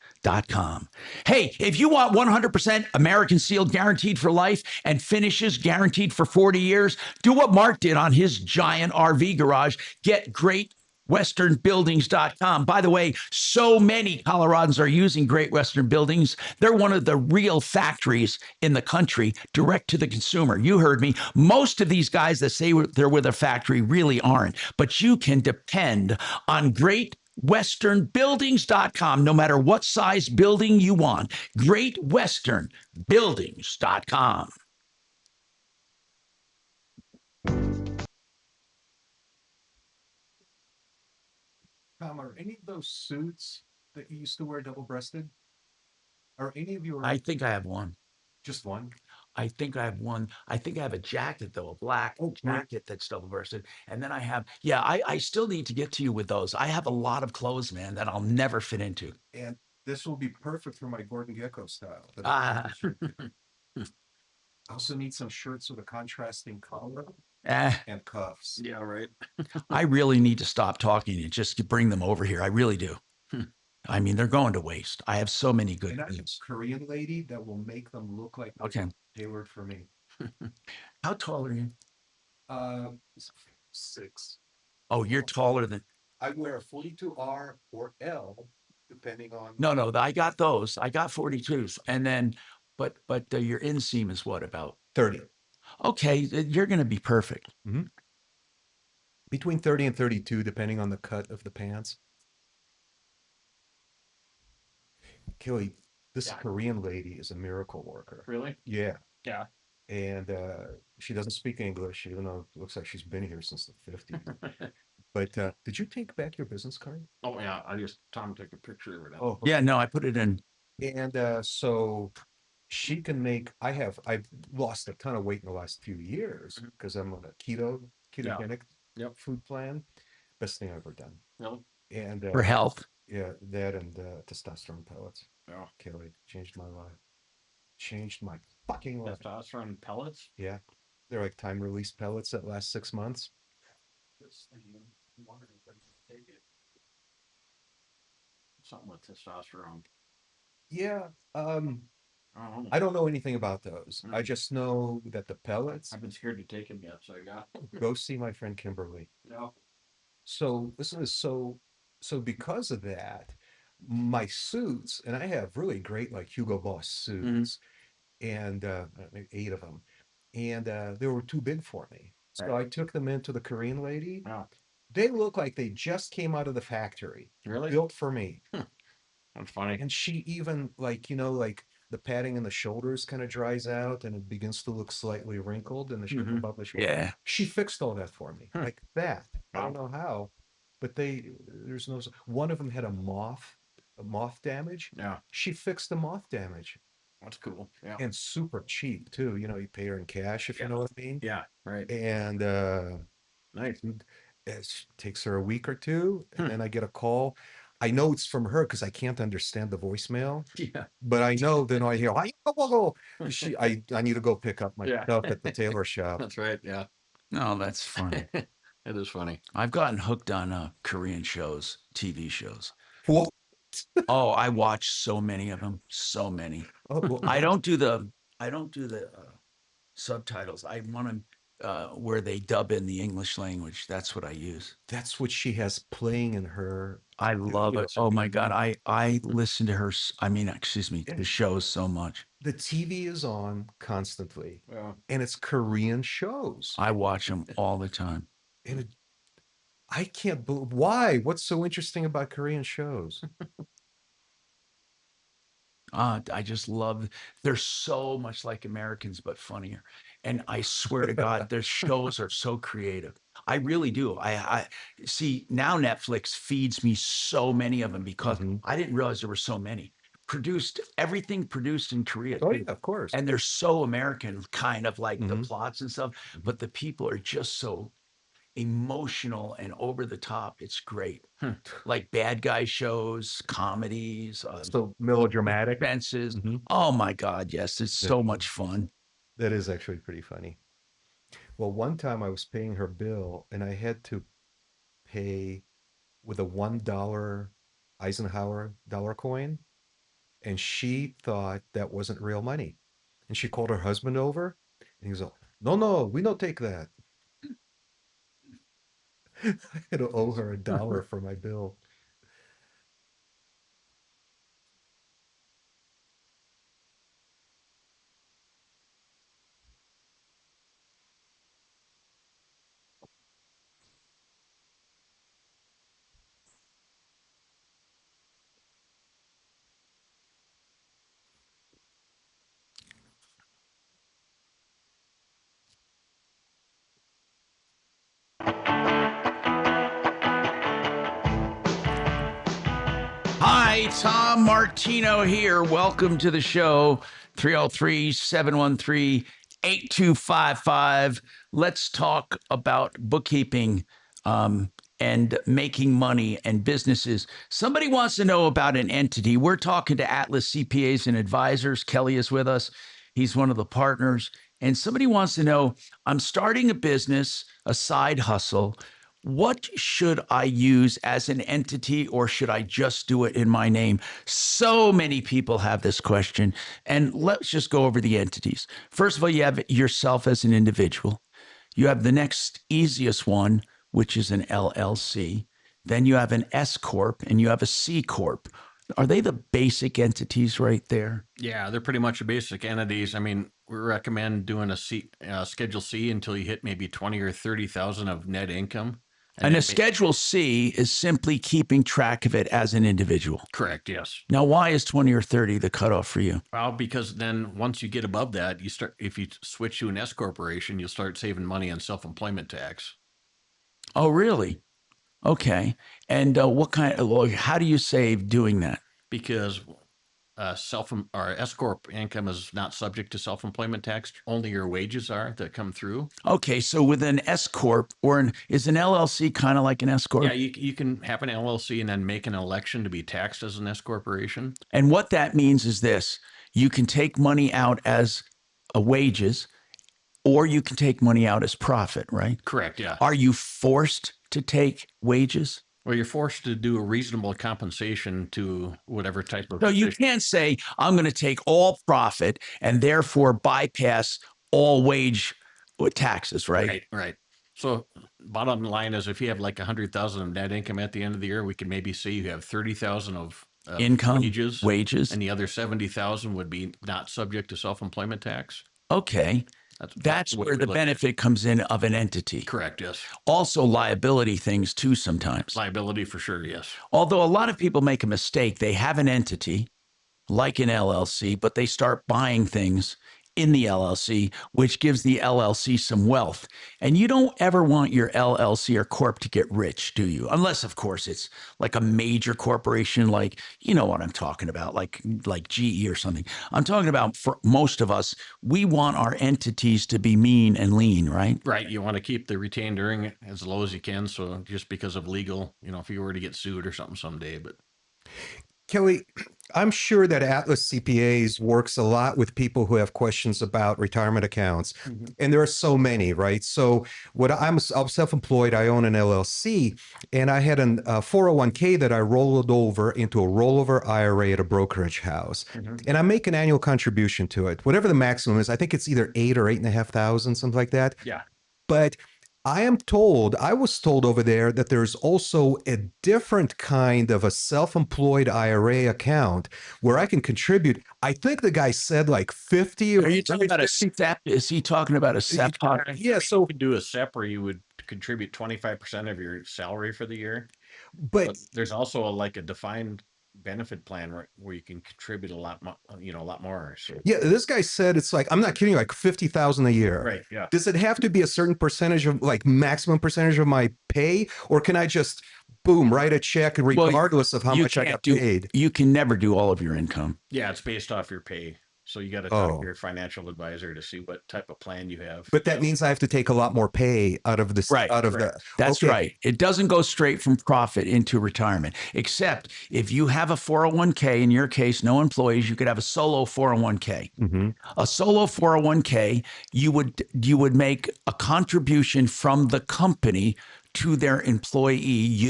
Hey, if you want 100% American sealed guaranteed for life and finishes guaranteed for 40 years, do what Mark did on his giant RV garage. Get GreatWesternBuildings.com. By the way, so many Coloradans are using Great Western Buildings. They're one of the real factories in the country, direct to the consumer. You heard me. Most of these guys that say they're with a factory really aren't, but you can depend on GreatWesternBuildings.com, no matter what size building you want. GreatWesternBuildings.com.
Tom, are any of those suits that you used to wear double-breasted? Are any of your...
I think I have one.
Just one?
I think I have one. I think I have a jacket, though, a black jacket that's double-breasted. And then I have, I still need to get to you with those. I have a lot of clothes, man, that I'll never fit into.
And this will be perfect for my Gordon Gekko style. I also need some shirts with a contrasting collar and cuffs.
Yeah, right.
I really need to stop talking and just bring them over here. I really do. I mean, they're going to waste. I have so many good
things. Korean lady that will make them look like tailored for me.
How tall are you?
6.
Oh, you're taller than...
I wear a 42R or L, depending on...
No, I got those. I got 42s. And then, but your inseam is what, about?
30.
Okay, you're going to be perfect.
Mm-hmm. Between 30 and 32, depending on the cut of the pants. Kelly, this Korean lady is a miracle worker.
Really?
Yeah.
Yeah.
And she doesn't speak English, even though it looks like she's been here since the 50s. But did you take back your business card?
Oh, yeah. Tom took a picture of it.
Oh,
yeah, no, I put it in.
And so she can make, I've lost a ton of weight in the last few years because I'm on a ketogenic food plan. Best thing I've ever done.
Really?
And
for health.
Yeah, that and testosterone pellets.
Oh,
Kelly, changed my life. Changed my fucking life.
Testosterone pellets?
Yeah. They're like time release pellets that last 6 months.
Something with testosterone.
Yeah. I don't know anything about those. I just know that the pellets.
I've been scared to take them yet, so I got.
Go see my friend Kimberly.
No.
So listen, so because of that, my suits, and I have really great like Hugo Boss suits, and maybe 8 of them, and they were too big for me. So I took them into the Korean lady.
Wow.
They look like they just came out of the factory.
Really?
Built for me.
That's funny.
And she even like the padding in the shoulders kind of dries out and it begins to look slightly wrinkled and the shape above the shoulder.
Yeah.
She fixed all that for me like that. I don't know how, but there's no, one of them had a moth damage.
Yeah.
She fixed the moth damage.
That's cool. Yeah.
And super cheap too. You know, you pay her in cash if you know what I mean.
Yeah, right.
And
nice.
It takes her a week or two, and then I get a call. I know it's from her because I can't understand the voicemail.
Yeah.
But I know then I hear, I need to go pick up my stuff at the tailor shop.
That's right. Yeah.
No, that's funny.
It is funny.
I've gotten hooked on Korean shows, TV shows.
What?
Oh, I watch so many of them. So many.
Oh, well,
I don't do the subtitles. I want them where they dub in the English language. That's what I use.
That's what she has playing in her.
I love it. Oh my God. I listen to her. Excuse me, the shows so much.
The TV is on constantly.
Yeah.
And it's Korean shows.
I watch them all the time.
And I can't believe why. What's so interesting about Korean shows?
I just love. They're so much like Americans, but funnier. And I swear to God, their shows are so creative. I really do. I see now Netflix feeds me so many of them because I didn't realize there were so many. Everything produced in Korea.
Oh, yeah, of course.
And they're so American, kind of like the plots and stuff, but the people are just so emotional and over the top. It's great. Like bad guy shows, comedies,
so melodramatic.
Fences. Oh my God, yes, it's so much fun.
That is actually pretty funny. Well, one time I was paying her bill and I had to pay with a $1 Eisenhower dollar coin, and she thought that wasn't real money. And she called her husband over and he was like, no, we don't take that. I had to owe her $1 for my bill.
Hi, Tom Martino here. Welcome to the show. 303-713-8255. Let's talk about bookkeeping and making money and businesses. Somebody wants to know about an entity. We're talking to Atlas CPAs and Advisors. Kelly is with us. He's one of the partners. And somebody wants to know, I'm starting a business, a side hustle. What should I use as an entity, or should I just do it in my name? So many people have this question, and let's just go over the entities. First of all, you have yourself as an individual. You have the next easiest one, which is an LLC. Then you have an S Corp, and you have a C Corp. Are they the basic entities right there?
Yeah, they're pretty much the basic entities. I mean, we recommend doing a Schedule C until you hit maybe 20 or 30,000 of net income.
And a Schedule C is simply keeping track of it as an individual.
Correct, yes.
Now, why is 20 or 30 the cutoff for you?
Well, because then once you get above that, if you switch to an S corporation, you'll start saving money on self-employment tax.
Oh, really? Okay. And how do you save doing that?
Because S corp income is not subject to self-employment tax. Only your wages are that come through.
Okay, so with an S corp is an LLC kind of like an S corp?
Yeah, you can have an LLC and then make an election to be taxed as an S corporation.
And what that means is this: you can take money out as wages, or you can take money out as profit, right?
Correct. Yeah.
Are you forced to take wages?
Well, you're forced to do a reasonable compensation to whatever type of.
So you can't say, I'm going to take all profit and therefore bypass all wage taxes, right?
Right. So bottom line is, if you have like 100,000 of net income at the end of the year, we can maybe say you have 30,000 of
income,
wages, and the other 70,000 would be not subject to self-employment tax.
Okay. That's where the benefit comes in of an entity.
Correct, yes.
Also liability things too sometimes.
Liability for sure, yes.
Although a lot of people make a mistake. They have an entity like an LLC, but they start buying things in the LLC, which gives the LLC some wealth. And you don't ever want your LLC or corp to get rich, do you? Unless, of course, it's like a major corporation, like, you know what I'm talking about, like GE or something. I'm talking about, for most of us, we want our entities to be mean and lean, right?
Right. You want to keep the retained earning as low as you can. So just because of legal, if you were to get sued or something someday, but.
Kelly, I'm sure that Atlas CPAs works a lot with people who have questions about retirement accounts. And there are so many, right? So I'm self-employed, I own an LLC, and I had a 401k that I rolled over into a rollover IRA at a brokerage house. And I make an annual contribution to it. Whatever the maximum is, I think it's either 8 or 8,500, something like that.
Yeah.
But I was told over there that there's also a different kind of a self-employed IRA account where I can contribute. I think the guy said like 50.
Are you talking about a SEP? Is he talking about a SEP?
Yeah. So
you could do a SEP where you would contribute 25% of your salary for the year.
But
there's also a defined benefit plan where you can contribute a lot more. So.
Yeah, this guy said it's like, I'm not kidding, like 50,000 a year.
Right. Yeah.
Does it have to be a certain percentage of maximum percentage of my pay, or can I just write a check regardless of how much I got paid?
You can never do all of your income.
Yeah, it's based off your pay. So you got to talk to your financial advisor to see what type of plan you have.
But that means I have to take a lot more pay out of this.
Right. That's right. It doesn't go straight from profit into retirement, except if you have a 401k, in your case, no employees, you could have a solo 401k. A solo 401k, you would make a contribution from the company to their employee,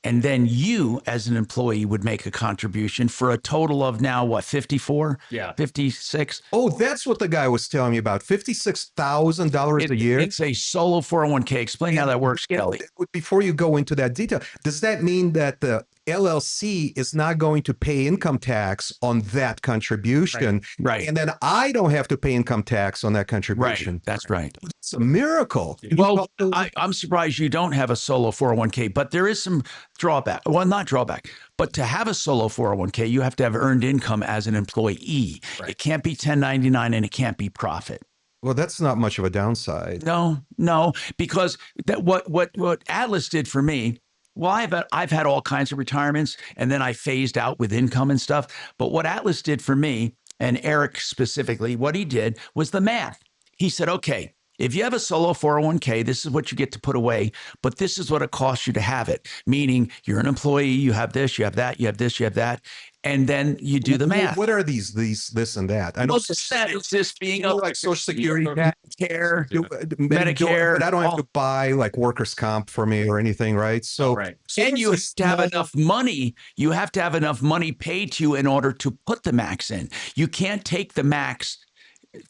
and then you as an employee would make a contribution for a total of now, what, 54?
Yeah.
56?
Oh, that's what the guy was telling me about, $56,000 a year.
It's a solo 401k. Explain how that works, Kelly.
Before you go into that detail, does that mean that the LLC is not going to pay income tax on that contribution?
Right.
And then I don't have to pay income tax on that contribution.
Right. That's right.
It's a miracle.
Well, I'm surprised you don't have a solo 401k, but there is some drawback. Well, not drawback, but to have a solo 401k, you have to have earned income as an employee. Right. It can't be 1099 and it can't be profit.
Well, that's not much of a downside.
No, because what Atlas did for me, well, I've had all kinds of retirements, and then I phased out with income and stuff. But what Atlas did for me, and Eric specifically, what he did was the math. He said, okay, if you have a solo 401k, this is what you get to put away, but this is what it costs you to have it. Meaning you're an employee, you have this, you have that, you have this, you have that. And then you do the math.
What are these, this and that? I know
this being
like Social Security,
Medicare,
Medicare, but I don't have to buy like workers' comp for me or anything, right? So,
and you have to have enough money. You have to have enough money paid to you in order to put the max in. You can't take the max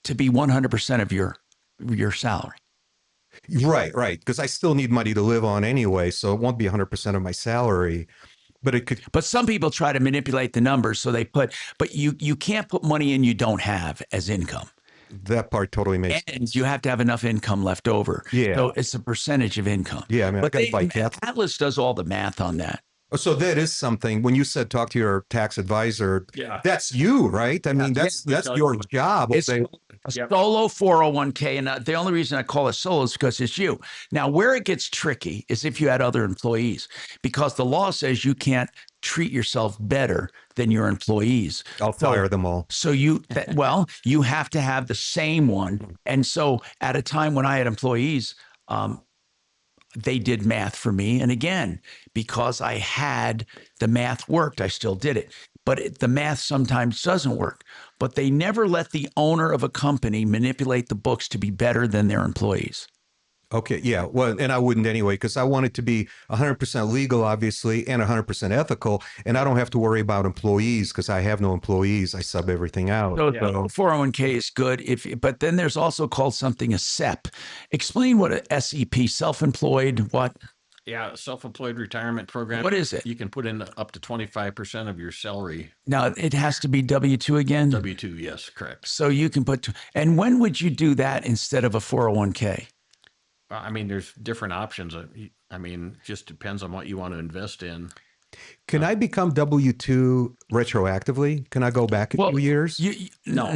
to be 100% of your salary.
Right. Because I still need money to live on anyway, so it won't be 100% of my salary. But it could.
But some people try to manipulate the numbers, so they put. But you can't put money in you don't have as income.
That part totally makes sense.
And you have to have enough income left over.
Yeah.
So it's a percentage of income.
Yeah, I mean,
but Atlas does all the math on that.
So that is something. When you said talk to your tax advisor, that's you, right? I mean, that's your job.
It's a solo 401k, and the only reason I call it solo is because it's you. Now, where it gets tricky is if you had other employees, because the law says you can't treat yourself better than your employees.
I'll fire them all.
So you have to have the same one. And so at a time when I had employees, they did math for me. And again, because I had the math worked, I still did it. But the math sometimes doesn't work. But they never let the owner of a company manipulate the books to be better than their employees.
Okay, yeah. Well, and I wouldn't anyway, because I want it to be 100% legal, obviously, and 100% ethical. And I don't have to worry about employees because I have no employees. I sub everything out.
So 401k is good. But then there's also called something a SEP. Explain what a SEP, self-employed, what?
Yeah, self-employed retirement program.
What is it?
You can put in up to 25% of your salary.
Now, it has to be W-2 again?
W-2, yes, correct.
So you can put, and when would you do that instead of a 401k?
I mean, there's different options. I mean, just depends on what you want to invest in.
Can I become W-2 retroactively? Can I go back a few years?
No,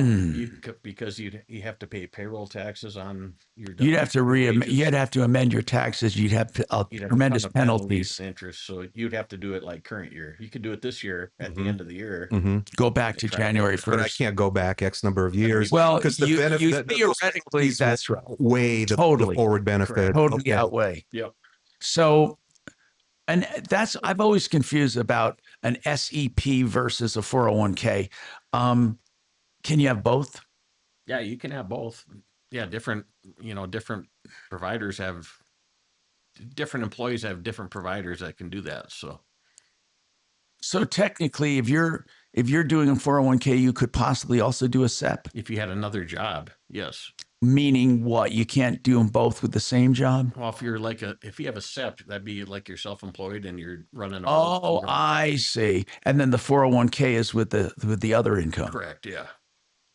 because you have to pay payroll taxes on your.
You'd have to you'd have to amend your taxes. You'd have tremendous
ton of
penalties.
and interest. So you'd have to do it like current year. You could do it this year at the end of the year.
Go back to January 1st.
But I can't go back X number of years.
Well,
because the benefit
theoretically, that's right.
Way the forward benefit.
Totally outweigh.
Yep.
So, and I've always confused about an SEP versus a 401k. Can you have both?
Yeah, you can have both. Yeah, different providers have different employees have different providers that can do that.
So technically, if you're doing a 401k, you could possibly also do a SEP.
If you had another job, yes.
Meaning what? You can't do them both with the same job?
Well, if you have a SEP, that'd be like you're self-employed and you're running.
I see. And then the 401k is with the other income.
Correct. Yeah.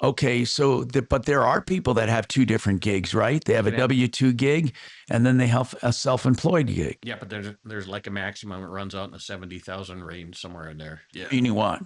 Okay, so but there are people that have two different gigs, right? They have a W-2 gig, and then they have a self-employed gig.
Yeah, but there's like a maximum. It runs out in the 70,000 range somewhere in there. Yeah.
You what?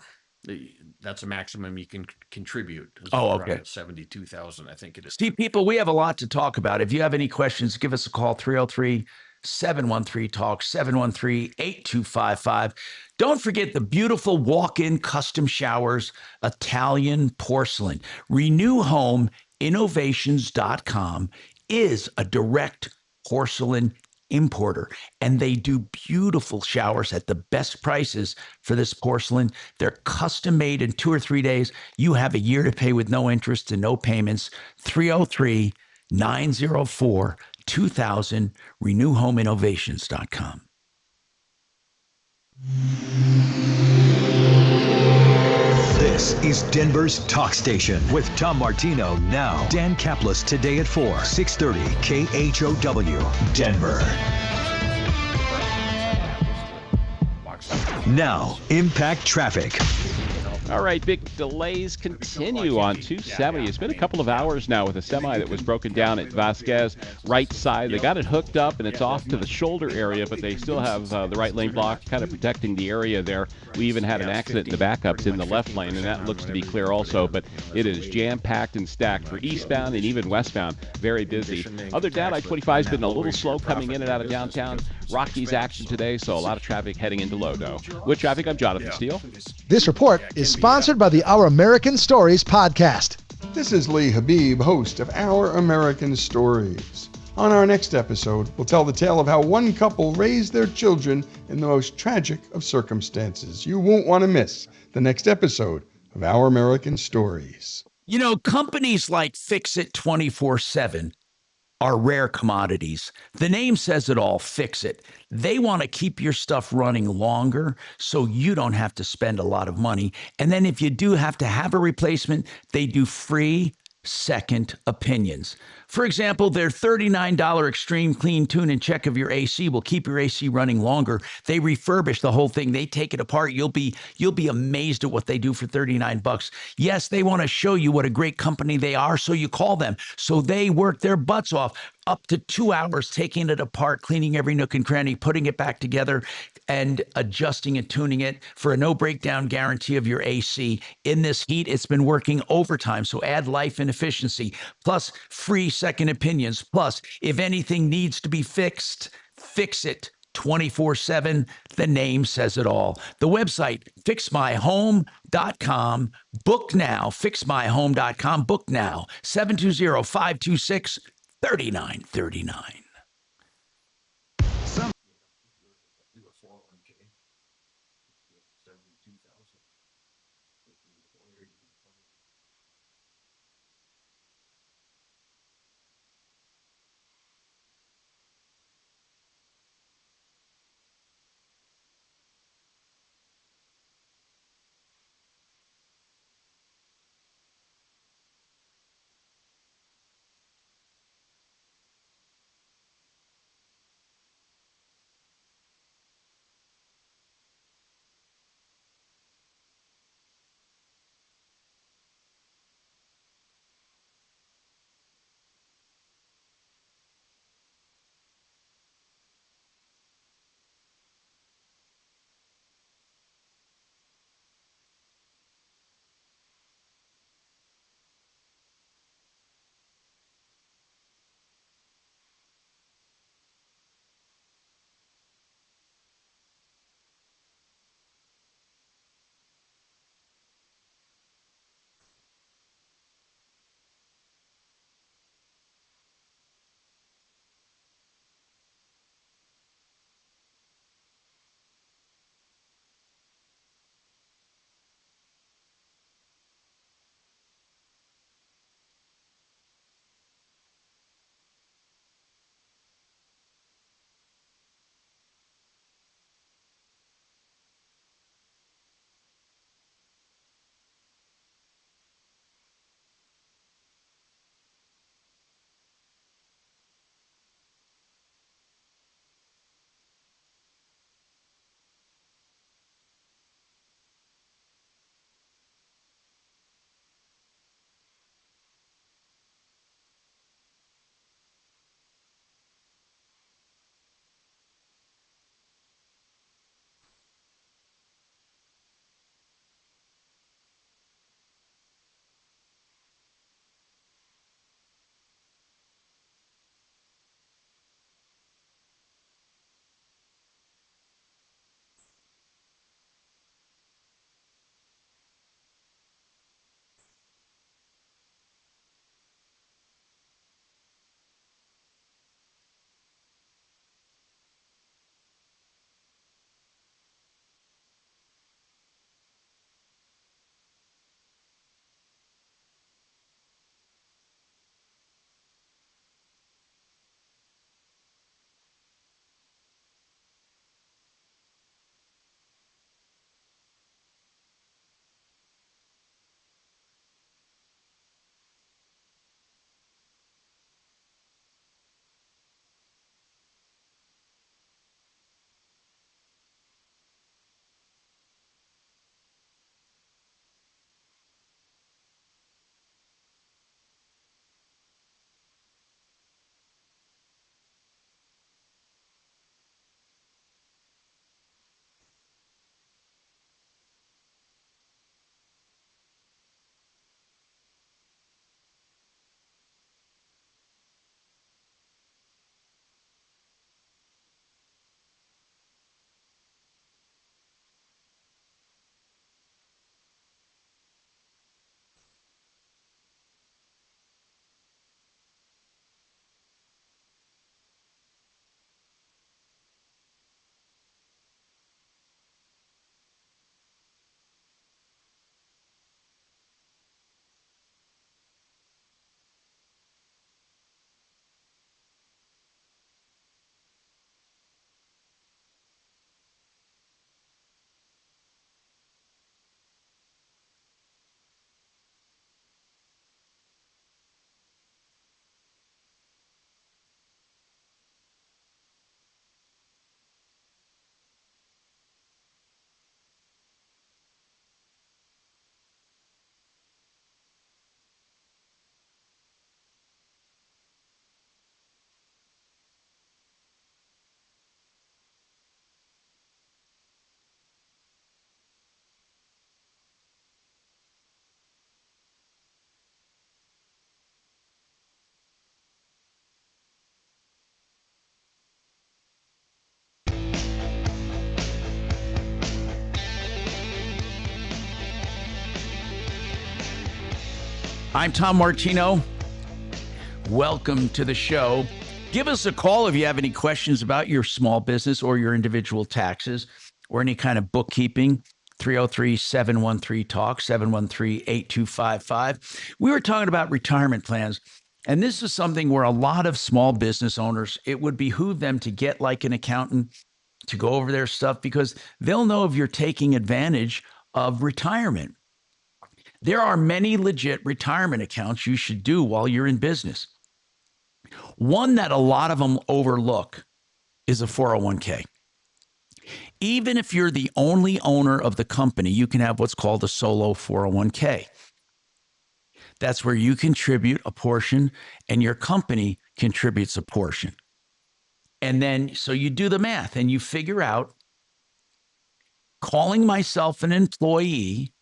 That's a maximum you can contribute.
Okay.
72,000, I think it is.
See, people, we have a lot to talk about. If you have any questions, give us a call, 303-713-TALK, 713-8255. Don't forget the beautiful walk-in custom showers, Italian porcelain. RenewHomeInnovations.com is a direct porcelain importer, and they do beautiful showers at the best prices for this porcelain. They're custom made in 2 or 3 days. You have a year to pay with no interest and no payments. 303-904-2000, RenewHomeInnovations.com.
This is Denver's talk station with Tom Martino now. Dan Kaplis today at 4, 630 KHOW, Denver. Now, impact traffic.
All right, big delays continue on 270. It's been a couple of hours now with a semi that was broken down at Vasquez, right side. They got it hooked up, and it's off to the shoulder area, but they still have the right lane blocked, kind of protecting the area there. We even had an accident in the backups in the left lane, and that looks to be clear also, but it is jam-packed and stacked for eastbound and even westbound. Very busy. Other than that, I-25 has been a little slow coming in and out of downtown. Rockies action today, so a lot of traffic heading into Lodo. With traffic, I'm Jonathan Steele.
This report is sponsored by the Our American Stories podcast.
This is Lee Habib, host of Our American Stories. On our next episode, we'll tell the tale of how one couple raised their children in the most tragic of circumstances. You won't want to miss the next episode of Our American Stories.
You know, companies like Fix It 24/7 are rare commodities. The name says it all, Fix It. They want to keep your stuff running longer so you don't have to spend a lot of money. And then if you do have to have a replacement, they do free second opinions. For example, their $39 extreme clean tune and check of your AC will keep your AC running longer. They refurbish the whole thing. They take it apart. You'll be amazed at what they do for $39. Yes, they want to show you what a great company they are, so you call them. So they work their butts off, up to 2 hours taking it apart, cleaning every nook and cranny, putting it back together, and adjusting and tuning it for a no breakdown guarantee of your AC. In this heat, it's been working overtime, so add life and efficiency, plus free second opinions. Plus, if anything needs to be fixed, Fix It 24/7. The name says it all. The website, fixmyhome.com. Book now. Fixmyhome.com. Book now. 720-526-3939. I'm Tom Martino. Welcome to the show. Give us a call if you have any questions about your small business or your individual taxes or any kind of bookkeeping. 303-713-TALK, 713-8255. We were talking about retirement plans, and this is something where a lot of small business owners, it would behoove them to get like an accountant to go over their stuff because they'll know if you're taking advantage of retirement. There are many legit retirement accounts you should do while you're in business. One that a lot of them overlook is a 401k. Even if you're the only owner of the company, you can have what's called a solo 401k. That's where you contribute a portion and your company contributes a portion. And then, so you do the math and you figure out calling myself an employee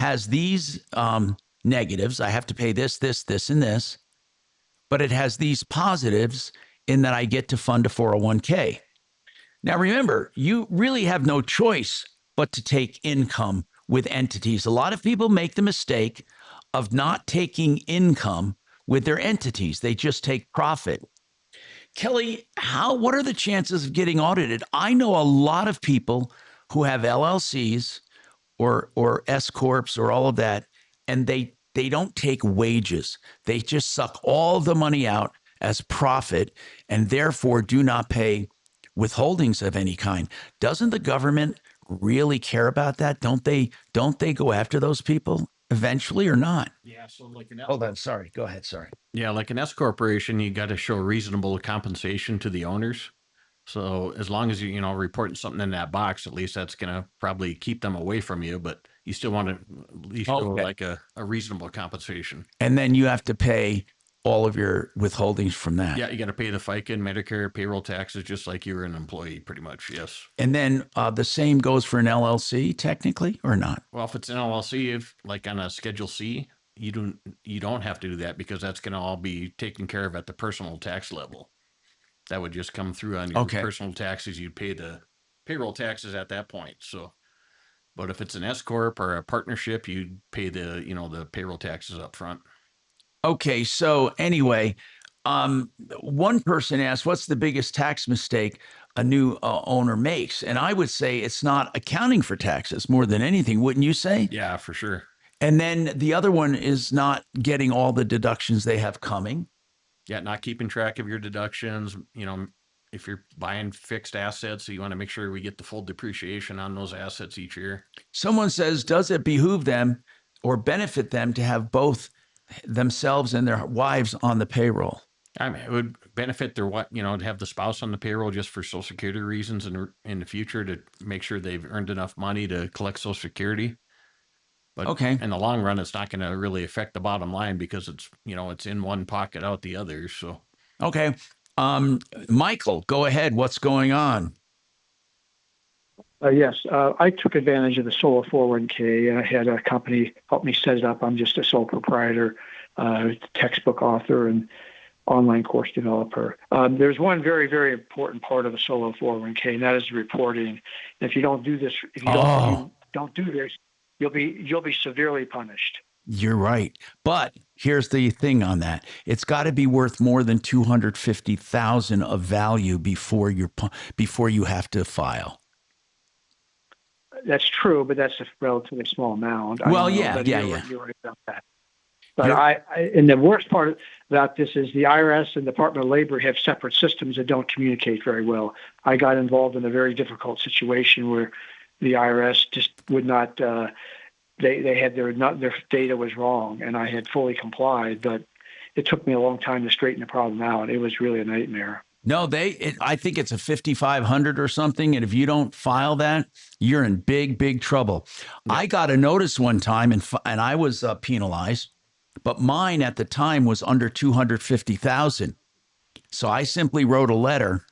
has these negatives. I have to pay this, and this, but it has these positives in that I get to fund a 401k. Now, remember, you really have no choice but to take income with entities. A lot of people make the mistake of not taking income with their entities. They just take profit. Kelly, what are the chances of getting audited? I know a lot of people who have LLCs or S corps or all of that, and they don't take wages. They just suck all the money out as profit and therefore do not pay withholdings of any kind. Doesn't the government really care about that? Don't they go after those people eventually or not?
Yeah, so like an
Hold on, sorry. Go ahead, sorry.
Yeah, like an S corporation, you got to show reasonable compensation to the owners. So as long as you reporting something in that box, at least that's going to probably keep them away from you, but you still want to at least show like a reasonable compensation.
And then you have to pay all of your withholdings from that.
Yeah, you got to pay the FICA and Medicare payroll taxes just like you were an employee, pretty much. Yes.
And then the same goes for an LLC, technically, or not?
Well, if it's an LLC, if like on a Schedule C, you don't have to do that because that's going to all be taken care of at the personal tax level. That would just come through on your personal taxes. You'd pay the payroll taxes at that point. So, but if it's an S corp or a partnership, you'd pay the payroll taxes up front.
Okay, so anyway, one person asked, what's the biggest tax mistake a new owner makes? And I would say it's not accounting for taxes more than anything, wouldn't you say?
Yeah, for sure.
And then the other one is not getting all the deductions they have coming.
Yeah, not keeping track of your deductions. If you're buying fixed assets, so you want to make sure we get the full depreciation on those assets each year.
Someone says, does it behoove them or benefit them to have both themselves and their wives on the payroll?
I mean, it would benefit their to have the spouse on the payroll just for Social Security reasons and in the future to make sure they've earned enough money to collect Social Security. But in the long run, it's not going to really affect the bottom line because it's in one pocket out the other. So
okay, Michael, go ahead. What's going on?
Yes, I took advantage of the solo 401k. I had a company help me set it up. I'm just a sole proprietor, textbook author, and online course developer. There's one very, very important part of a solo 401k, and that is reporting. And if you don't do this, if you don't do this, you'll be severely punished.
You're right. But here's the thing on that. It's got to be worth more than $250,000 of value before you have to file.
That's true, but that's a relatively small amount.
Well, yeah.
You're right about that. But and the worst part about this is the IRS and Department of Labor have separate systems that don't communicate very well. I got involved in a very difficult situation where the IRS just would not. They had their data was wrong, and I had fully complied, but it took me a long time to straighten the problem out. It was really a nightmare.
No, I think it's a 5,500 or something, and if you don't file that, you're in big trouble. Yeah. I got a notice one time, and I was penalized, but mine at the time was under 250,000. So I simply wrote a letter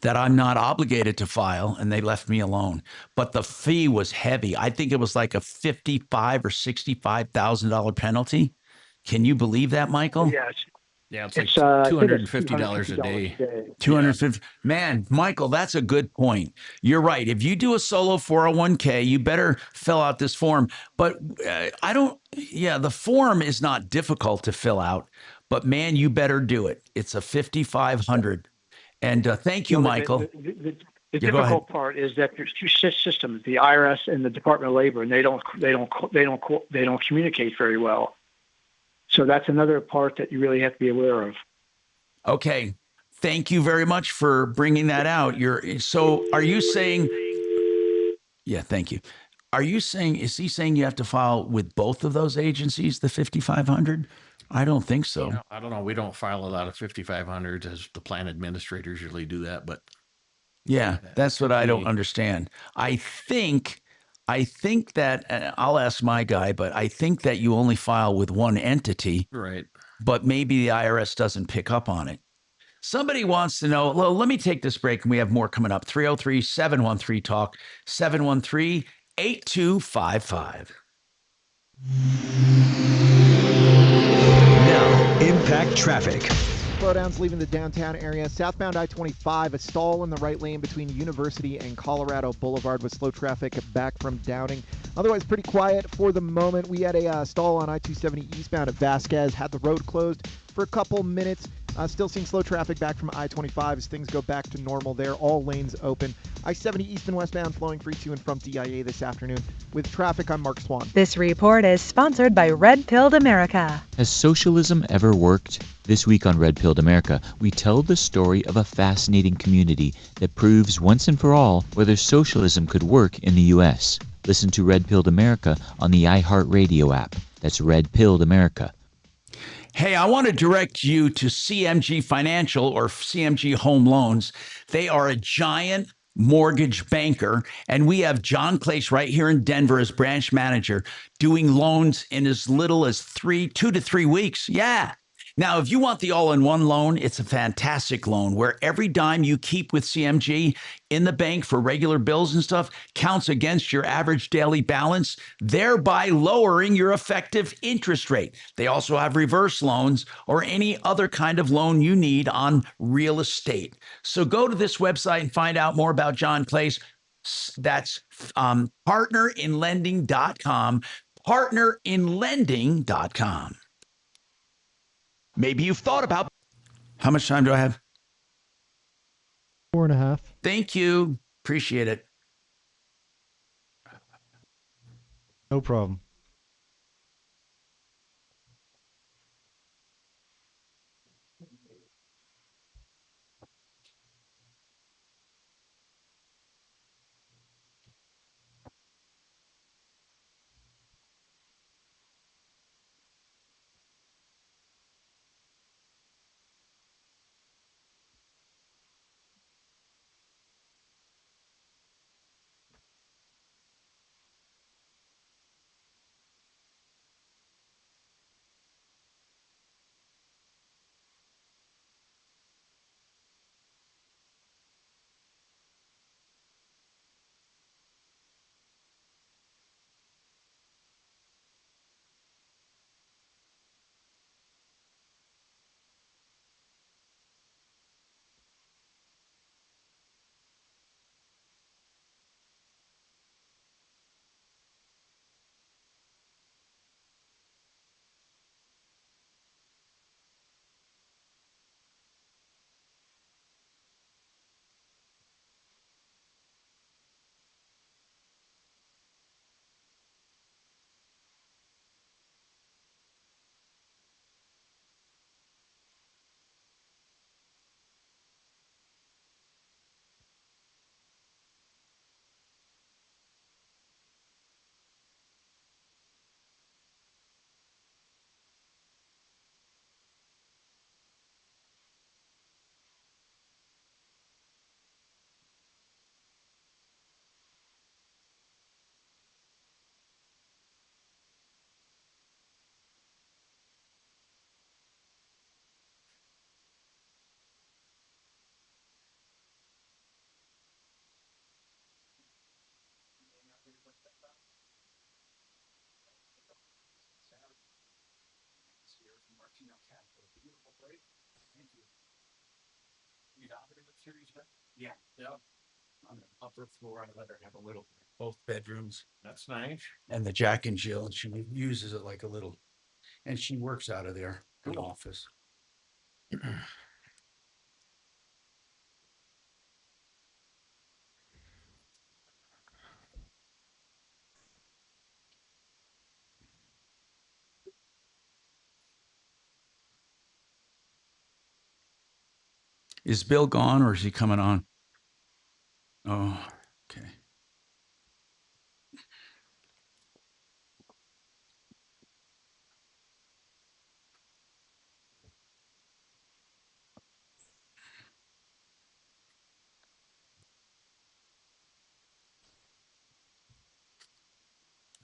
that I'm not obligated to file, and they left me alone. But the fee was heavy. I think it was like a $55,000 or $65,000 penalty. Can you believe that, Michael?
Yes.
Yeah, it's
It's
like
I think it's
$250 a day.
$250. Man, Michael, that's a good point. You're right. If you do a solo 401k, you better fill out this form. But the form is not difficult to fill out, but man, you better do it. It's a 5,500. And thank you,
No,
Michael.
The
Yeah, go ahead.
difficult part is that there's two systems, the IRS and the Department of Labor, and they don't communicate very well. So that's another part that you really have to be aware of.
Okay. Thank you very much for bringing that out. Are you saying, yeah, thank you. Is he saying you have to file with both of those agencies, the 5,500? I don't think so.
I don't know. We don't file a lot of 5,500 as the plan administrators usually do that, but
yeah, that's what I don't understand. I think that I'll ask my guy, but I think that you only file with one entity.
Right.
But maybe the IRS doesn't pick up on it. Somebody wants to know. Well, let me take this break and we have more coming up. 303-713-TALK, 713-8255.
Now, impact traffic.
Slowdowns leaving the downtown area. Southbound I-25, a stall in the right lane between University and Colorado Boulevard with slow traffic back from Downing. Otherwise, pretty quiet for the moment. We had a stall on I-270 eastbound at Vasquez, had the road closed for a couple minutes. Still seeing slow traffic back from I-25 as things go back to normal there. All lanes open. I-70 east and westbound flowing free to and from DIA this afternoon. With traffic, I'm Mark Swan.
This report is sponsored by Red Pilled America.
Has socialism ever worked? This week on Red Pilled America, we tell the story of a fascinating community that proves once and for all whether socialism could work in the U.S. Listen to Red Pilled America on the iHeartRadio app. That's Red Pilled America.
Hey, I want to direct you to CMG Financial or CMG Home Loans. They are a giant mortgage banker, and we have John Clace right here in Denver as branch manager doing loans in as little as 2 to 3 weeks. Yeah. Now, if you want the all-in-one loan, it's a fantastic loan where every dime you keep with CMG in the bank for regular bills and stuff counts against your average daily balance, thereby lowering your effective interest rate. They also have reverse loans or any other kind of loan you need on real estate. So go to this website and find out more about John Clace. That's partnerinlending.com, partnerinlending.com. Maybe you've thought about how much time do I have?
4.5.
Thank you. Appreciate it.
No problem.
Yeah. On the upper floor, I let her have a little, both bedrooms. That's nice.
And the Jack and Jill, and she uses it like a little, and she works out of there, an office. Is Bill gone or is he coming on? Oh, okay.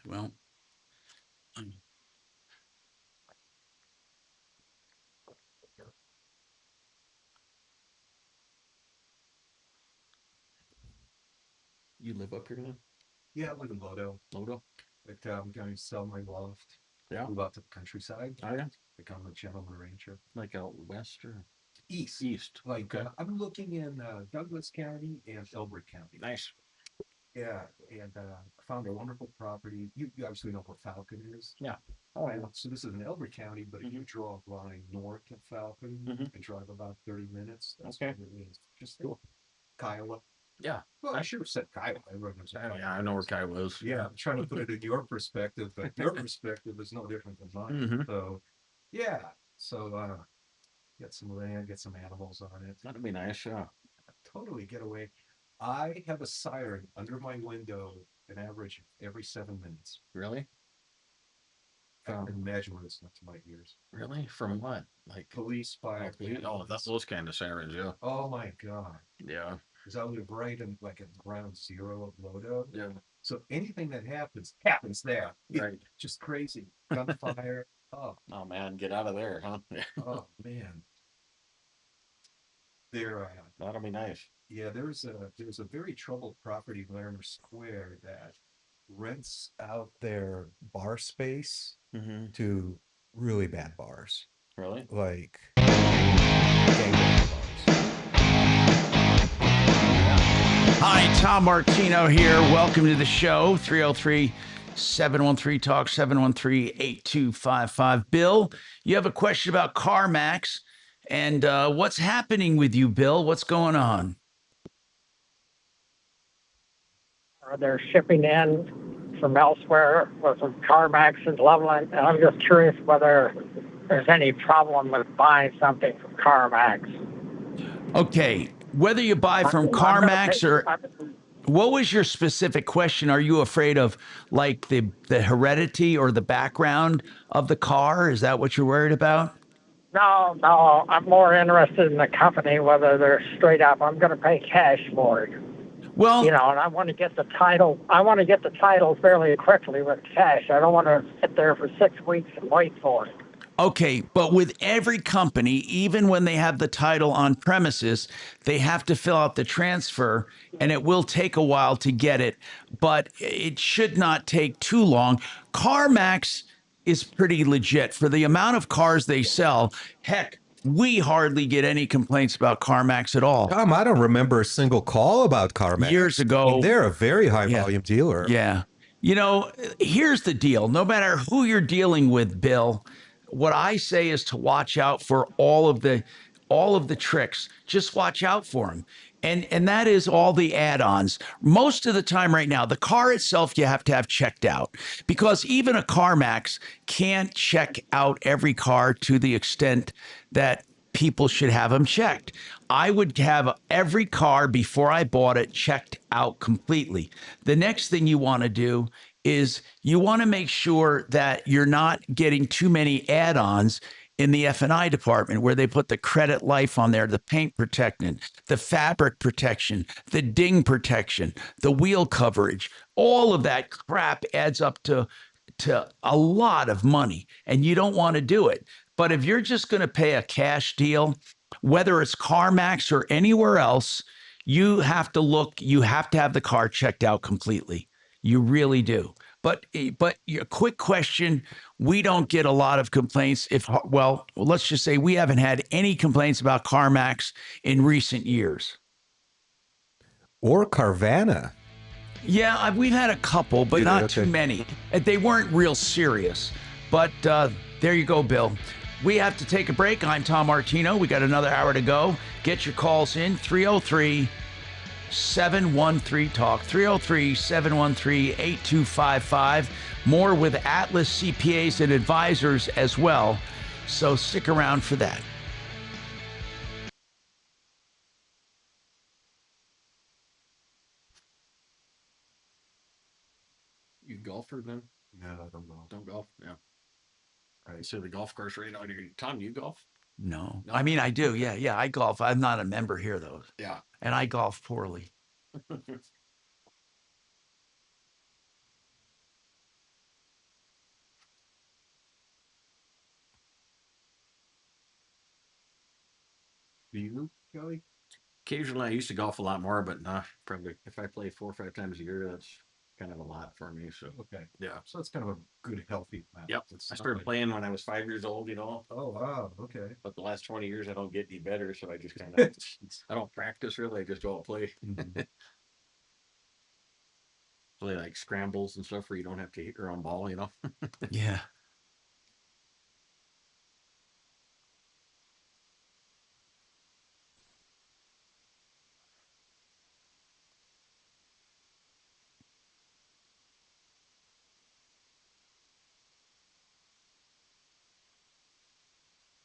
Well, you live up here then?
Yeah, I live in Lodo.
Lodo?
But I'm going to sell my loft.
Yeah.
Move out to the countryside.
Oh, yeah.
Become a gentleman rancher.
Like out west or?
East.
East.
Like,
okay.
I'm looking in Douglas County and Elbert County.
Nice.
Yeah, and found a wonderful property. You obviously know where Falcon is.
Yeah.
Oh, yeah. So this is in Elbert County, but if you draw a line north of Falcon and drive about 30 minutes, that's
Okay.
what it is. Just cool. Kiowa.
Yeah.
Well, I should have said Kiowa.
Yeah, I know where Kiowa is.
Yeah, I'm trying to put it in your perspective, but your perspective is no different than mine.
Mhm.
So, yeah. So, get some land, get some animals on it.
That'd be nice, yeah.
Totally get away. I have a siren under my window an average every 7 minutes.
Really?
I can imagine what it's not to my ears.
Really? From what? Like
police, fire.
Oh, that's those kind of sirens, yeah.
Oh my God.
Yeah.
Because I live right in like at ground zero of Lodo.
Yeah.
So anything that happens there.
Right.
Just crazy. Gunfire. Oh
man, get out of there, huh?
Oh man. There.
That'll be nice.
Yeah, there's a very troubled property, Larimer Square, that rents out their bar space to really bad bars.
Really?
Like
Hi, Tom Martino here. Welcome to the show. 303-713-TALK, 713-8255. Bill, you have a question about CarMax. And what's happening with you, Bill? What's going on?
They're shipping in from elsewhere with some CarMax in Loveland. And I'm just curious whether there's any problem with buying something from CarMax.
Okay, whether you buy from CarMax or... What was your specific question? Are you afraid of like the heredity or the background of the car? Is that what you're worried about?
No, I'm more interested in the company, whether they're straight up. I'm going to pay cash for it.
Well,
and I want to get the title. I want to get the title fairly quickly with cash. I don't want to sit there for 6 weeks and wait for it.
Okay, but with every company, even when they have the title on premises, they have to fill out the transfer, and it will take a while to get it, but it should not take too long. CarMax is pretty legit for the amount of cars they sell. Heck, we hardly get any complaints about CarMax at all.
Tom, I don't remember a single call about CarMax.
Years ago.
I mean, they're a very high volume dealer.
Yeah. Here's the deal. No matter who you're dealing with, Bill, what I say is to watch out for all of the tricks. Just watch out for them. And that is all the add-ons. Most of the time right now, the car itself you have to have checked out, because even a CarMax can't check out every car to the extent that people should have them checked. I would have every car before I bought it checked out completely. The next thing you want to do is you want to make sure that you're not getting too many add-ons in the F&I department, where they put the credit life on there, the paint protectant, the fabric protection, the ding protection, the wheel coverage. All of that crap adds up to a lot of money, and you don't want to do it. But if you're just going to pay a cash deal, whether it's CarMax or anywhere else, you have to have the car checked out completely. You really do. But your quick question, we don't get a lot of complaints. Let's just say we haven't had any complaints about CarMax in recent years.
Or Carvana.
Yeah, we've had a couple, but not too many. They weren't real serious. But there you go, Bill. We have to take a break. I'm Tom Martino. We got another hour to go. Get your calls in, 303-713-TALK, 303-713-8255. More with Atlas CPAs and advisors as well. So stick around for that.
You golfer then?
No, I don't golf.
Don't golf? Yeah. Right. So the golf course right out here. Tom, you golf?
No. I mean, I do. Yeah, I golf. I'm not a member here, though.
Yeah.
And I golf poorly.
Do you, Kelly? Occasionally, I used to golf a lot more, but nah, probably if I play 4 or 5 times a year, that's kind of a lot for me. So
Okay.
yeah.
So it's kind of a good, healthy amount.
Yep. I started playing when I was 5 years old,
Oh, wow. Okay.
But the last 20 years, I don't get any better. So I just kind of, I don't practice really. I just go out and play. Play like scrambles and stuff where you don't have to hit your own ball,
Yeah.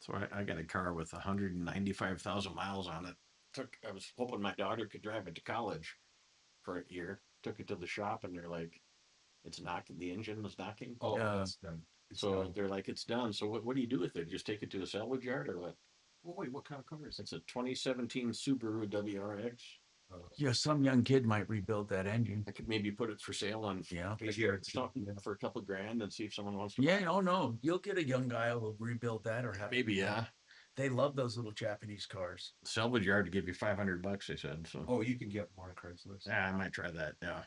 So I got a car with 195,000 miles on it. I was hoping my daughter could drive it to college for a year. Took it to the shop and they're like, it's knocking. The engine was knocking.
Oh, it's done.
So they're like, it's done. So what do you do with it? Just take it to a salvage yard or what?
Well, wait, what kind of car is it?
It's a 2017 Subaru WRX.
Yeah, some young kid might rebuild that engine.
I could maybe put it for sale on
Facebook
for a couple grand and see if someone wants to.
Yeah, no. You'll get a young guy who will rebuild that or have
maybe, yeah.
They love those little Japanese cars.
Salvage yard to give you $500, they said. So.
Oh, you can get more on Craigslist.
Yeah, I might try that. Yeah.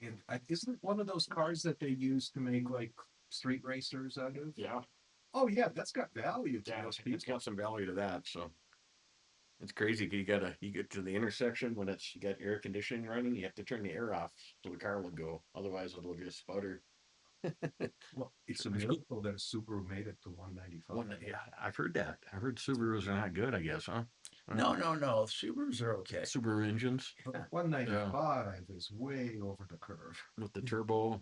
And isn't it one of those cars that they use to make like street racers out of?
Yeah.
Oh yeah, that's got value to those people.
It's got some value to that. So it's crazy. You get to the intersection when you got air conditioning running, you have to turn the air off so the car will go. Otherwise it'll just sputter.
Well, it's a miracle that a Subaru made it to 195.
Yeah, I've heard that. I've heard Subarus are not good, I guess, huh?
No. Subarus are okay.
Subaru engines.
195 is way over the curve.
With the turbo,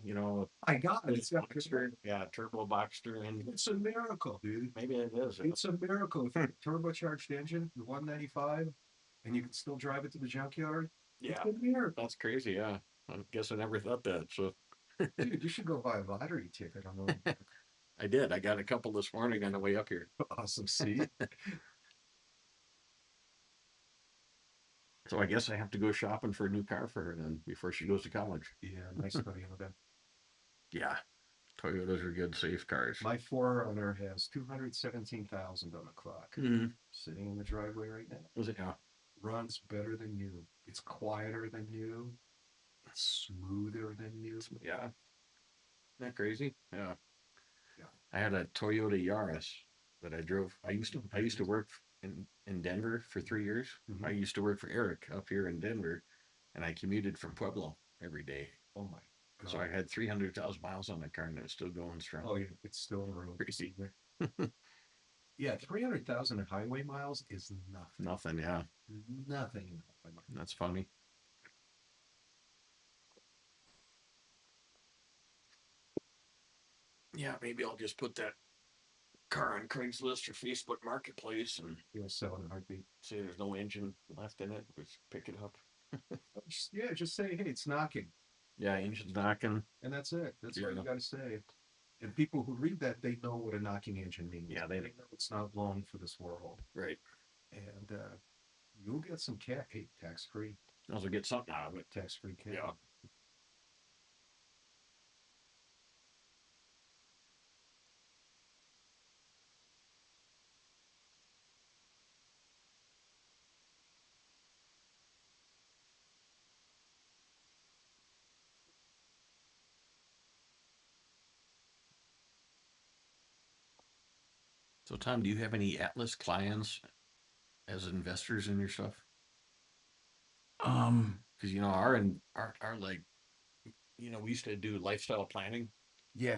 I got it.
It's got turbo Boxster engine.
It's a miracle, dude.
Maybe it is.
It's a miracle. If it's a turbocharged engine, the 195, and you can still drive it to the junkyard.
Yeah.
It's a miracle.
That's crazy, yeah. I guess I never thought that, so.
Dude, you should go buy a lottery ticket on the.
I did. I got a couple this morning on the way up here.
Awesome. See?
So I guess I have to go shopping for a new car for her then before she goes to college.
Yeah, nice Toyota.
Yeah. Toyotas are good, safe cars.
My 4Runner has 217,000 on the clock.
Mm-hmm.
Sitting in the driveway right now.
Was it? Yeah.
Runs better than new. It's quieter than new. It's smoother than new.
Yeah. Isn't that crazy? Yeah.
Yeah.
I had a Toyota Yaris that I drove. I used to work in Denver for 3 years.
Mm-hmm.
I used to work for Eric up here in Denver, and I commuted from Pueblo every day.
Oh my God.
So I had 300,000 miles on that car, and it's still going strong.
Oh yeah, it's still on the road.
Crazy.
Yeah, 300,000 in highway miles is nothing.
Nothing, yeah.
Nothing in highway miles.
That's funny. Yeah, maybe I'll just put that car on Craigslist or Facebook Marketplace and
you'll sell in a heartbeat.
Say there's no engine left in it. Just pick it up.
Just say, hey, it's knocking.
Yeah, engine's knocking.
And that's it. That's all you got to say. And people who read that, they know what a knocking engine means.
Yeah, they
know it's not long for this world.
Right.
And you'll get some tax-free.
Also get something out of it.
Tax-free cat.
Yeah. So, Tom, do you have any Atlas clients as investors in your stuff? Because, you know, our like, you know, we used to do lifestyle planning.
Yeah.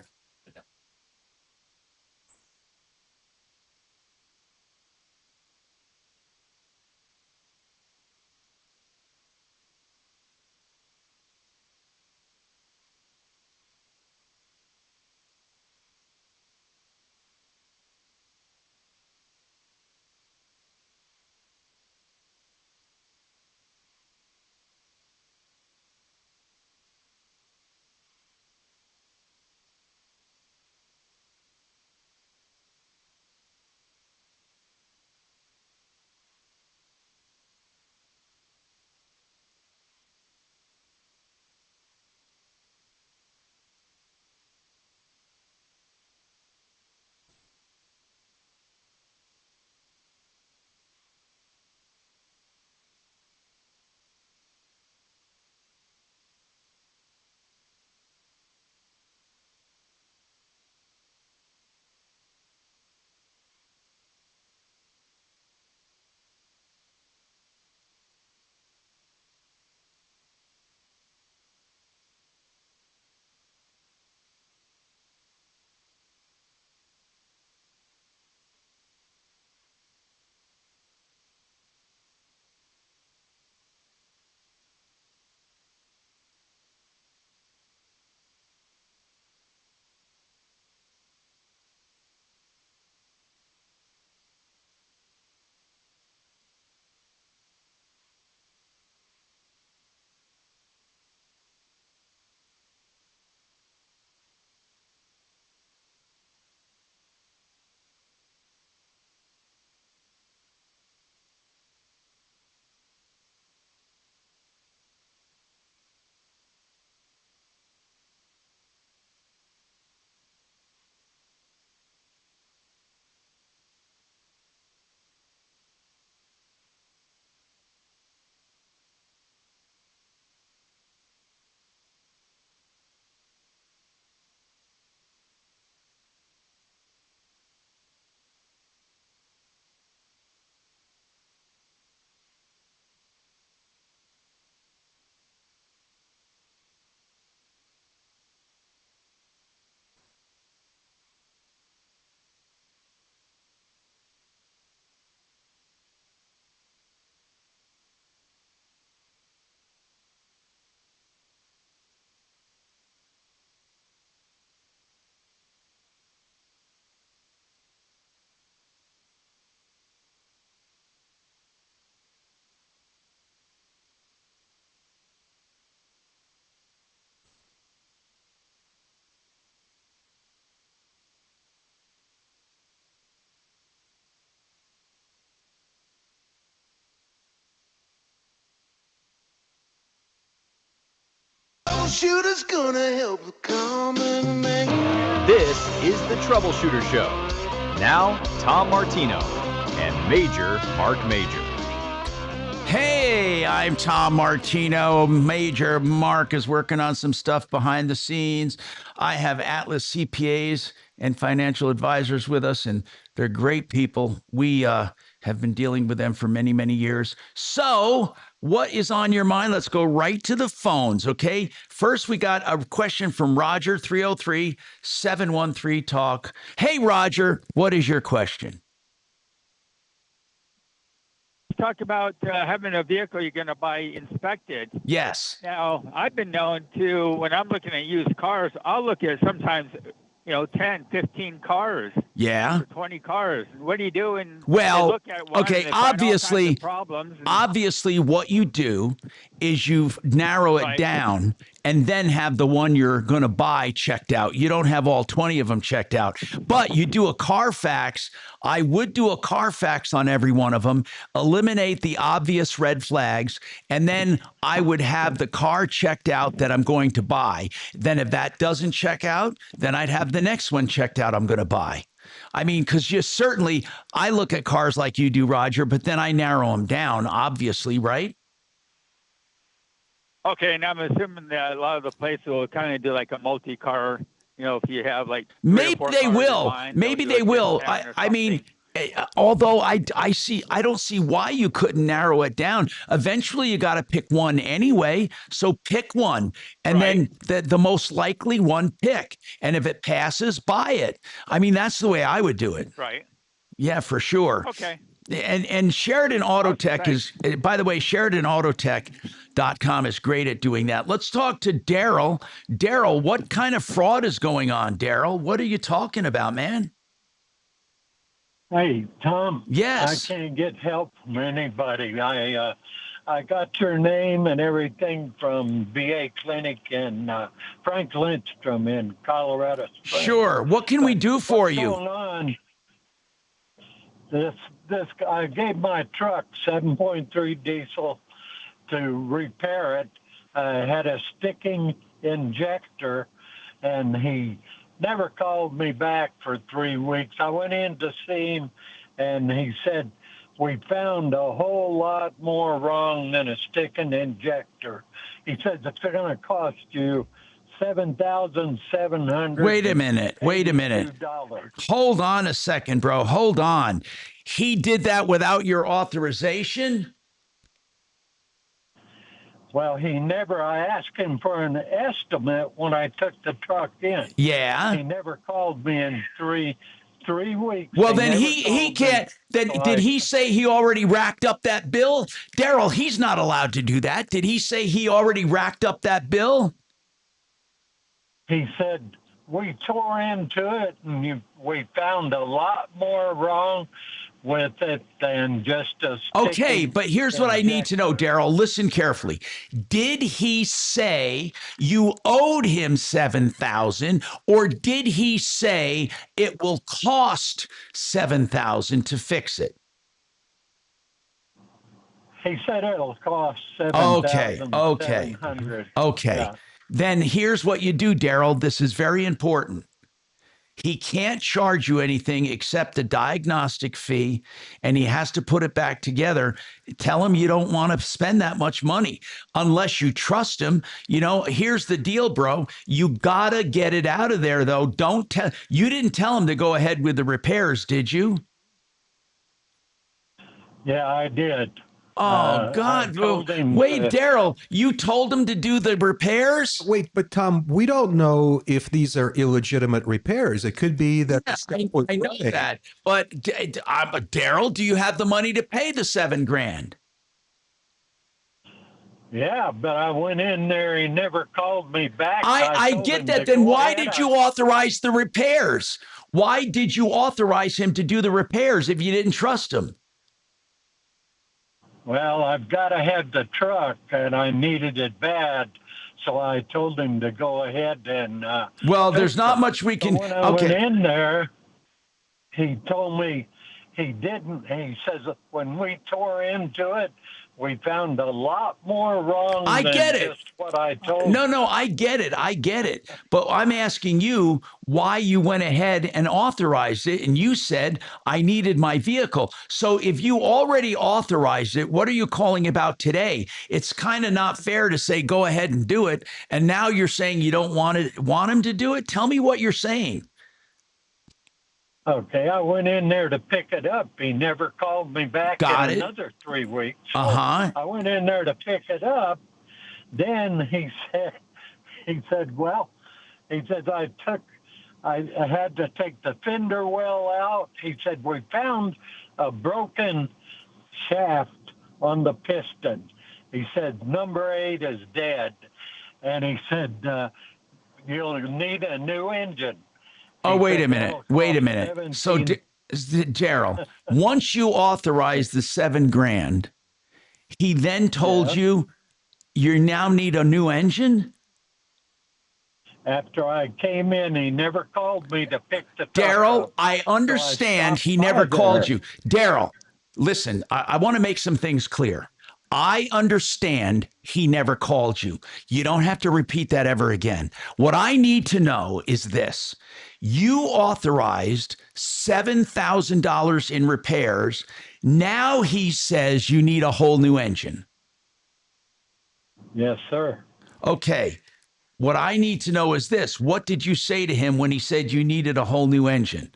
Troubleshooter's gonna help the common man.
This is the Troubleshooter Show. Now, Tom Martino and Major Marc Mager.
Hey, I'm Tom Martino. Major Marc is working on some stuff behind the scenes. I have Atlas CPAs and financial advisors with us, and they're great people. We have been dealing with them for many, many years. So, what is on your mind? Let's go right to the phones, okay? First, we got a question from Roger, 303-713-TALK. Hey, Roger, what is your question?
Talk about having a vehicle you're going to buy inspected.
Yes.
Now, I've been known to, when I'm looking at used cars, I'll look at sometimes, 10, 15 cars.
Yeah.
20 cars. What do you do?
Well,
look at one
okay,
and they find all kinds
obviously,
of problems
obviously what you do is you narrow it down and then have the one you're going to buy checked out. You don't have all 20 of them checked out, but you do a Carfax. I would do a Carfax on every one of them, eliminate the obvious red flags, and then I would have the car checked out that I'm going to buy. Then if that doesn't check out, then I'd have the next one checked out I'm going to buy. I mean, because I look at cars like you do, Roger, but then I narrow them down, obviously, right?
Okay, and I'm assuming that a lot of the places will kind of do like a multi-car, if you have like
maybe they will. Maybe they will. I mean, although I don't see why you couldn't narrow it down. Eventually, you got to pick one anyway. So pick one, and then the most likely one pick. And if it passes, buy it. I mean, that's the way I would do it.
Right.
Yeah, for sure.
Okay.
And Sheridan Autotech is, by the way, SheridanAutotech.com is great at doing that. Let's talk to Daryl. Daryl, what kind of fraud is going on, Daryl? What are you talking about, man?
Hey, Tom.
Yes.
I can't get help from anybody. I got your name and everything from VA Clinic and Frank Lindstrom in Colorado Springs.
Sure. What can we do for you?
What's going on? This I gave my truck 7.3 diesel to repair it. I had a sticking injector, and he never called me back for 3 weeks. I went in to see him, and he said, we found a whole lot more wrong than a sticking injector. He said it's going to cost you $7,700.
Wait a minute. Hold on a second, bro. Hold on. He did that without your authorization?
Well, I asked him for an estimate when I took the truck in.
Yeah.
He never called me in three weeks.
Well, then he can't. Then did he say he already racked up that bill? Daryl, he's not allowed to do that. Did he say he already racked up that bill?
He said, we tore into it and we found a lot more wrong with it than just a
Okay, but here's what I need to know, Daryl. Listen carefully. Did he say you owed him $7,000, or did he say it will cost $7,000 to fix it?
He said it'll cost $7,700.
Okay.
Yeah.
Then here's what you do, Daryl. This is very important. He can't charge you anything except a diagnostic fee, and he has to put it back together. Tell him you don't want to spend that much money unless you trust him. You know, here's the deal, bro. You got to get it out of there, though. You didn't tell him to go ahead with the repairs, did you?
Yeah, I did.
Oh, God. Wait, Daryl, you told him to do the repairs?
Wait, but Tom, we don't know if these are illegitimate repairs. It could be that.
Yeah, I know that. But Daryl, do you have the money to pay the $7,000?
Yeah, but I went in there. He never called me back.
I get that. Then why did you authorize the repairs? Why did you authorize him to do the repairs if you didn't trust him?
Well, I've got to have the truck, and I needed it bad, so I told him to go ahead and.
Well, there's not much we can.
When I went in there, he told me he didn't. He says when we tore into it, we found a lot more wrong.
I get it.
Just what I told.
No, I get it. But I'm asking you why you went ahead and authorized it, and you said I needed my vehicle. So if you already authorized it, what are you calling about today? It's kind of not fair to say go ahead and do it, and now you're saying you don't want him to do it. Tell me what you're saying.
Okay, I went in there to pick it up. He never called me back another 3 weeks. So I went in there to pick it up. Then he said, I had to take the fender well out. He said, we found a broken shaft on the piston. He said, number 8 is dead. And he said, you'll need a new engine.
Oh, wait a minute. So, Daryl, once you authorized the $7,000, he then told you now need a new engine?
After I came in, he never called me to pick the truck
Daryl,
up.
I understand he never called you. Daryl, listen, I want to make some things clear. I understand he never called you. You don't have to repeat that ever again. What I need to know is this. You authorized $7,000 in repairs. Now he says you need a whole new engine.
Yes, sir.
Okay. What I need to know is this. What did you say to him when he said you needed a whole new engine?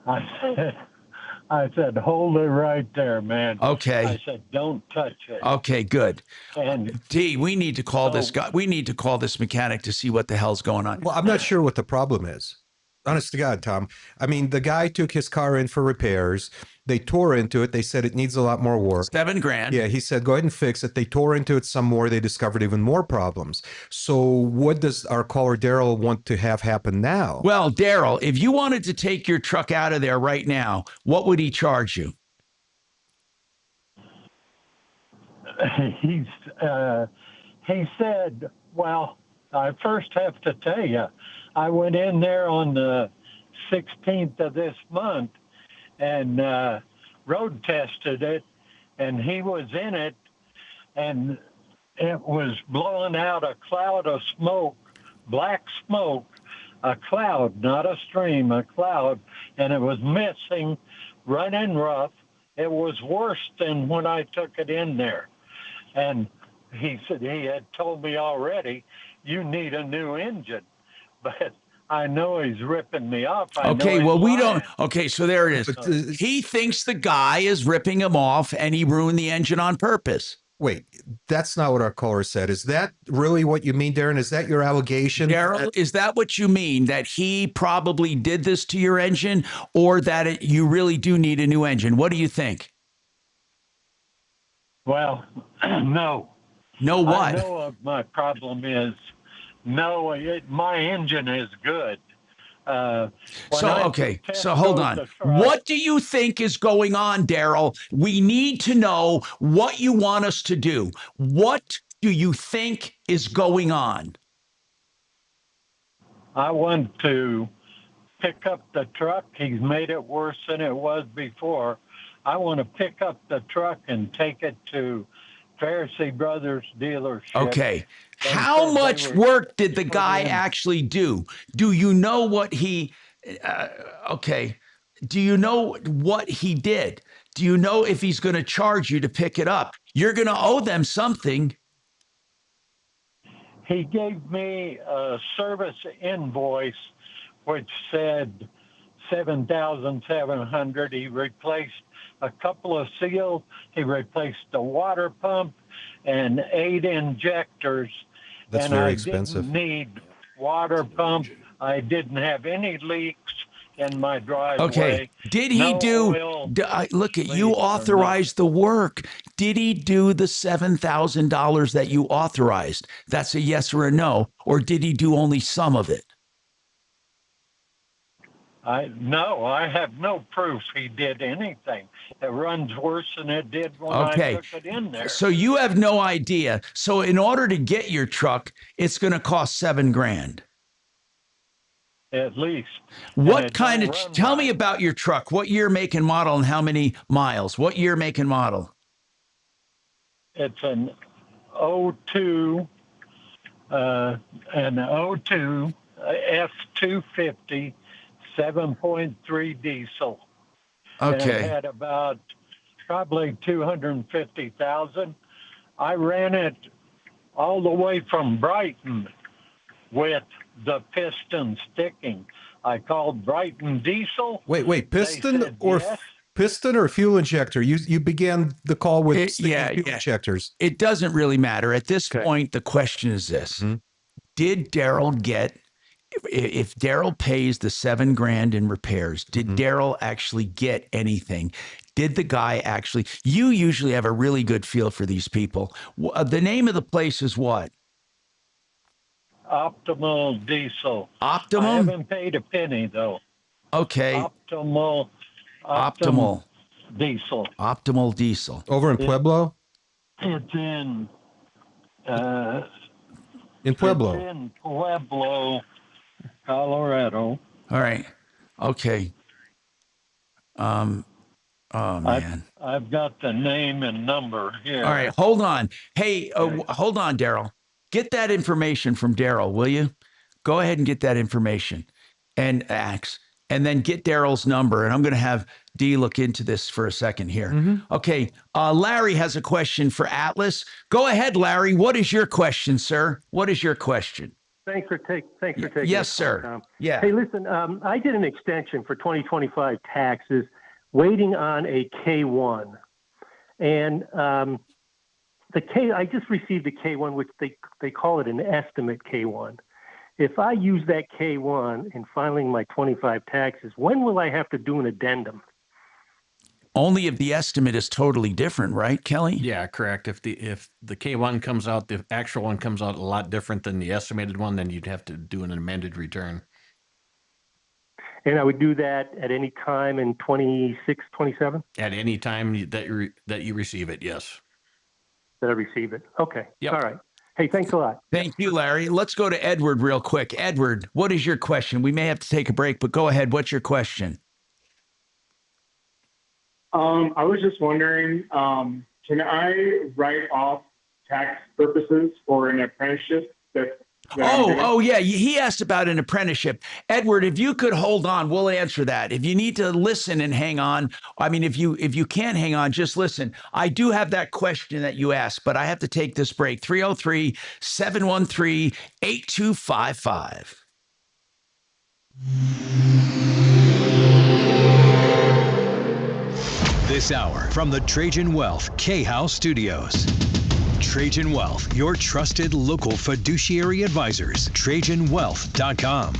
I said, hold it right there, man.
Okay.
I said, don't touch it.
Okay, good.
And
D, we need to call this guy. We need to call this mechanic to see what the hell's going on.
Well, I'm not sure what the problem is. Honest to God, Tom. I mean, the guy took his car in for repairs. They tore into it. They said it needs a lot more work.
$7,000.
Yeah, he said, go ahead and fix it. They tore into it some more. They discovered even more problems. So what does our caller Daryl want to have happen now?
Well, Daryl, if you wanted to take your truck out of there right now, what would he charge you?
He said, well, I first have to tell you, I went in there on the 16th of this month and road tested it, and he was in it, and it was blowing out a cloud of smoke, black smoke, a cloud, not a stream, a cloud, and it was missing, running rough. It was worse than when I took it in there. And he said he had told me already, you need a new engine. But I know he's ripping me off.
Okay, well, we don't. Okay, so there it is. He thinks the guy is ripping him off and he ruined the engine on purpose.
Wait, that's not what our caller said. Is that really what you mean, Darren? Is that your allegation?
Daryl, is that what you mean? That he probably did this to your engine, or that you really do need a new engine? What do you think?
Well, no.
No what?
I know what my problem is. No, my engine is good.
So hold on. What do you think is going on, Daryl? We need to know what you want us to do. What do you think is going on?
I want to pick up the truck. He's made it worse than it was before. I want to pick up the truck and take it to Pharisee Brothers dealership.
Okay. How much work did the guy actually do? Do you know what he, do you know what he did? Do you know if he's going to charge you to pick it up? You're going to owe them something.
He gave me a service invoice which said $7,700. He replaced a couple of seals. He replaced the water pump and 8 injectors.
That's
and
very
I
expensive.
Didn't need water pump. I didn't have any leaks in my driveway.
Okay. Did he look at you authorized the work. Did he do the $7,000 that you authorized? That's a yes or a no. Or did he do only some of it?
No, I have no proof he did anything. It runs worse than it did when I took it in there.
So you have no idea. So in order to get your truck, it's going to cost $7,000.
At least.
What kind of, tell me about your truck. What year, make, and model, and how many miles? What year, make, and model?
It's an 02 F250 7.3 diesel.
Okay.
And it had about probably 250,000. I ran it all the way from Brighton with the piston sticking. I called Brighton Diesel.
Wait, piston or yes. Piston or fuel injector? You began the call with fuel injectors.
It doesn't really matter. At this point, the question is this. Mm-hmm. Did Daryl get, if Daryl pays the $7,000 in repairs, did Daryl actually get anything? Did the guy actually, you usually have a really good feel for these people. The name of the place is what?
Optimal Diesel.
Optimum?
I haven't paid a penny, though.
Okay.
Optimal Diesel.
Optimal Diesel.
Over in Pueblo?
It's in...
Pueblo.
It's in Pueblo, Colorado.
All right. Okay. Oh, man.
I've got the name and number here.
All right. Hold on. Hey, hold on, Daryl. Get that information from Daryl, will you? Go ahead and get that information and ask. And then get Daryl's number. And I'm going to have Dee look into this for a second here. Okay. Larry has a question for Atlas. Go ahead, Larry. What is your question, sir? What is your question?
Thanks for taking
Yes,
the call,
sir.
Tom.
Yeah.
Hey, listen, I did an extension for 2025 taxes, waiting on a K1, and I just received a K1, which they call it an estimate K1. If I use that K1 in filing my 25 taxes, when will I have to do an addendum?
Only if the estimate is totally different, right, Kelly?
Yeah, correct. If the K1 comes out, the actual one comes out a lot different than the estimated one, then you'd have to do an amended return.
And I would do that at any time in 26, 27?
At any time that you receive it, yes.
That I receive it. Okay.
Yep.
All right. Hey, thanks a lot.
Thank you, Larry. Let's go to Edward real quick. Edward, what is your question? We may have to take a break, but go ahead. What's your question?
I was just wondering, can I write off tax purposes for an apprenticeship that
Oh, yeah. He asked about an apprenticeship. Edward, if you could hold on, we'll answer that. If you need to listen and hang on, I mean, if you can't hang on, just listen. I do have that question that you asked, but I have to take this break. 303-713-8255.
This hour from the Trajan Wealth K-House Studios. Trajan Wealth, your trusted local fiduciary advisors. TrajanWealth.com.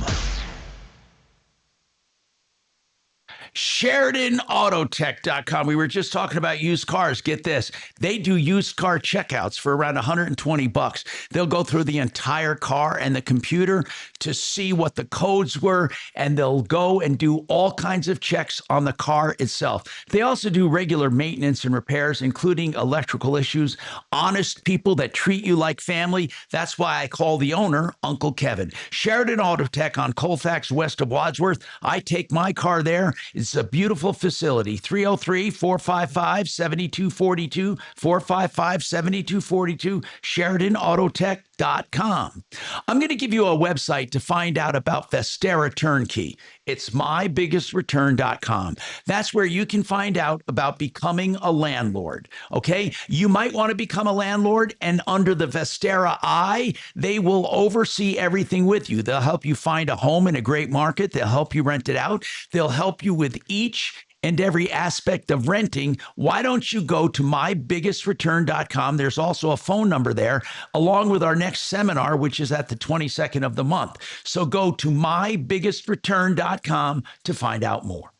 SheridanAutotech.com. We were just talking about used cars. Get this. They do used car checkouts for around $120. They'll go through the entire car and the computer to see what the codes were, and they'll go and do all kinds of checks on the car itself. They also do regular maintenance and repairs, including electrical issues. Honest people that treat you like family. That's why I call the owner Uncle Kevin. Sheridan Autotech on Colfax, west of Wadsworth. I take my car there. It's a beautiful facility. 303-455-7242, 455-7242, SheridanAutotech.com. I'm going to give you a website to find out about Vestera Turnkey. It's mybiggestreturn.com. That's where you can find out about becoming a landlord. Okay? You might want to become a landlord, and under the Vestera eye, they will oversee everything with you. They'll help you find a home in a great market. They'll help you rent it out. They'll help you with each and every aspect of renting. Why don't you go to mybiggestreturn.com? There's also a phone number there, along with our next seminar, which is at the 22nd of the month. So go to mybiggestreturn.com to find out more.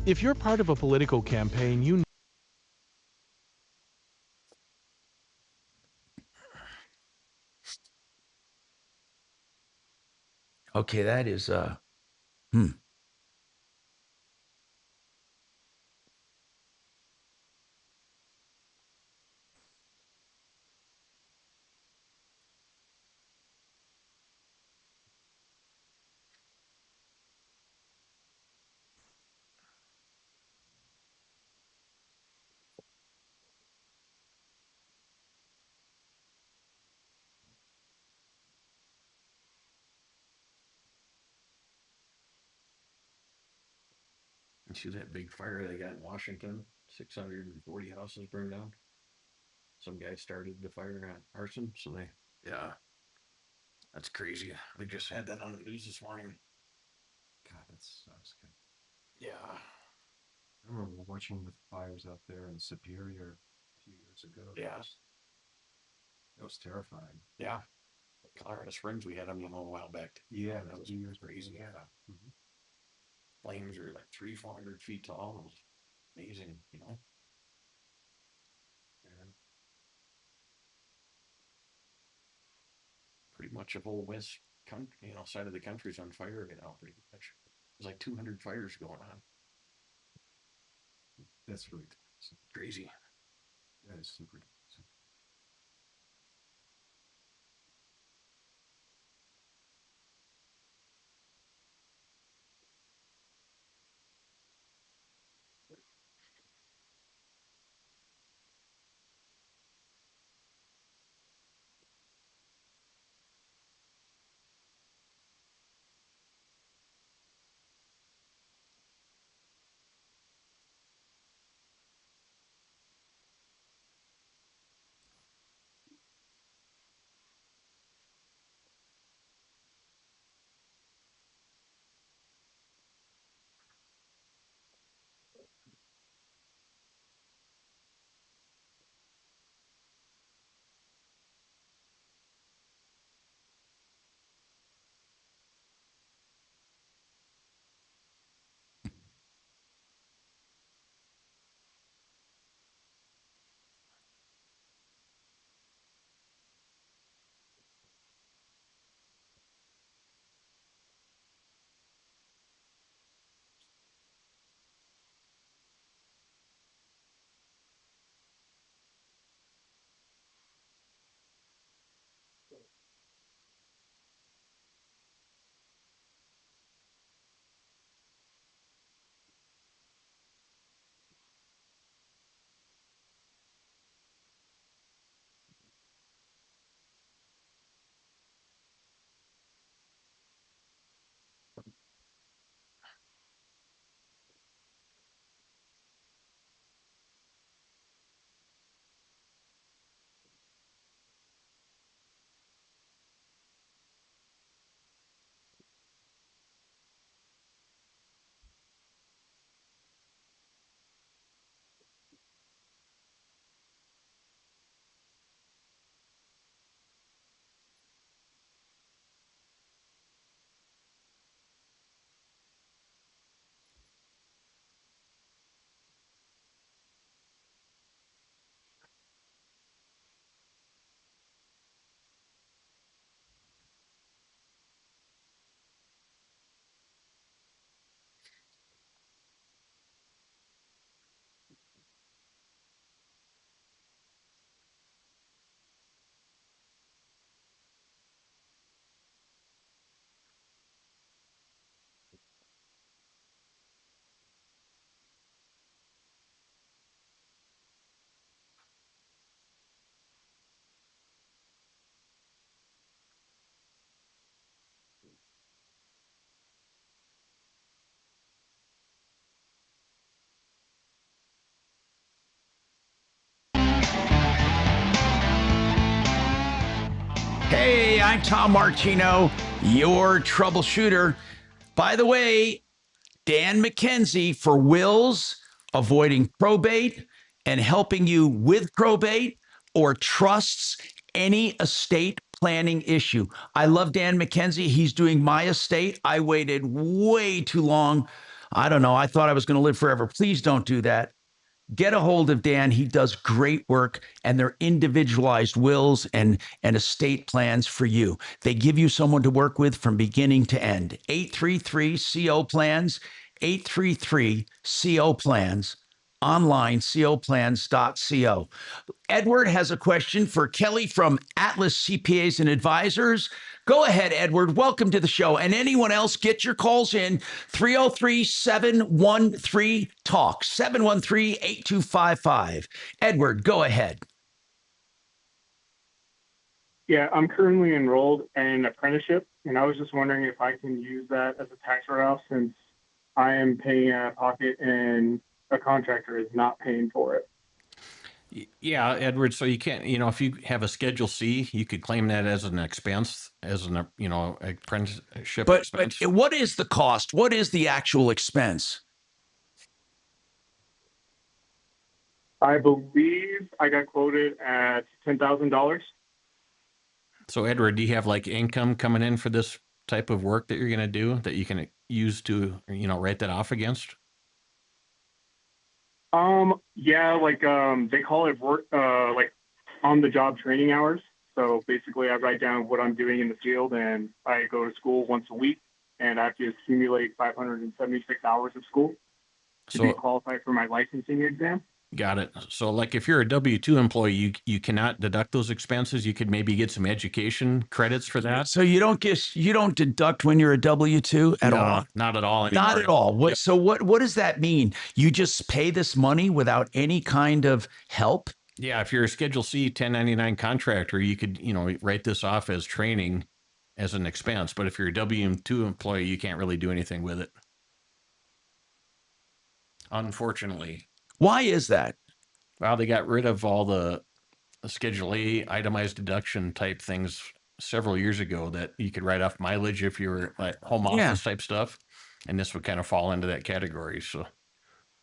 If you're part of a political campaign, you
Okay, that is
You see that big fire they got in Washington? 640 houses burned down. Some guy started the fire at arson, so yeah. That's crazy. They just had that on the news this morning.
God, that sucks.
Yeah.
I remember watching the fires out there in Superior a few years ago.
Yeah.
That was terrifying.
Yeah. Colorado Springs, we had them, a while back.
Yeah,
that was crazy.
Yeah. Mm-hmm.
Flames are like 300-400 feet tall. It was amazing,
Yeah.
Pretty much a whole west side of the country's on fire right now, pretty much. There's like 200 fires going on.
That's really
crazy.
That is super depressing.
I'm Tom Martino, your troubleshooter. By the way, Dan McKenzie for wills, avoiding probate, and helping you with probate or trusts, any estate planning issue. I love Dan McKenzie. He's doing my estate. I waited way too long. I don't know. I thought I was going to live forever. Please don't do that. Get a hold of Dan. He does great work, and they're individualized wills and estate plans for you. They give you someone to work with from beginning to end. 833-CO Plans, 833-CO Plans, online, coplans.co. Edward has a question for Kelly from Atlas CPAs and Advisors. Go ahead, Edward. Welcome to the show. And anyone else, get your calls in. 303-713-TALK, 713-8255. Edward, go ahead.
Yeah, I'm currently enrolled in an apprenticeship, and I was just wondering if I can use that as a tax write-off since I am paying out of pocket and a contractor is not paying for it.
Yeah, Edward. So you can't, if you have a Schedule C, you could claim that as an expense, as an, apprenticeship expense.
But what is the cost? What is the actual expense?
I believe I got quoted at $10,000.
So, Edward, do you have like income coming in for this type of work that you're going to do that you can use to, write that off against?
Yeah, they call it work, like on the job training hours. So basically I write down what I'm doing in the field and I go to school once a week and I have to accumulate 576 hours of school to be qualified for my licensing exam.
Got it. So like if you're a W-2 employee, you cannot deduct those expenses. You could maybe get some education credits for that.
So you don't deduct when you're a W-2 at all?
Not at all anymore.
Not at all. So what does that mean? You just pay this money without any kind of help?
Yeah, if you're a Schedule C 1099 contractor, you could, write this off as training as an expense. But if you're a W-2 employee, you can't really do anything with it. Unfortunately.
Why is that?
Well, they got rid of all the Schedule A itemized deduction type things several years ago that you could write off mileage if you were like home office type stuff. And this would kind of fall into that category. So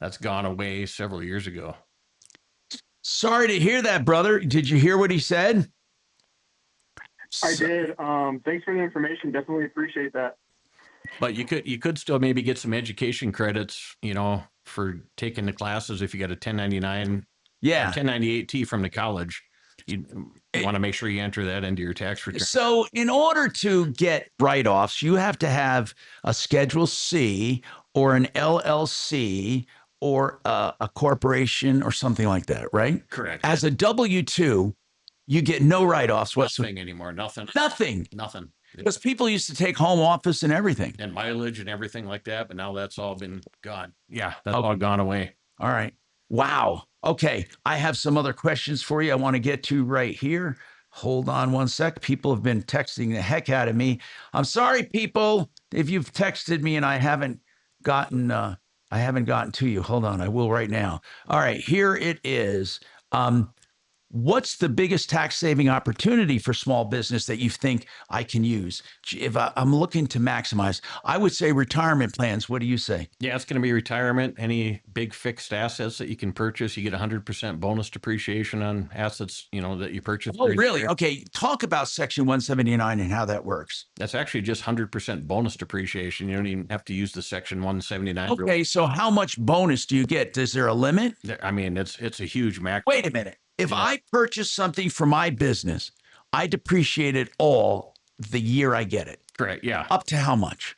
that's gone away several years ago.
Sorry to hear that, brother. Did you hear what he said?
I did. Thanks for the information. Definitely appreciate that.
But you could still maybe get some education credits, for taking the classes if you got a 1099, 1098T from the college. You want to make sure you enter that into your tax return.
So in order to get write-offs, you have to have a Schedule C or an LLC or a corporation or something like that, right?
Correct.
As a W-2, you get no write-offs whatsoever.
Nothing anymore. Nothing.
Nothing. Because people used to take home office and everything.
And mileage and everything like that, but now that's all been gone. Yeah, that's all gone away.
All right. Wow. Okay. I have some other questions for you I want to get to right here. Hold on one sec. People have been texting the heck out of me. I'm sorry, people, if you've texted me and I haven't gotten to you. Hold on. I will right now. All right. Here it is. What's the biggest tax saving opportunity for small business that you think I can use? If I'm looking to maximize, I would say retirement plans. What do you say?
Yeah, it's going to be retirement. Any big fixed assets that you can purchase, you get 100% bonus depreciation on assets, that you purchase.
Oh, really? Okay. Talk about Section 179 and how that works.
That's actually just 100% bonus depreciation. You don't even have to use the Section 179.
Okay. So how much bonus do you get? Is there a limit?
I mean, it's a huge max.
Wait a minute. If I purchase something for my business, I depreciate it all the year I get it.
Correct. Yeah.
Up to how much?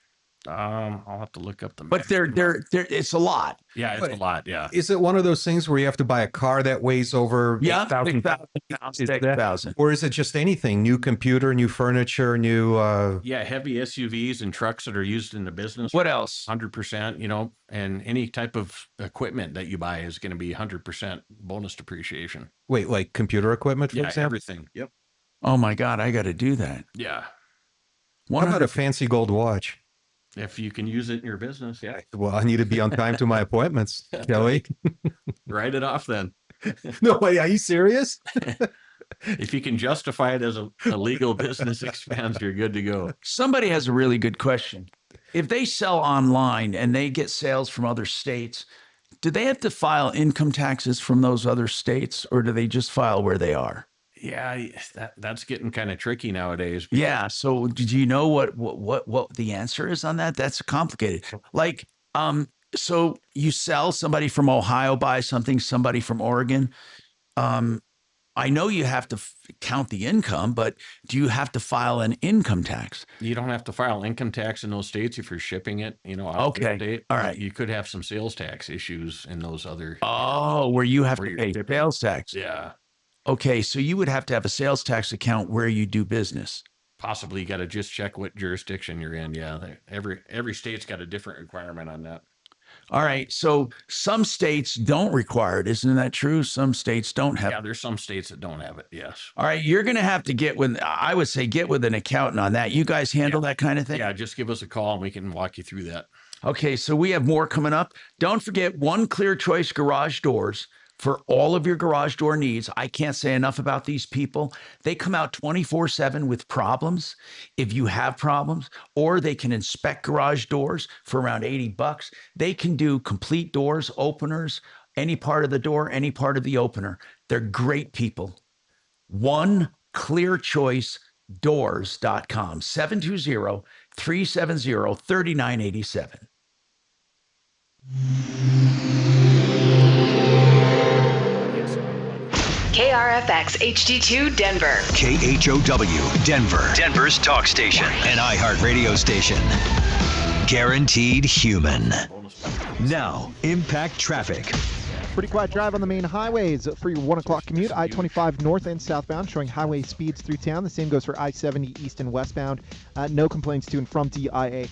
I'll have to look up the.
But it's a lot.
Yeah, it's a lot. Yeah.
Is it one of those things where you have to buy a car that weighs over 8,000 pounds? Or is it just anything? New computer, new furniture, new.
Yeah, heavy SUVs and trucks that are used in the business.
What else?
100%. And any type of equipment that you buy is going to be 100% bonus depreciation.
Wait, like computer equipment, for example?
Everything. Yep.
Oh my God, I got to do that.
Yeah.
How about a fancy gold watch?
If you can use it in your business, yeah.
Well, I need to be on time to my appointments, Kelly.
Write it off then.
No way. Are you serious?
If you can justify it as a legal business expense, you're good to go.
Somebody has a really good question. If they sell online and they get sales from other states, do they have to file income taxes from those other states, or do they just file where they are?
Yeah, that's getting kind of tricky nowadays.
Yeah. So did you know what the answer is on that? That's complicated. Like, so you sell, somebody from Ohio buys something, somebody from Oregon. I know you have to count the income, but do you have to file an income tax?
You don't have to file income tax in those states if you're shipping it, out of the
Okay.
state.
All right.
You could have some sales tax issues in those other.
Oh, where you have to pay sales tax.
Yeah.
Okay, so you would have to have a sales tax account where you do business.
Possibly, you got to just check what jurisdiction you're in. Yeah, every state's got a different requirement on that.
All right, so some states don't require it. Isn't that true? Some states don't have.
Yeah, there's some states that don't have it. Yes.
All right, you're going to have to get with. I would say get with an accountant on that. You guys handle that kind of thing.
Yeah, just give us a call and we can walk you through that.
Okay, so we have more coming up. Don't forget One Clear Choice Garage Doors for all of your garage door needs. I can't say enough about these people. They come out 24/7 with problems if you have problems, or they can inspect garage doors for around $80. They can do complete doors, openers, any part of the door, any part of the opener. They're great people. OneClearChoiceDoors.com, 720-370-3987.
KRFX HD2 Denver.
KHOW Denver. Denver's talk station. An iHeart radio station. Guaranteed human. Now, impact traffic.
Pretty quiet drive on the main highways for your 1 o'clock commute. I-25 north and southbound showing highway speeds through town. The same goes for I-70 east and westbound. No complaints to and from DIA.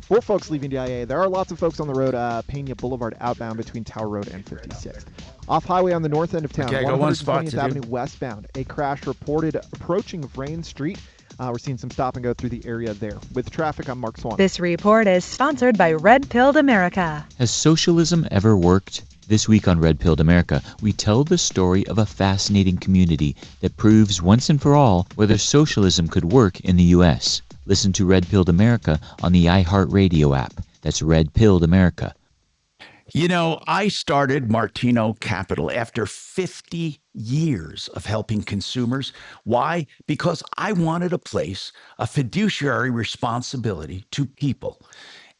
For folks leaving DIA, there are lots of folks on the road, Pena Boulevard outbound between Tower Road and 56th. Off-highway on the north end of town,
Okay, I got one spot
120th
to
Avenue
do.
westbound. A crash reported approaching Vrain Street. We're seeing some stop and go through the area there. With traffic, I'm Mark Swan.
This report is sponsored by Red Pilled America.
Has socialism ever worked? This week on Red Pilled America, we tell the story of a fascinating community that proves once and for all whether socialism could work in the U.S. Listen to Red Pilled America on the iHeart Radio app. That's Red Pilled America.
You know, I started Martino Capital after 50 years of helping consumers. Why? Because I wanted to place a fiduciary responsibility to people.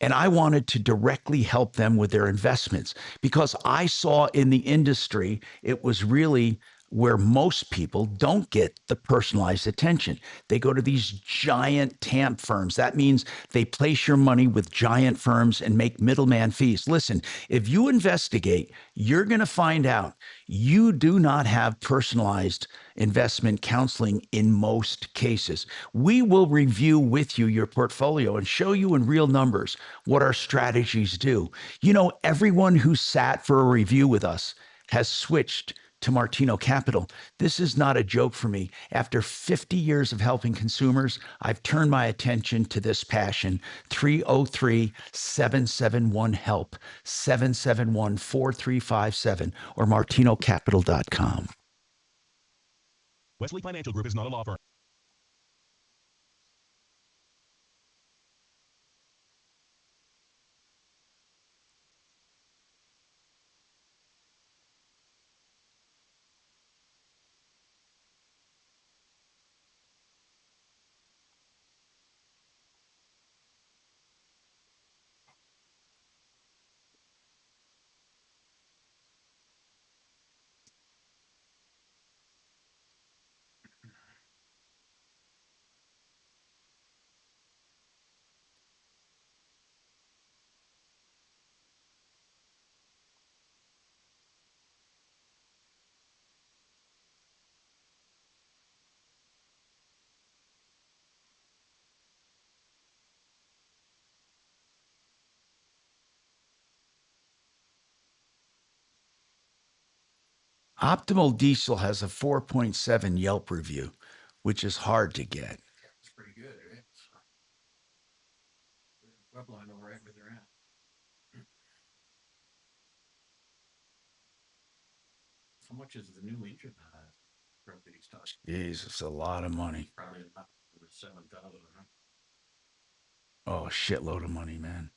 And I wanted to directly help them with their investments because I saw in the industry, it was really where most people don't get the personalized attention. They go to these giant TAMP firms. That means they place your money with giant firms and make middleman fees. Listen, if you investigate, you're going to find out you do not have personalized investment counseling in most cases. We will review with you your portfolio and show you in real numbers what our strategies do. You know, everyone who sat for a review with us has switched to Martino Capital. This is not a joke for me. After 50 years of helping consumers, I've turned my attention to this passion. 303-771-HELP, 771-4357, or martinocapital.com.
Wesley Financial Group is not a law firm.
Optimal Diesel has a 4.7 Yelp review, which is hard to get.
It's pretty good, right? Webline all right where they're at. How much is the new engine on that?
Jesus, a lot of money.
Probably about 7,000.
Oh, shitload of money, man.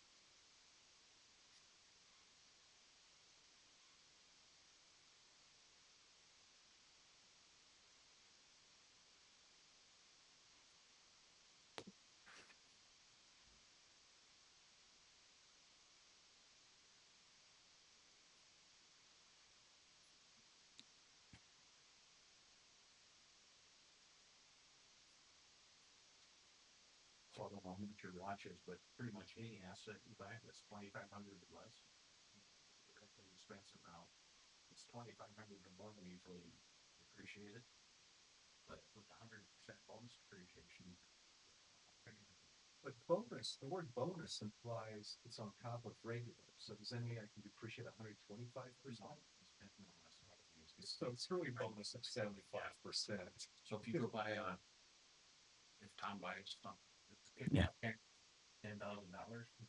So I don't know how much your watch is, but pretty much any asset you buy that's 2,500 or less, directly expensive now. It's 2,500 or more than usually depreciated. But with 100% bonus depreciation.
But bonus, the word bonus implies it's on top of regular. So does that mean I can depreciate 125%? So it's really bonus of 75%.
So if you go buy if Tom buys something,
Yeah.
$10,000, you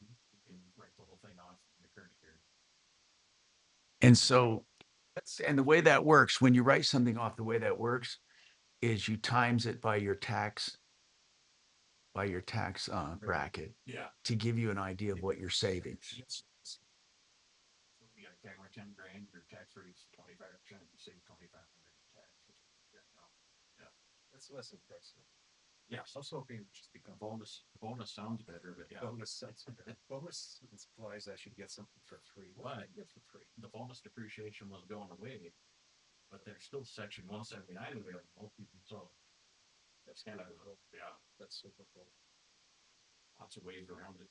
can write the whole thing off in the current year.
And so, and the way that works, when you write something off, the way that works is you times it by your tax bracket.
Yeah.
To give you an idea of what you're saving.
So you got a camera, 10 grand, your tax rate's 25%, you save 2,500 in tax. Yeah.
That's less impressive.
Yeah.
I was hoping it would just become
Bonus sounds better, but yeah.
bonus. Bonus implies I should get something for free. What
But
I get for free?
the bonus depreciation was going away, but there's still section 179 available. So that's kind of, yeah,
That's super cool.
lots of ways around it.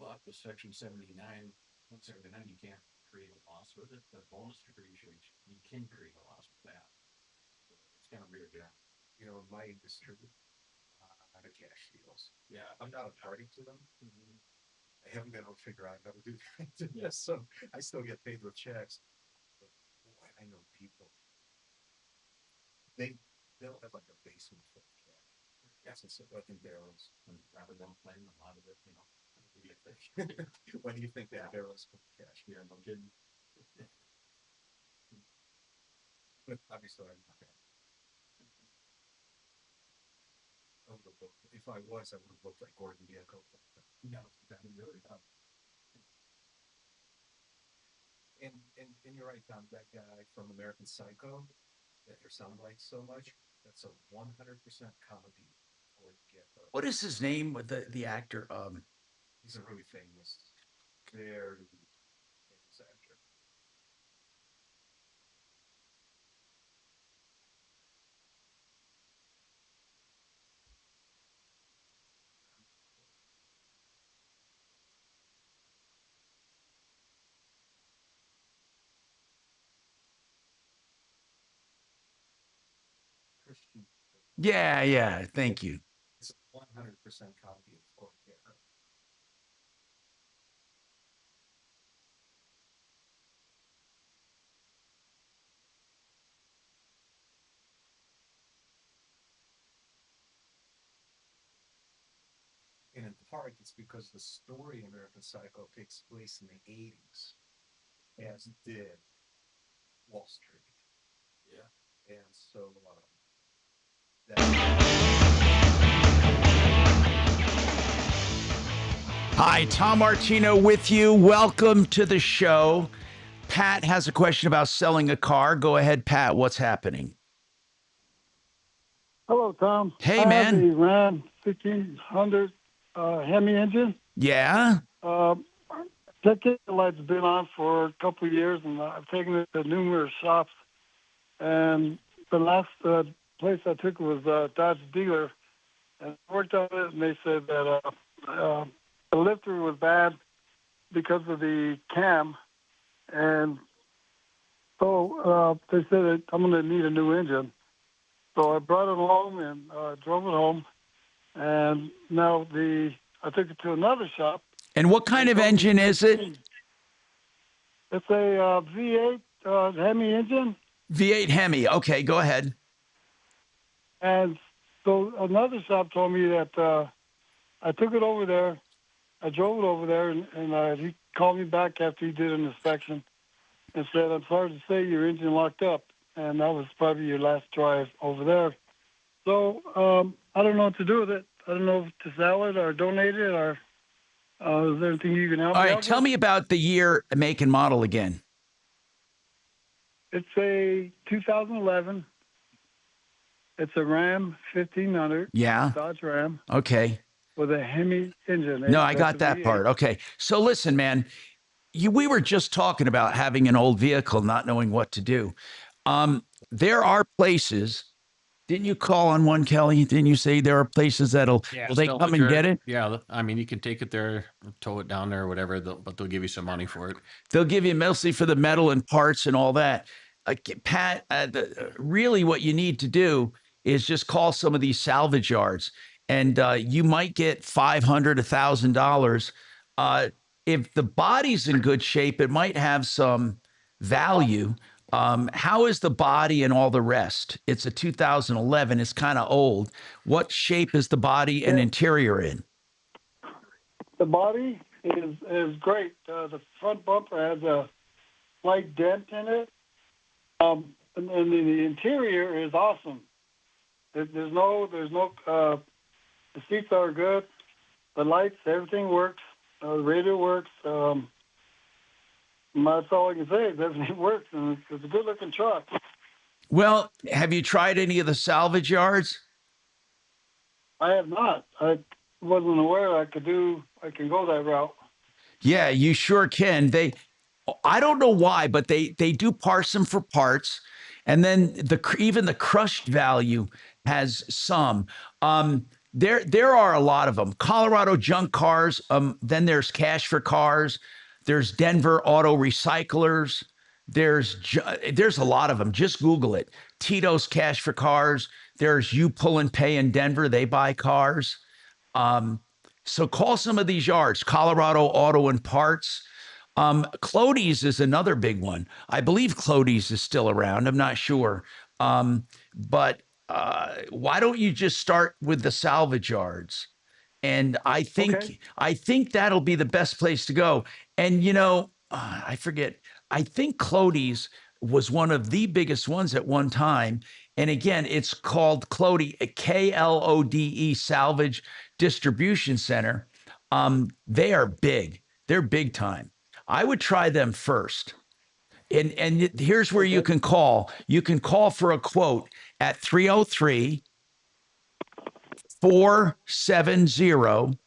But with section 179, you can't create a loss with it. But bonus depreciation, you can create a loss with that. So it's kind of weird, yeah.
You know, in my industry, the cash deals.
Yeah.
I'm not a party to them. I haven't been able to figure out how to do that. Yes, so I still get paid with checks. But boy, I know people. They'll have like a basement full of cash. Yes, it's like in barrels.
And rather than playing a lot of it, you know.
When do you think that barrel's full of cash?
Yeah, no kidding.
But obviously, I'm not. If I was, I would have looked like Gordon Gekko.
Yeah, that really helped.
And you're right, Tom, that guy from American Psycho that your son likes so much, that's a 100% comedy. Gordon Gekko.
What is his name with the actor?
He's a really famous, very famous actor. Christian.
Yeah. Thank you.
It's 100% copy of Gordon Gekko. And in part, it's because the story in American Psycho takes place in the 80s, as did Wall Street.
Yeah.
And so
Hi, Tom Martino with you. Welcome to the show. Pat has a question about selling a car. Go ahead, Pat. What's happening?
Hello, Tom.
Hey,
I
man.
have a Ram 1500 Hemi engine.
Yeah?
That light's been on for a couple of years, and I've taken it to numerous shops. And the last place I took it was Dodge dealer, and I worked on it, and they said that the lifter was bad because of the cam, and so they said that I'm going to need a new engine. So I brought it home and drove it home, and now I took it to another shop.
And what kind of engine is it?
It's a V8 Hemi engine.
V8 Hemi. Okay, go ahead.
And so another shop told me that I took it over there. I drove it over there, and he called me back after he did an inspection and said, "I'm sorry to say your engine locked up." and that was probably your last drive over there. So I don't know what to do with it. I don't know if to sell it or donate it, or is there anything you can help me
All right,
out
tell
with?
me about the year, make, and model again.
It's a 2011. It's a Ram 1500.
Yeah.
Dodge Ram
Okay.
with a Hemi engine.
No, I got that part. Okay. So listen, man, we were just talking about having an old vehicle, not knowing what to do. There are places. Didn't you call on one, Kelly? Didn't you say there are places will they come and get it?
Yeah, I mean, you can take it there, tow it down there, or whatever, but they'll give you some money for it.
They'll give you mostly for the metal and parts and all that. Pat, really what you need to do is just call some of these salvage yards, and you might get $500, $1,000. If the body's in good shape, it might have some value. How is the body and all the rest? It's a 2011. It's kind of old. What shape is the body and interior in?
The body is great. The front bumper has a slight dent in it, and the interior is awesome. There's no. The seats are good. The lights, everything works. The radio works. That's all I can say is everything works, and it's a good-looking truck.
Well, have you tried any of the salvage yards?
I have not. I wasn't aware I can go that route.
Yeah, you sure can. I don't know why, but they do parse them for parts, and then even the crushed value has some. There are a lot of them. Colorado Junk Cars. Then there's Cash for Cars. There's Denver Auto Recyclers. There's a lot of them. Just Google it. Tito's Cash for Cars. There's You Pull and Pay in Denver. They buy cars. So call some of these yards. Colorado Auto and Parts. Clody's is another big one. I believe Clody's is still around. I'm not sure. But why don't you just start with the salvage yards? And I think that'll be the best place to go. And I forget. I think Clody's was one of the biggest ones at one time. And again, it's called Clody, KLODE Salvage Distribution Center. They are big. They're big time. I would try them first. And here's where you can call. You can call for a quote at 303 470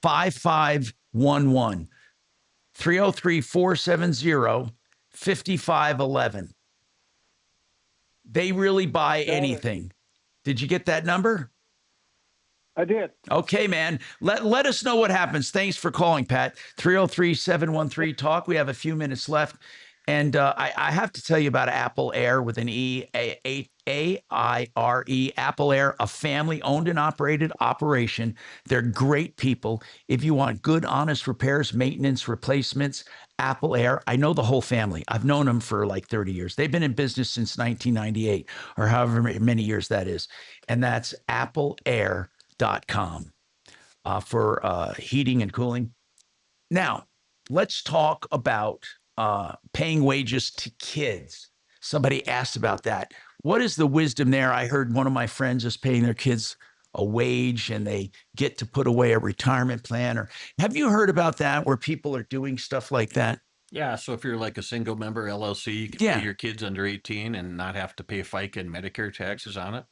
5511. 303 470 5511. They really buy anything. Did you get that number?
I did.
Okay, man. Let us know what happens. Thanks for calling, Pat. 303-713-TALK. We have a few minutes left. And I have to tell you about Apple Air with an E-A-I-R-E. Apple Air, a family-owned and operated operation. They're great people. If you want good, honest repairs, maintenance, replacements, Apple Air. I know the whole family. I've known them for like 30 years. They've been in business since 1998 or however many years that is. And that's appleair.com for heating and cooling. Now, let's talk about paying wages to kids. Somebody asked about that. What is the wisdom there? I heard one of my friends is paying their kids a wage and they get to put away a retirement plan. Or have you heard about that where people are doing stuff like that?
Yeah. So if you're like a single member LLC, you can pay your kids under 18 and not have to pay FICA and Medicare taxes on it.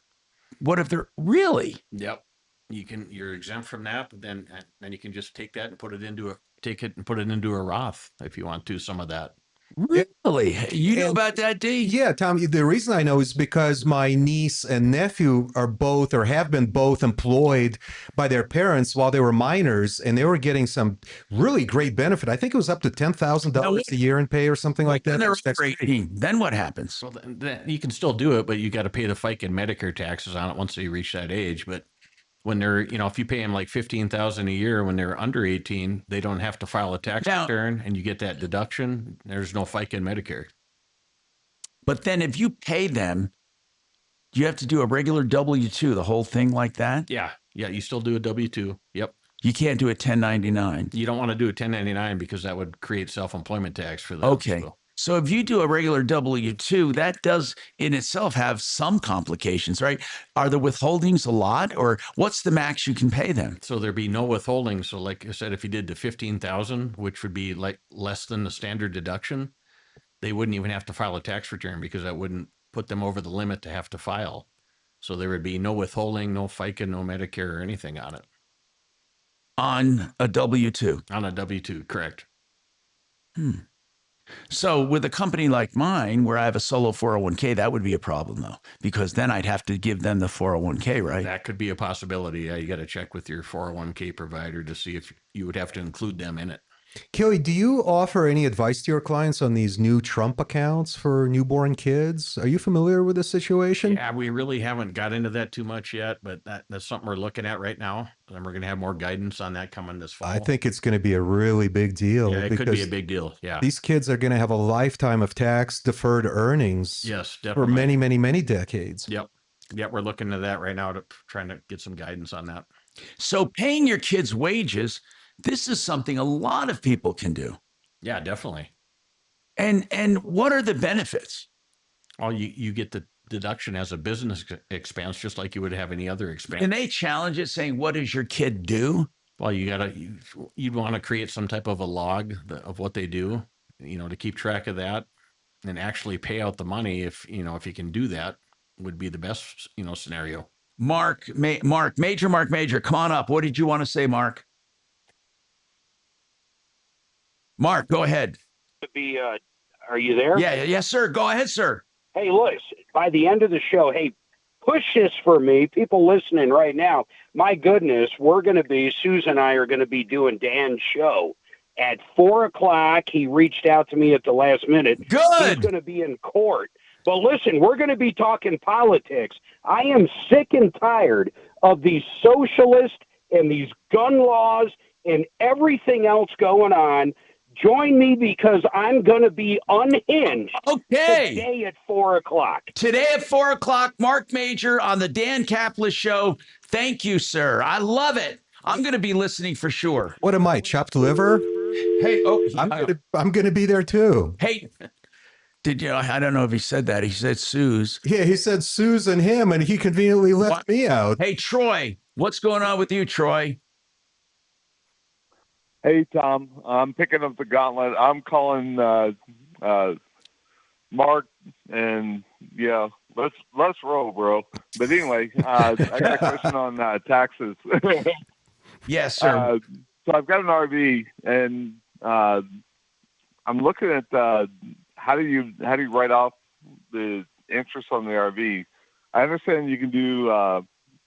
What if they're really?
Yep. You're exempt from that, but then you can just take that and put it into a Roth if you want to, some of that.
Really? You know about that, D?
Yeah, Tom, the reason I know is because my niece and nephew are both or have been both employed by their parents while they were minors, and they were getting some really great benefit. I think it was up to $10,000 a year in pay or something like that.
Then they're 18. Then what happens?
Well, then you can still do it, but you got to pay the FICA and Medicare taxes on it once they reach that age. But when they're, if you pay them like $15,000 a year when they're under 18, they don't have to file a tax return, and you get that deduction. There's no FICA and Medicare.
But then if you pay them, do you have to do a regular W-2, the whole thing like that?
Yeah. Yeah. You still do a W-2. Yep.
You can't do a 1099.
You don't want to do a 1099 because that would create self-employment tax for them.
Okay.
So.
So if you do a regular W-2, that does in itself have some complications, right? Are the withholdings a lot, or what's the max you can pay them?
So there'd be no withholding. So like I said, if you did the 15,000, which would be like less than the standard deduction, they wouldn't even have to file a tax return because that wouldn't put them over the limit to have to file. So there would be no withholding, no FICA, no Medicare or anything on it.
On a W-2?
On a W-2, correct.
So with a company like mine, where I have a solo 401k, that would be a problem, though, because then I'd have to give them the 401k, right?
That could be a possibility. Yeah, you got to check with your 401k provider to see if you would have to include them in it.
Kelly, do you offer any advice to your clients on these new Trump accounts for newborn kids? Are you familiar with this situation?
Yeah, we really haven't got into that too much yet, but that's something we're looking at right now. And we're going to have more guidance on that coming this fall.
I think it's going to be a really big deal.
Yeah, it could be a big deal. Yeah.
These kids are going to have a lifetime of tax deferred earnings.
Yes, definitely.
For many, many, many decades.
Yep. Yep. We're looking at that right now to trying to get some guidance on that.
So paying your kids' wages, this is something a lot of people can do.
Yeah, definitely.
And what are the benefits?
Well, you get the deduction as a business expense, just like you would have any other expense.
And they challenge it saying, what does your kid do?
Well, you'd want to create some type of a log of what they do, to keep track of that and actually pay out the money. If you can do that, would be the best, scenario.
Marc Mager, come on up. What did you want to say, Marc? Marc, go ahead.
Are you there?
Yeah, yes, sir. Go ahead, sir.
Hey, Louis, by the end of the show, hey, push this for me. People listening right now, my goodness, Susan and I are going to be doing Dan's show at 4:00. He reached out to me at the last minute.
Good.
He's going to be in court. But listen, we're going to be talking politics. I am sick and tired of these socialists and these gun laws and everything else going on. Join me because I'm going to be unhinged today at 4:00.
Today at 4:00, Marc Mager on the Dan Caplis Show. Thank you, sir. I love it. I'm going to be listening for sure.
What am I, chopped liver?
Hey,
I'm going to be there too.
Hey, I don't know if he said that. He said Suze.
Yeah, he said Suze and him, and he conveniently left me out.
Hey, Troy, what's going on with you, Troy?
Hey, Tom, I'm picking up the gauntlet. I'm calling Mark, and yeah, let's roll, bro. But anyway, I got a question on taxes.
Yes, sir.
So I've got an RV, and I'm looking at how do you write off the interest on the RV? I understand you can do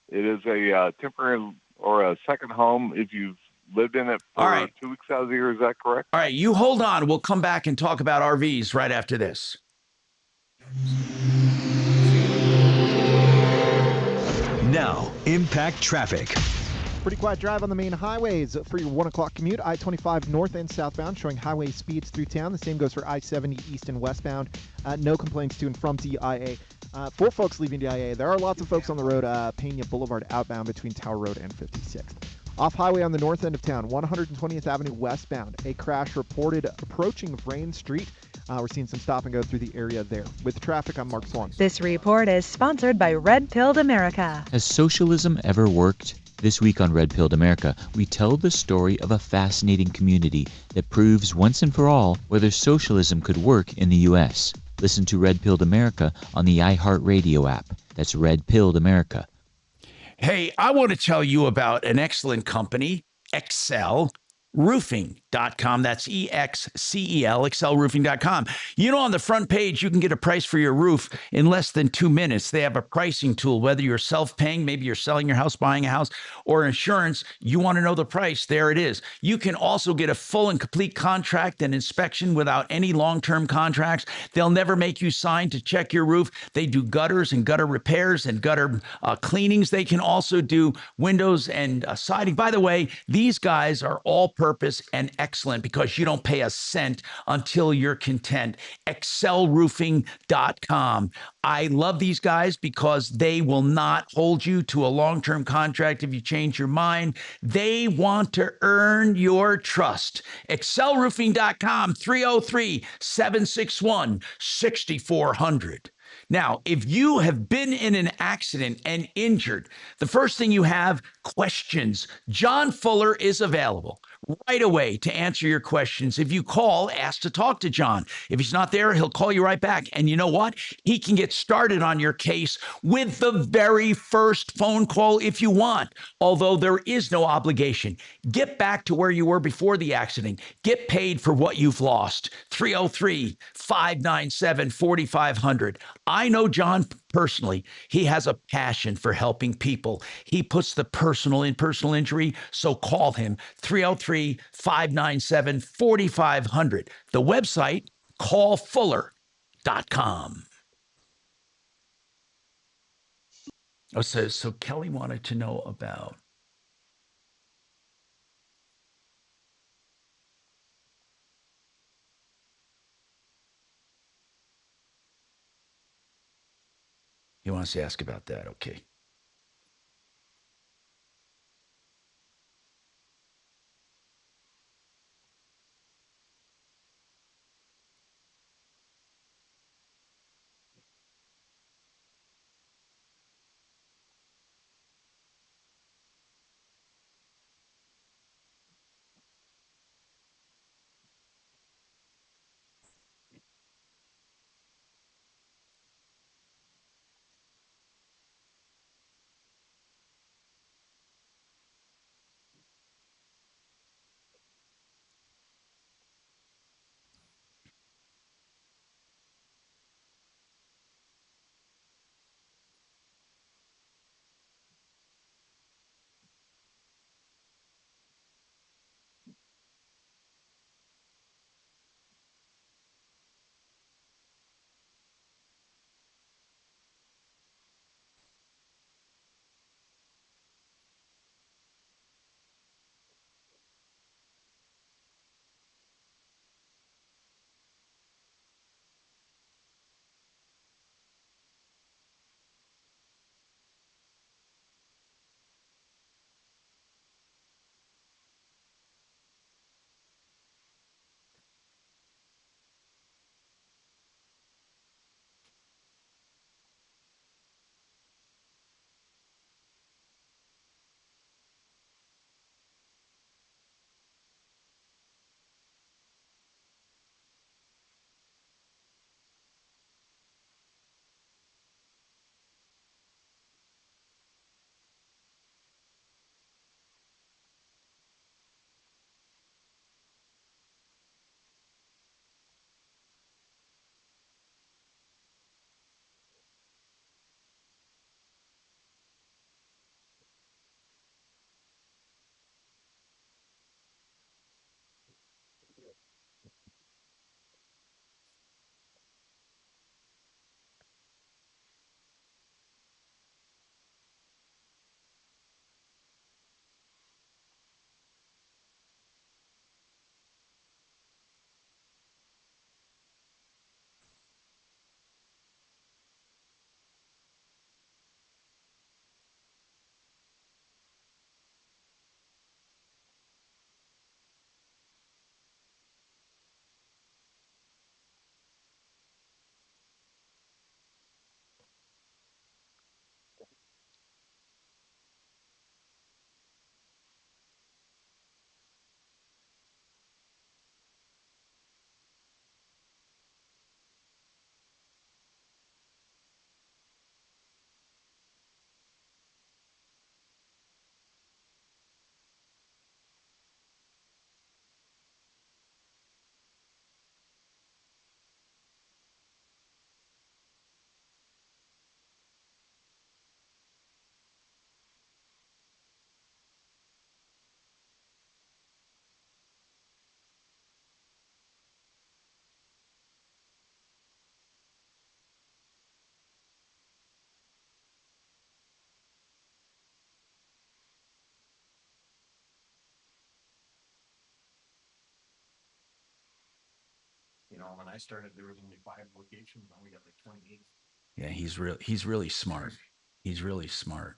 it as a temporary or a second home if you've lived in it for 2 weeks out of the year. Is that correct?
All right, you hold on. We'll come back and talk about RVs right after this.
Now, impact traffic.
Pretty quiet drive on the main highways for your 1 o'clock commute. I-25 north and southbound showing highway speeds through town. The same goes for I-70 east and westbound. No complaints to and from DIA. For folks leaving DIA, there are lots of folks on the road, Pena Boulevard outbound between Tower Road and 56th. Off-highway on the north end of town, 120th Avenue westbound. A crash reported approaching Vrain Street. We're seeing some stop and go through the area there. With traffic, I'm Mark Swan.
This report is sponsored by Red Pilled America.
Has socialism ever worked? This week on Red Pilled America, we tell the story of a fascinating community that proves once and for all whether socialism could work in the U.S. Listen to Red Pilled America on the iHeartRadio app. That's Red Pilled America.
Hey, I want to tell you about an excellent company, excelroofing.com. That's EXCEL, excelroofing.com. On the front page, you can get a price for your roof in less than 2 minutes. They have a pricing tool, whether you're self-paying, maybe you're selling your house, buying a house, or insurance, you want to know the price, there it is. You can also get a full and complete contract and inspection without any long-term contracts. They'll never make you sign to check your roof. They do gutters and gutter repairs and gutter cleanings. They can also do windows and siding. By the way, these guys are all purpose, and excellent because you don't pay a cent until you're content. excelroofing.com. I love these guys because they will not hold you to a long-term contract if you change your mind. They want to earn your trust. excelroofing.com, 303-761-6400. Now, if you have been in an accident and injured, the first thing you have, questions. John Fuller is available right away to answer your questions. If you call, ask to talk to John. If he's not there, he'll call you right back. And you know what? He can get started on your case with the very first phone call if you want, although there is no obligation. Get back to where you were before the accident. Get paid for what you've lost. 303-597-4500. I know John personally. He has a passion for helping people. He puts the personal in personal injury, so call him 303-597-4500. The website, callfuller.com. Oh, so Kelly wanted to know about he wants to ask about that. Okay.
now. When I started, there was only 5 locations. Now we got like 28.
Yeah, he's really smart. He's really smart.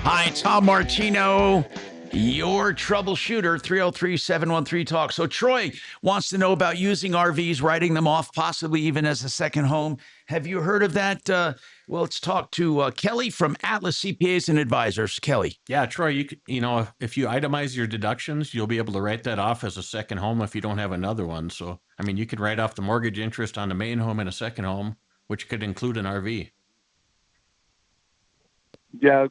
Hi, Tom Martino, your troubleshooter, 303-713-TALK. So Troy wants to know about using RVs, writing them off, possibly even as a second home. Have you heard of that? Well, let's talk to Kelly from Atlas CPAs and Advisors. Kelly.
Yeah, Troy, if you itemize your deductions, you'll be able to write that off as a second home if you don't have another one. So, I mean, you could write off the mortgage interest on the main home and a second home, which could include an RV.
Yeah,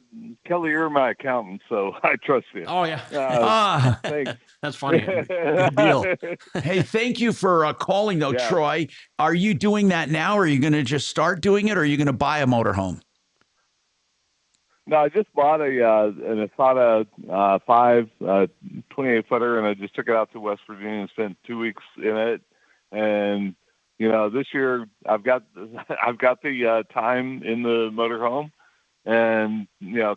Kelly, you're my accountant, so I trust you.
Oh, yeah.
Thanks.
That's funny.
Good deal. Hey, thank you for calling, though,
Yeah.
Troy. Are you doing that now, or are you going to just start doing it, or are you going to buy a motorhome?
No, I just bought an Asada 5 28-footer, and I just took it out to West Virginia and spent 2 weeks in it. And this year I've got the time in the motorhome. And,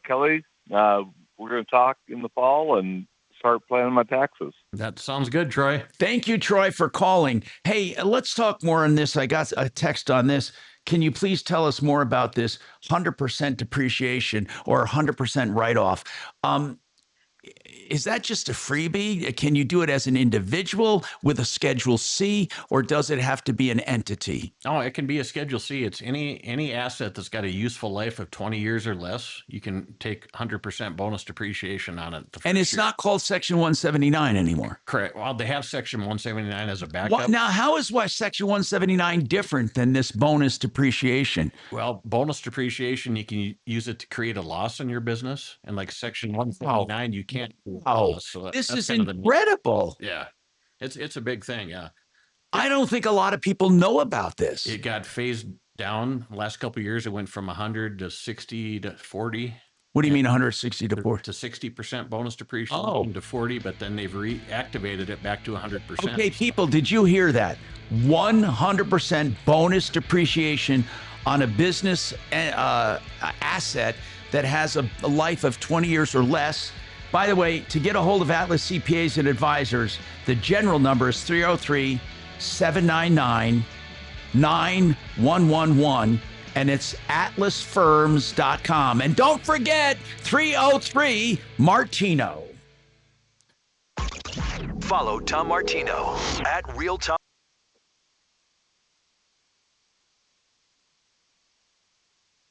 Kelly, we're going to talk in the fall and start planning my taxes.
That sounds good, Troy.
Thank you, Troy, for calling. Hey, let's talk more on this. I got a text on this. Can you please tell us more about this 100% depreciation or 100% write-off? Is that just a freebie? Can you do it as an individual with a Schedule C, or does it have to be an entity?
Oh, it can be a Schedule C. It's any asset that's got a useful life of 20 years or less. You can take 100% bonus depreciation on it.
And it's not called Section 179 anymore.
Correct. Well, they have Section 179 as a backup.
Now, how is Section 179 different than this bonus depreciation?
Well, bonus depreciation, you can use it to create a loss in your business. And like Section 179, you can't.
Oh,
so
this
that's
is
kind of
incredible.
Yeah. It's a big thing. Yeah.
I don't think a lot of people know about this.
It got phased down the last couple of years. It went from 100 to 60 to 40.
What do you mean 160 to 40?
To 60% bonus depreciation to 40, but then they've reactivated it back to 100%.
Okay, people, did you hear that? 100% bonus depreciation on a business asset that has a life of 20 years or less. By the way, to get a hold of Atlas CPAs and Advisors, the general number is 303-799-9111, and it's atlasfirms.com. And don't forget, 303 Martino.
Follow Tom Martino at Real Tom.